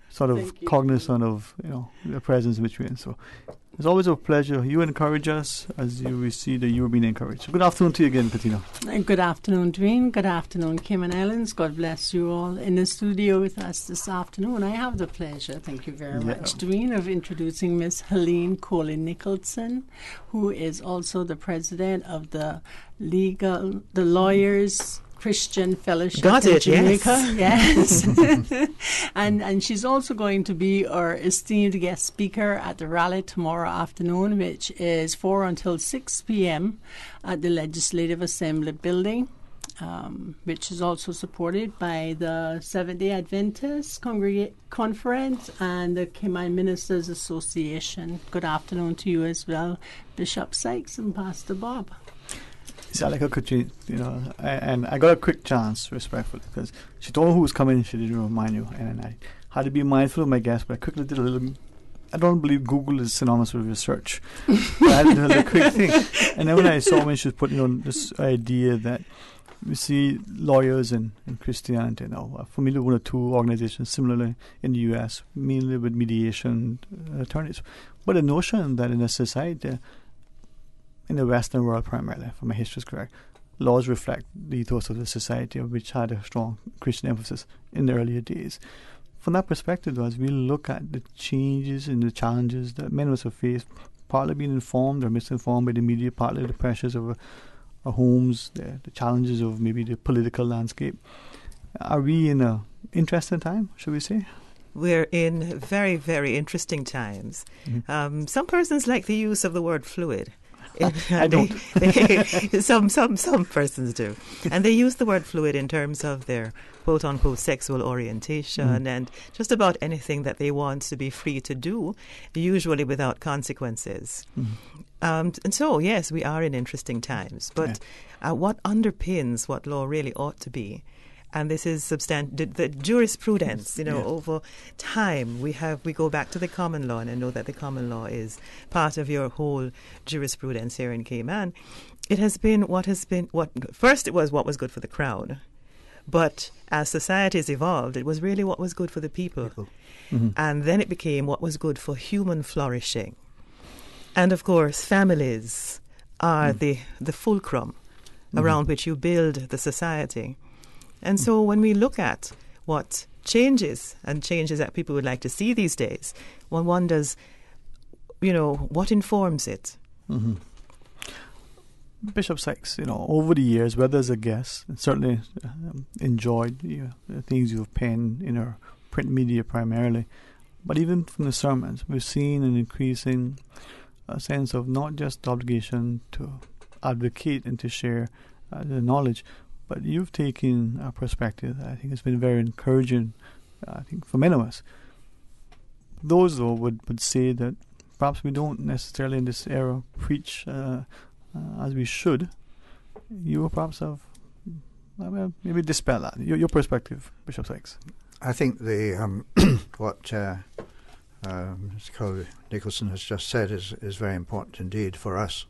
sort of cognizant of the presence between. So it's always a pleasure. You encourage us as we see that you are being encouraged. Good afternoon to you again, Katina. Good afternoon, Dwayne. Good afternoon, Cayman Islands. God bless you all in the studio with us this afternoon. I have the pleasure, thank you very much, Dwayne, of introducing Miss Helene Coley-Nicholson, who is also the president of the Lawyers Christian Fellowship Got in it, Jamaica. yes. Yes. and she's also going to be our esteemed guest speaker at the rally tomorrow afternoon, which is 4 until 6 p.m. at the Legislative Assembly building, which is also supported by the Seventh-day Adventist Conference and the Cayman Ministers Association. Good afternoon to you as well, Bishop Sykes and Pastor Bob. See, I like her, Katrina, and I got a quick chance, respectfully, because she told me who was coming and she didn't remind you, and I had to be mindful of my guests, but I quickly did a little. I don't believe Google is synonymous with research. But I had to do a little quick thing, and then when I saw when she was putting on this idea that we see lawyers in Christianity now are familiar with one or two organizations similarly in the U.S., mainly with mediation attorneys, but the notion that in a society, in the Western world primarily, if my history is correct, laws reflect the ethos of the society, which had a strong Christian emphasis in the earlier days. From that perspective, though, as we look at the changes and the challenges that many of us have faced, partly being informed or misinformed by the media, partly the pressures of our homes, the challenges of maybe the political landscape, are we in an interesting time, should we say? We're in very, very interesting times. Mm-hmm. Some persons like the use of the word fluid. I don't. Some persons do, and they use the word fluid in terms of their quote unquote sexual orientation and just about anything that they want to be free to do, usually without consequences. And so, yes, we are in interesting times. But what underpins what law really ought to be? And this is the jurisprudence, over time. We go back to the common law, and I know that the common law is part of your whole jurisprudence here in Cayman. It has been first it was what was good for the crowd. But as society has evolved, it was really what was good for the people. Mm-hmm. And then it became what was good for human flourishing. And of course, families are the fulcrum around which you build the society. And so when we look at what changes that people would like to see these days, one wonders, what informs it? Mm-hmm. Bishop Sykes, over the years, whether as a guest, certainly enjoyed the things you've penned in our print media primarily, but even from the sermons, we've seen an increasing sense of not just the obligation to advocate and to share the knowledge, but you've taken a perspective that I think has been very encouraging, I think, for many of us. Those, though, would say that perhaps we don't necessarily in this era preach as we should. You will perhaps have maybe dispel that. Your perspective, Bishop Sykes. I think the what Mr. Colby Nicholson has just said is very important indeed for us.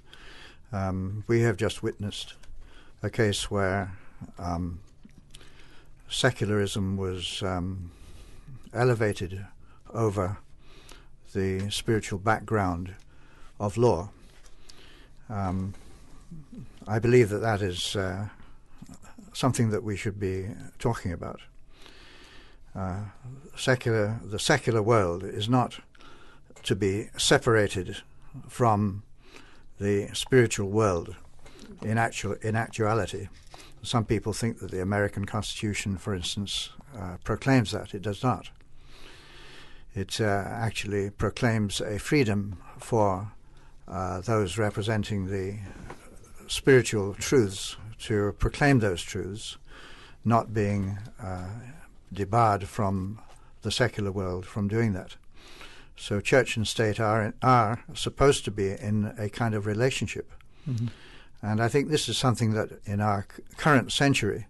We have just witnessed a case where secularism was elevated over the spiritual background of law. I believe that is something that we should be talking about. The secular world is not to be separated from the spiritual world in actuality. Some people think that the American Constitution, for instance, proclaims that. It does not. It actually proclaims a freedom for those representing the spiritual truths to proclaim those truths, not being debarred from the secular world from doing that. So church and state are supposed to be in a kind of relationship. Mm-hmm. And I think this is something that in our current century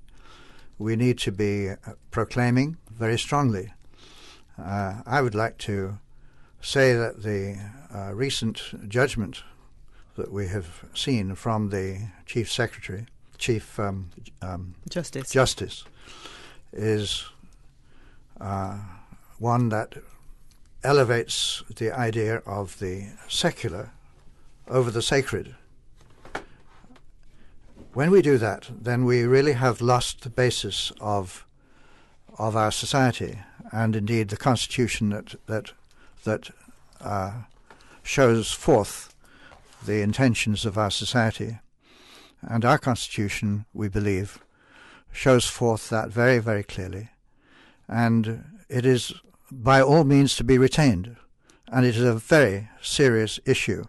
we need to be proclaiming very strongly. I would like to say that the recent judgment that we have seen from the Chief Justice is one that elevates the idea of the secular over the sacred. When we do that, then we really have lost the basis of our society, and indeed the Constitution that shows forth the intentions of our society. And our Constitution, we believe, shows forth that very, very clearly, and it is by all means to be retained, and it is a very serious issue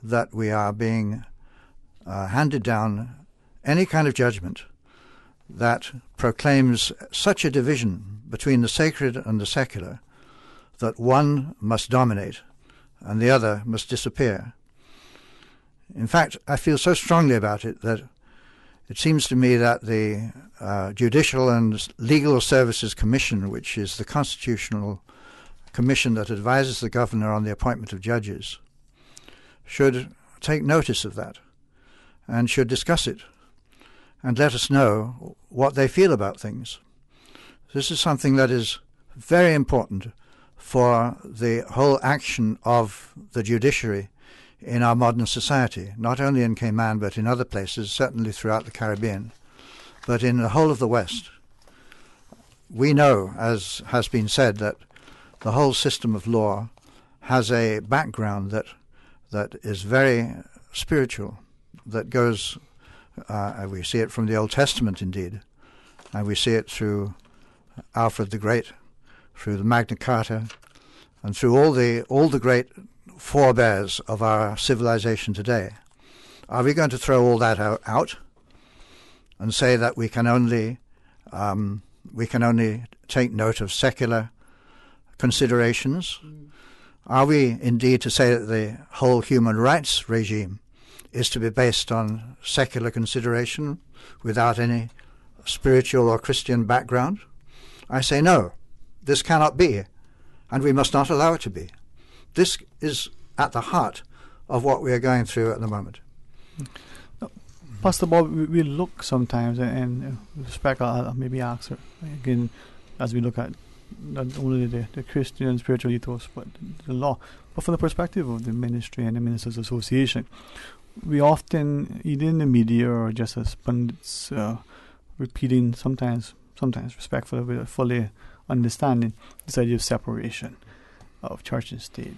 that we are being handed down any kind of judgment that proclaims such a division between the sacred and the secular that one must dominate and the other must disappear. In fact, I feel so strongly about it that it seems to me that the Judicial and Legal Services Commission, which is the constitutional commission that advises the governor on the appointment of judges, should take notice of that and should discuss it and let us know what they feel about things. This is something that is very important for the whole action of the judiciary in our modern society, not only in Cayman but in other places, certainly throughout the Caribbean, but in the whole of the West. We know, as has been said, that the whole system of law has a background that is very spiritual, that goes, we see it from the Old Testament indeed, and we see it through Alfred the Great, through the Magna Carta, and through all the great forebears of our civilization today. Are we going to throw all that out and say that we can only take note of secular considerations? Are we indeed to say that the whole human rights regime is to be based on secular consideration without any spiritual or Christian background? I say no, this cannot be, and we must not allow it to be. This is at the heart of what we are going through at the moment. Pastor Bob, we look sometimes, and with respect, I'll maybe ask her again, as we look at not only the Christian and spiritual ethos, but the law, but from the perspective of the ministry and the Ministers Association, we often, either in the media or just as pundits, repeating sometimes respectfully, but fully understanding this idea of separation of church and state.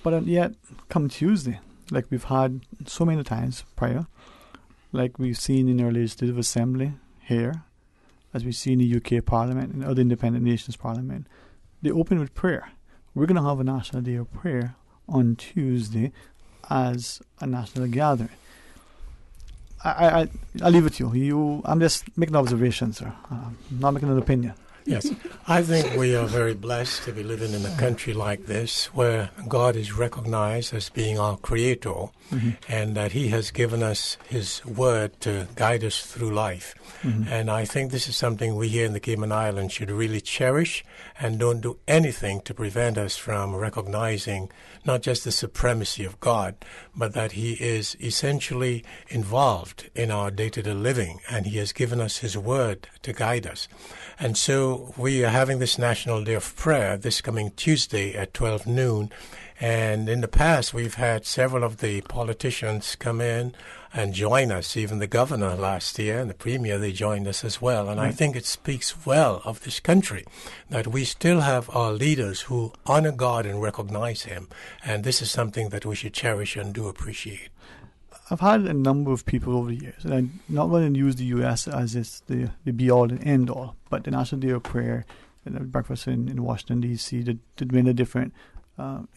But yet, come Tuesday, like we've had so many times prior, like we've seen in our Legislative Assembly here, as we see in the UK Parliament and other independent nations Parliament, they open with prayer. We're going to have a National Day of Prayer on Tuesday as a national gathering. I'll leave it to you. I'm just making observations, sir. I'm not making an opinion. Yes, I think we are very blessed to be living in a country like this where God is recognized as being our creator, and that he has given us his word to guide us through life. And I think this is something we here in the Cayman Islands should really cherish and don't do anything to prevent us from recognizing not just the supremacy of God, but that he is essentially involved in our day-to-day living, and he has given us his word to guide us. And so we are having this National Day of Prayer this coming Tuesday at 12 noon. And in the past, we've had several of the politicians come in and join us. Even the governor last year and the premier, they joined us as well. And I think it speaks well of this country that we still have our leaders who honor God and recognize him. And this is something that we should cherish and do appreciate. I've had a number of people over the years, and I'm not going to use the U.S. as it's the be-all and end-all, but the National Day of Prayer and the breakfast in Washington, D.C., did many different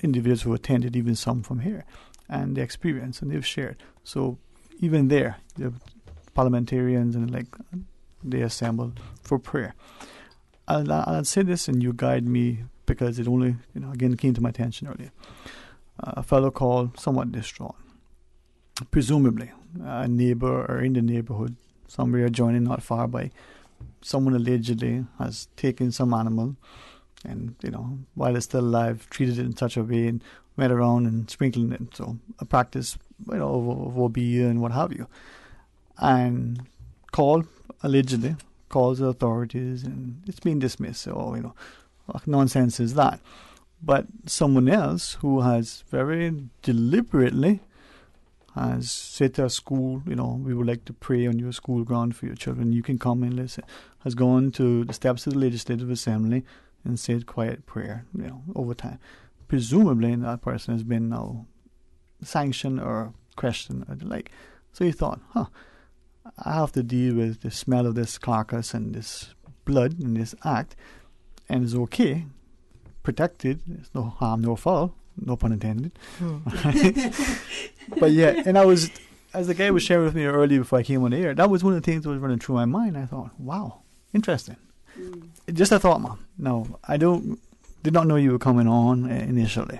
individuals who attended, even some from here, and the experience, and they've shared. So even there, the parliamentarians and they assembled for prayer. I'll say this, and you guide me, because it only, again, came to my attention earlier. A fellow called, somewhat distraught. Presumably, a neighbor or in the neighborhood, somewhere adjoining not far by, someone allegedly has taken some animal and, while it's still alive, treated it in such a way and went around and sprinkling it. So a practice, of obeah and what have you. And allegedly calls the authorities, and it's been dismissed. So, what nonsense is that? But someone else who has very deliberately has said to a school, we would like to pray on your school ground for your children. You can come and listen. Has gone to the steps of the Legislative Assembly and said quiet prayer, over time. Presumably that person has been now sanctioned or questioned or the like. So he thought, I have to deal with the smell of this carcass and this blood and this act, and it's okay, protected, there's no harm, no foul, no pun intended. But yeah, and I was, as the guy was sharing with me earlier before I came on the air, that was one of the things that was running through my mind. I thought, wow, interesting. Just a thought, Mom. No, I did not know you were coming on initially.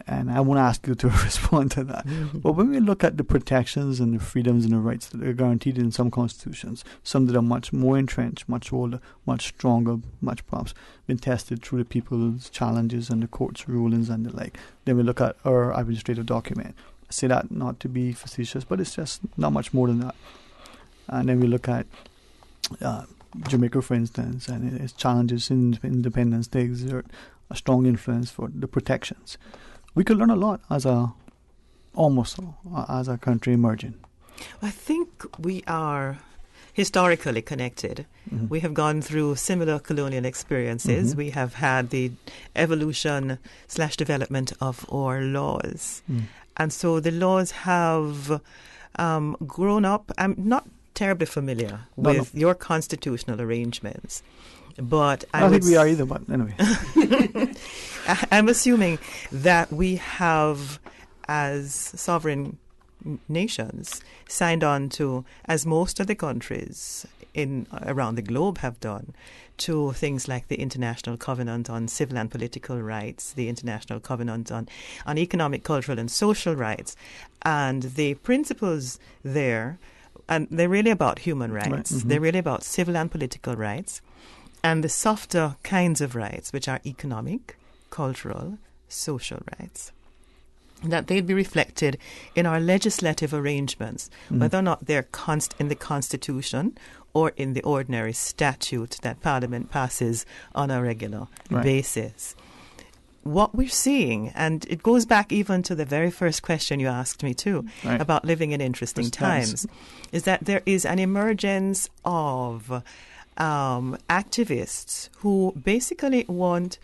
And I won't ask you to respond to that. But when we look at the protections and the freedoms and the rights that are guaranteed in some constitutions, some that are much more entrenched, much older, much stronger, much perhaps been tested through the people's challenges and the court's rulings and the like. Then we look at our administrative document. I say that not to be facetious, but it's just not much more than that. And then we look at Jamaica, for instance, and its challenges in independence. They exert a strong influence for the protections. We could learn a lot as a country emerging. I think we are historically connected. Mm-hmm. We have gone through similar colonial experiences. Mm-hmm. We have had the evolution/development of our laws. And so the laws have grown up. I'm not terribly familiar with your constitutional arrangements. But I don't think we are either, but anyway. I'm assuming that we have, as sovereign nations, signed on to, as most of the countries around the globe have done, to things like the International Covenant on Civil and Political Rights, the International Covenant on Economic, Cultural and Social Rights. And the principles there, and they're really about human rights. Right. Mm-hmm. They're really about civil and political rights. And the softer kinds of rights, which are economic, cultural, social rights, that they'd be reflected in our legislative arrangements, whether or not they're in the Constitution or in the ordinary statute that Parliament passes on a regular basis. What we're seeing, and it goes back even to the very first question you asked me too, about living in interesting times, is that there is an emergence of activists who basically want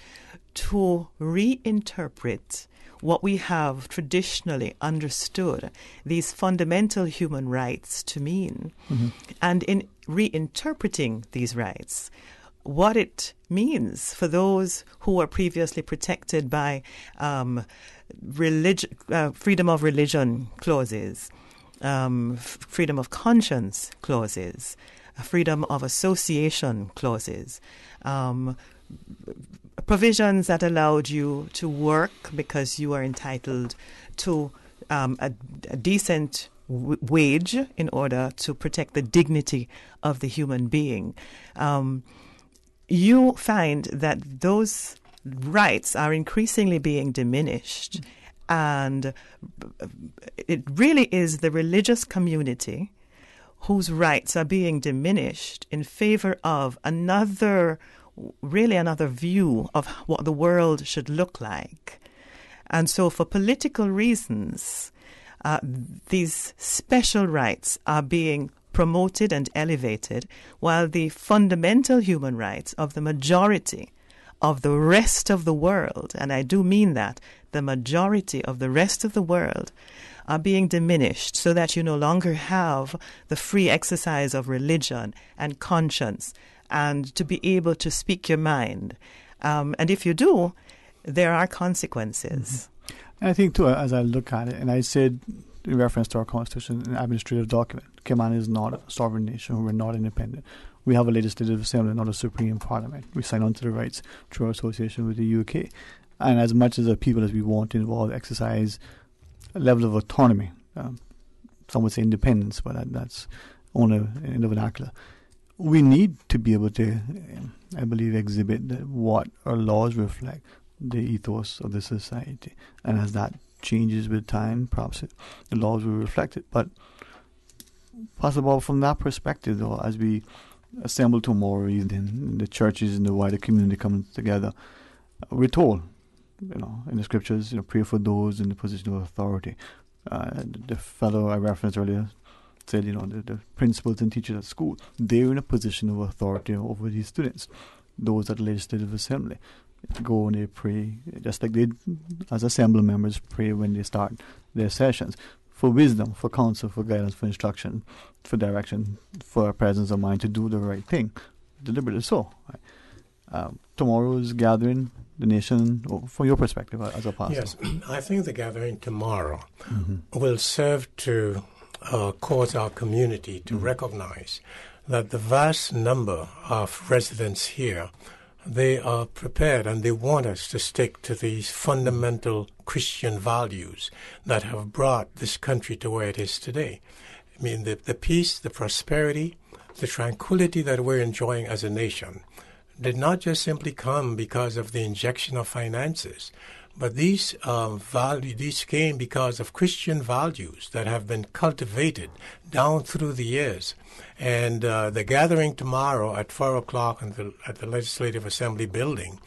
to reinterpret what we have traditionally understood these fundamental human rights to mean. Mm-hmm. And in reinterpreting these rights, what it means for those who were previously protected by freedom of religion clauses, freedom of conscience clauses, freedom of association clauses, provisions that allowed you to work because you are entitled to a decent wage in order to protect the dignity of the human being. You find that those rights are increasingly being diminished, and it really is the religious community whose rights are being diminished in favor of another view of what the world should look like. And so for political reasons, these special rights are being promoted and elevated, while the fundamental human rights of the majority of the rest of the world, and I do mean that, the majority of the rest of the world, are being diminished, so that you no longer have the free exercise of religion and conscience and to be able to speak your mind. And if you do, there are consequences. Mm-hmm. And I think, too, as I look at it, and I said in reference to our Constitution, an administrative document, Cayman is not a sovereign nation. We're not independent. We have a legislative assembly, not a supreme parliament. We sign on to the rights through our association with the UK. And as much as the people as we want to involve exercise a level of autonomy, some would say independence, but that's only in the vernacular. We need to be able to, I believe, exhibit what our laws reflect, the ethos of the society. And as that changes with time, perhaps the laws will reflect it. But possible from that perspective, though, as we assemble tomorrow evening, the churches and the wider community come together, we're told, in the scriptures, pray for those in the position of authority. The fellow I referenced earlier said, the principals and teachers at school, they're in a position of authority over these students. Those at the legislative assembly go and they pray, just like they, as assembly members, pray when they start their sessions. for wisdom, for counsel, for guidance, for instruction, for direction, for a presence of mind to do the right thing, deliberately so. Right? Tomorrow's gathering, the nation, from your perspective as a pastor. Yes, I think the gathering tomorrow will serve to cause our community to recognize that the vast number of residents here, they are prepared and they want us to stick to these fundamental Christian values that have brought this country to where it is today. I mean, the peace, the prosperity, the tranquility that we're enjoying as a nation did not just simply come because of the injection of finances, but these came because of Christian values that have been cultivated down through the years. And the gathering tomorrow at 4 o'clock at the Legislative Assembly building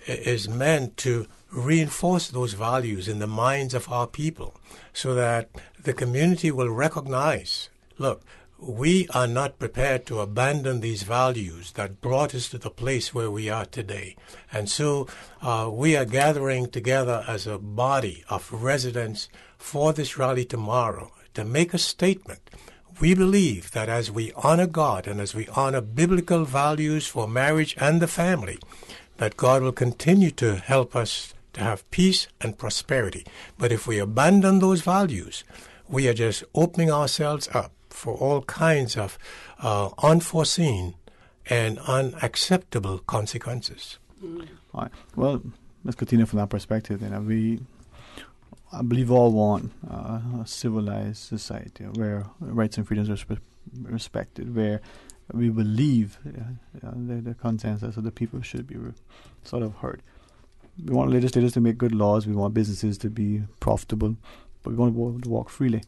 is meant to reinforce those values in the minds of our people so that the community will recognize, look, we are not prepared to abandon these values that brought us to the place where we are today. And so we are gathering together as a body of residents for this rally tomorrow to make a statement. We believe that as we honor God and as we honor biblical values for marriage and the family, that God will continue to help us to have peace and prosperity. But if we abandon those values, we are just opening ourselves up for all kinds of unforeseen and unacceptable consequences. All right. Well, let's continue from that perspective then. I believe all want a civilized society where rights and freedoms are respected, where we believe the consensus of the people should be sort of heard. We want legislators to make good laws. We want businesses to be profitable, but we want to be able to walk freely.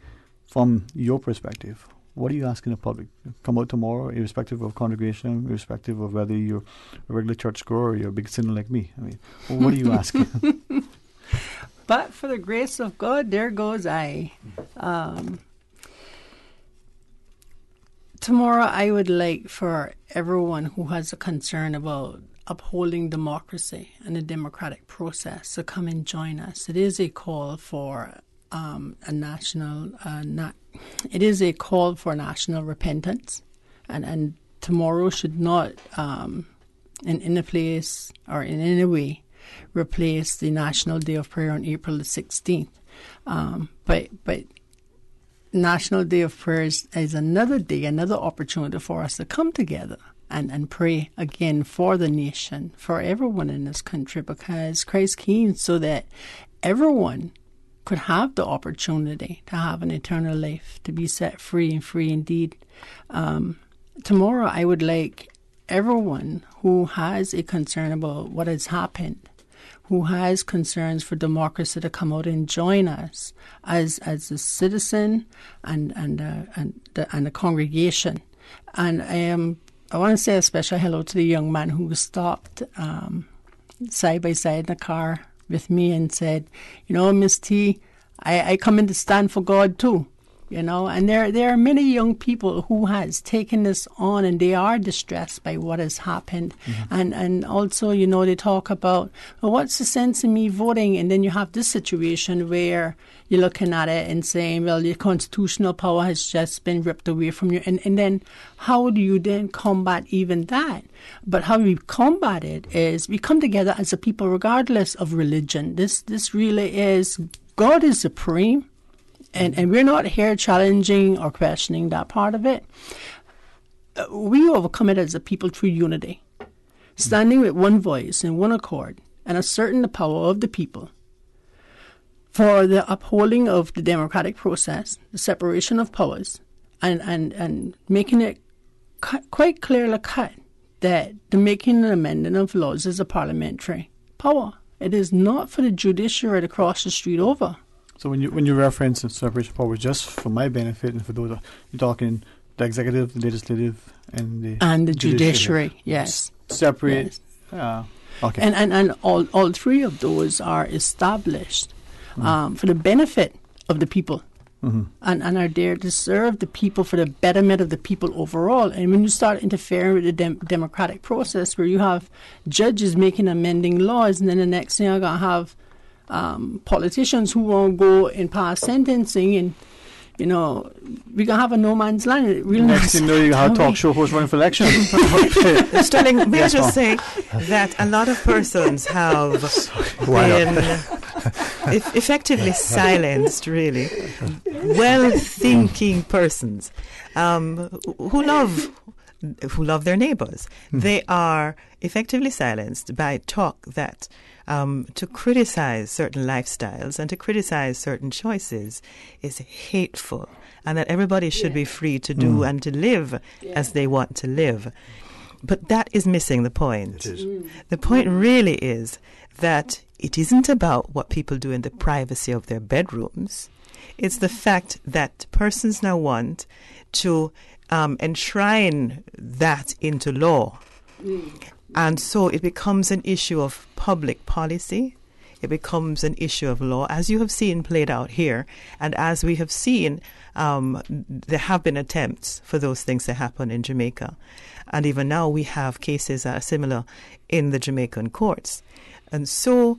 From your perspective, what are you asking the public? Come out tomorrow, irrespective of congregation, irrespective of whether you're a regular churchgoer or you're a big sinner like me. I mean, what are you asking? But for the grace of God, there goes I. Tomorrow, I would like for everyone who has a concern about upholding democracy and the democratic process to come and join us. It is a call for national repentance, and tomorrow should not, in a place or in any way, replace the National Day of Prayer on April the 16th. But National Day of Prayer is another day, another opportunity for us to come together and pray again for the nation, for everyone in this country, because Christ came so that everyone could have the opportunity to have an eternal life, to be set free and free indeed. Tomorrow I would like everyone who has a concern about what has happened, who has concerns for democracy, to come out and join us as a citizen and the congregation. And I want to say a special hello to the young man who stopped side by side in the car with me and said, Miss T, I come in to stand for God too. And there are many young people who has taken this on, and they are distressed by what has happened. Mm-hmm. And also, they talk about, well, what's the sense in me voting? And then you have this situation where you're looking at it and saying, well, your constitutional power has just been ripped away from you. And then how do you then combat even that? But how we combat it is we come together as a people regardless of religion. This really is, God is supreme. And we're not here challenging or questioning that part of it. We overcome it as a people through unity, standing with one voice and one accord, and asserting the power of the people for the upholding of the democratic process, the separation of powers, and making it quite clearly cut that the making and amending of laws is a parliamentary power. It is not for the judiciary to cross the street over. So when you reference the separation of powers, just for my benefit and for those, you're talking the executive, the legislative, and the judiciary. Yes, separate. Yes. Okay. And all three of those are established for the benefit of the people, and are there to serve the people for the betterment of the people overall. And when you start interfering with the democratic process, where you have judges making amending laws, and then the next thing you're gonna have politicians who won't go and pass sentencing, and we can have a no man's land. Next thing you know, you have talk show host running for election. Sterling, may I just say that a lot of persons have been effectively silenced, really. Well-thinking persons who love their neighbors. They are effectively silenced by talk that to criticize certain lifestyles and to criticize certain choices is hateful, and that everybody should be free to do and to live as they want to live. But that is missing the point. It is. The point really is that it isn't about what people do in the privacy of their bedrooms. It's the fact that persons now want to enshrine that into law. And so it becomes an issue of public policy. It becomes an issue of law, as you have seen played out here. And as we have seen, there have been attempts for those things to happen in Jamaica. And even now we have cases that are similar in the Jamaican courts. And so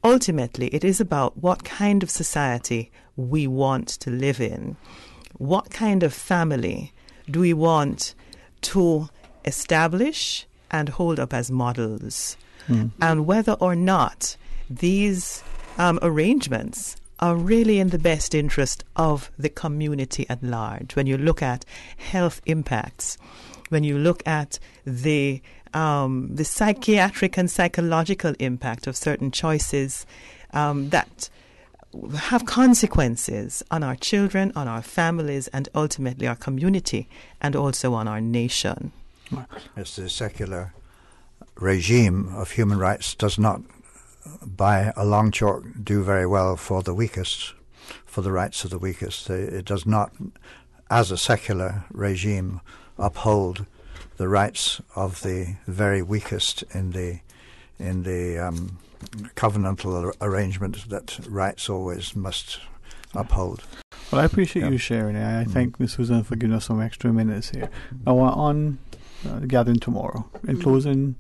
ultimately it is about what kind of society we want to live in. What kind of family do we want to establish and hold up as models, and whether or not these arrangements are really in the best interest of the community at large. When you look at health impacts, when you look at the psychiatric and psychological impact of certain choices that have consequences on our children, on our families, and ultimately our community, and also on our nation. As the secular regime of human rights does not, by a long chalk, do very well for the weakest, for the rights of the weakest. It does not, as a secular regime, uphold the rights of the very weakest in the covenantal arrangement that rights always must uphold. Well, I appreciate you sharing it. I thank Ms. Susan for giving us some extra minutes here. Now, on the gathering tomorrow, in closing,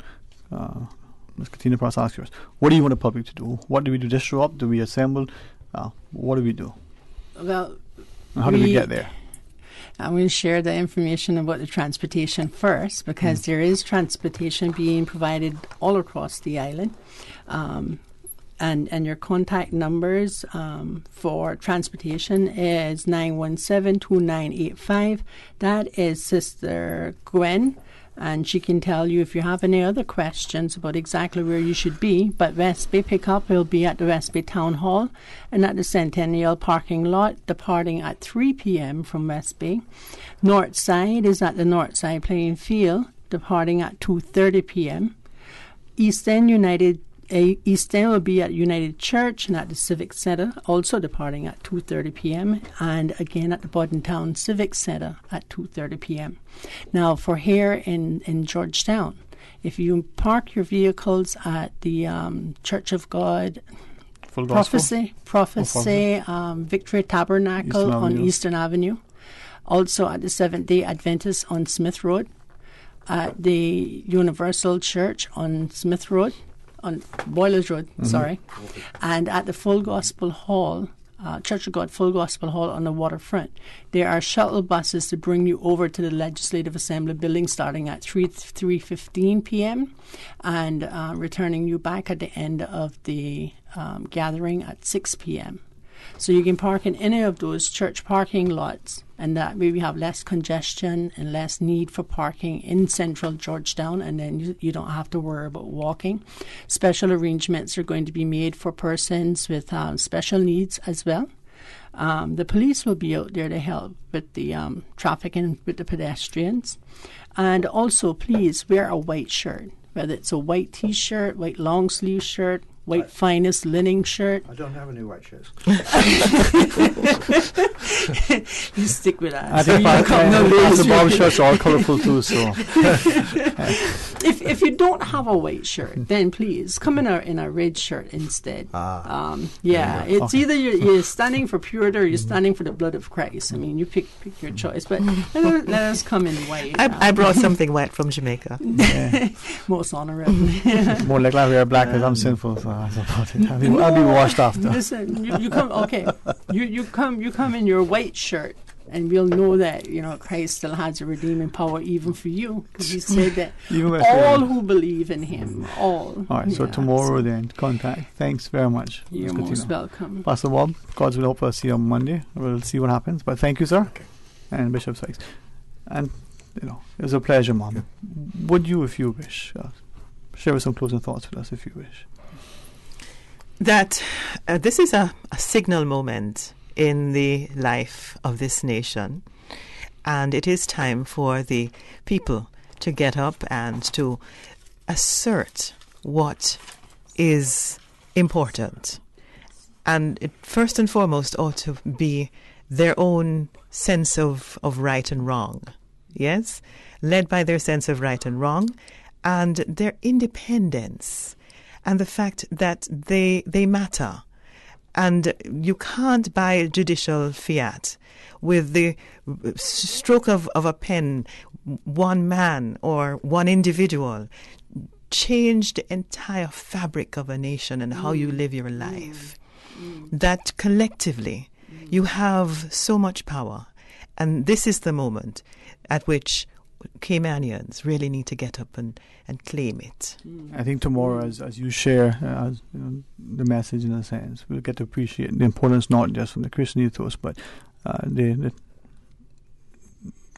Ms. Katina Prosaskers, what do you want the public to do? What do we do? Just show up? Do we assemble? What do we do? Well, how do we get there? I'm going to share the information about the transportation first, because there is transportation being provided all across the island. And your contact numbers for transportation is 917-2985. That is Sister Gwen, and she can tell you if you have any other questions about exactly where you should be. But West Bay pickup will be at the West Bay Town Hall and at the Centennial parking lot, departing at 3 p.m. from West Bay. North Side is at the North Side playing field, departing at 2:30 p.m. East End will be at United Church and at the Civic Centre, also departing at 2:30 p.m. and again at the Buddentown Civic Centre at 2:30 p.m. Now, for here in Georgetown, if you park your vehicles at the Church of God Prophecy Victory Tabernacle on Eastern Avenue, also at the Seventh-day Adventist on Smith Road, at the Universal Church on Smith Road, on Boilers Road, and at the Full Gospel Hall, Church of God Full Gospel Hall on the waterfront. There are shuttle buses to bring you over to the Legislative Assembly building starting at 3:15 p.m. and returning you back at the end of the gathering at 6 p.m. So you can park in any of those church parking lots, and that way we have less congestion and less need for parking in central Georgetown, and then you don't have to worry about walking. Special arrangements are going to be made for persons with special needs as well. The police will be out there to help with the traffic and with the pedestrians. And also, please wear a white shirt, whether it's a white T-shirt, white long sleeve shirt, white finest linen shirt. I don't have any white shirts. You stick with that. I think the barber shirts are all colourful too. So, if you don't have a white shirt, then please come in a red shirt instead. It's either you're standing for purity or you're standing for the blood of Christ. I mean, you pick your choice, but let us come in white. I brought something white from Jamaica. Most honourable. More like we are black because I'm sinful. So. that's about it. I'll be washed after. Listen, you come. Okay, you come in your white shirt, and we'll know that Christ still has a redeeming power even for you, because He said that all who believe in Him, all. All right. So tomorrow, then contact. Thanks very much. You're most welcome, Pastor Bob. God's will, hope I'll see you on Monday. We'll see what happens. But thank you, sir, and Bishop Sykes, and it was a pleasure, Mom. Would you, if you wish, share some closing thoughts with us, if you wish? That this is a signal moment in the life of this nation, and it is time for the people to get up and to assert what is important. And it first and foremost ought to be their own sense of right and wrong. Yes? Led by their sense of right and wrong and their independence and the fact that they matter. And you can't buy judicial fiat with the stroke of a pen. One man or one individual change the entire fabric of a nation and how you live your life. That collectively you have so much power. And this is the moment at which Caymanians really need to get up and claim it. I think tomorrow, as you share the message, in a sense, we'll get to appreciate the importance not just from the Christian ethos, but the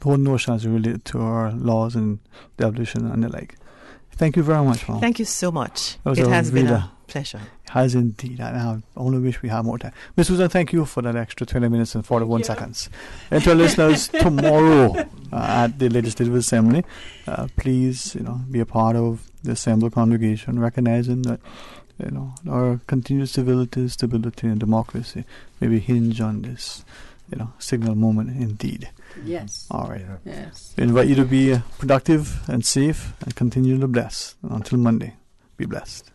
whole notion as related to our laws and the evolution and the like. Thank you very much, Mom. Thank you so much. It has been a pleasure. It has indeed. I only wish we had more time. Ms. Susan, thank you for that extra 20 minutes and 41 seconds. And to our listeners, tomorrow at the Legislative Assembly, please, be a part of the Assembly congregation, recognizing that, our continued civility, stability, and democracy maybe hinge on this, signal moment indeed. Yes. All right. Yes. We invite you to be productive and safe and continue to bless. And until Monday, be blessed.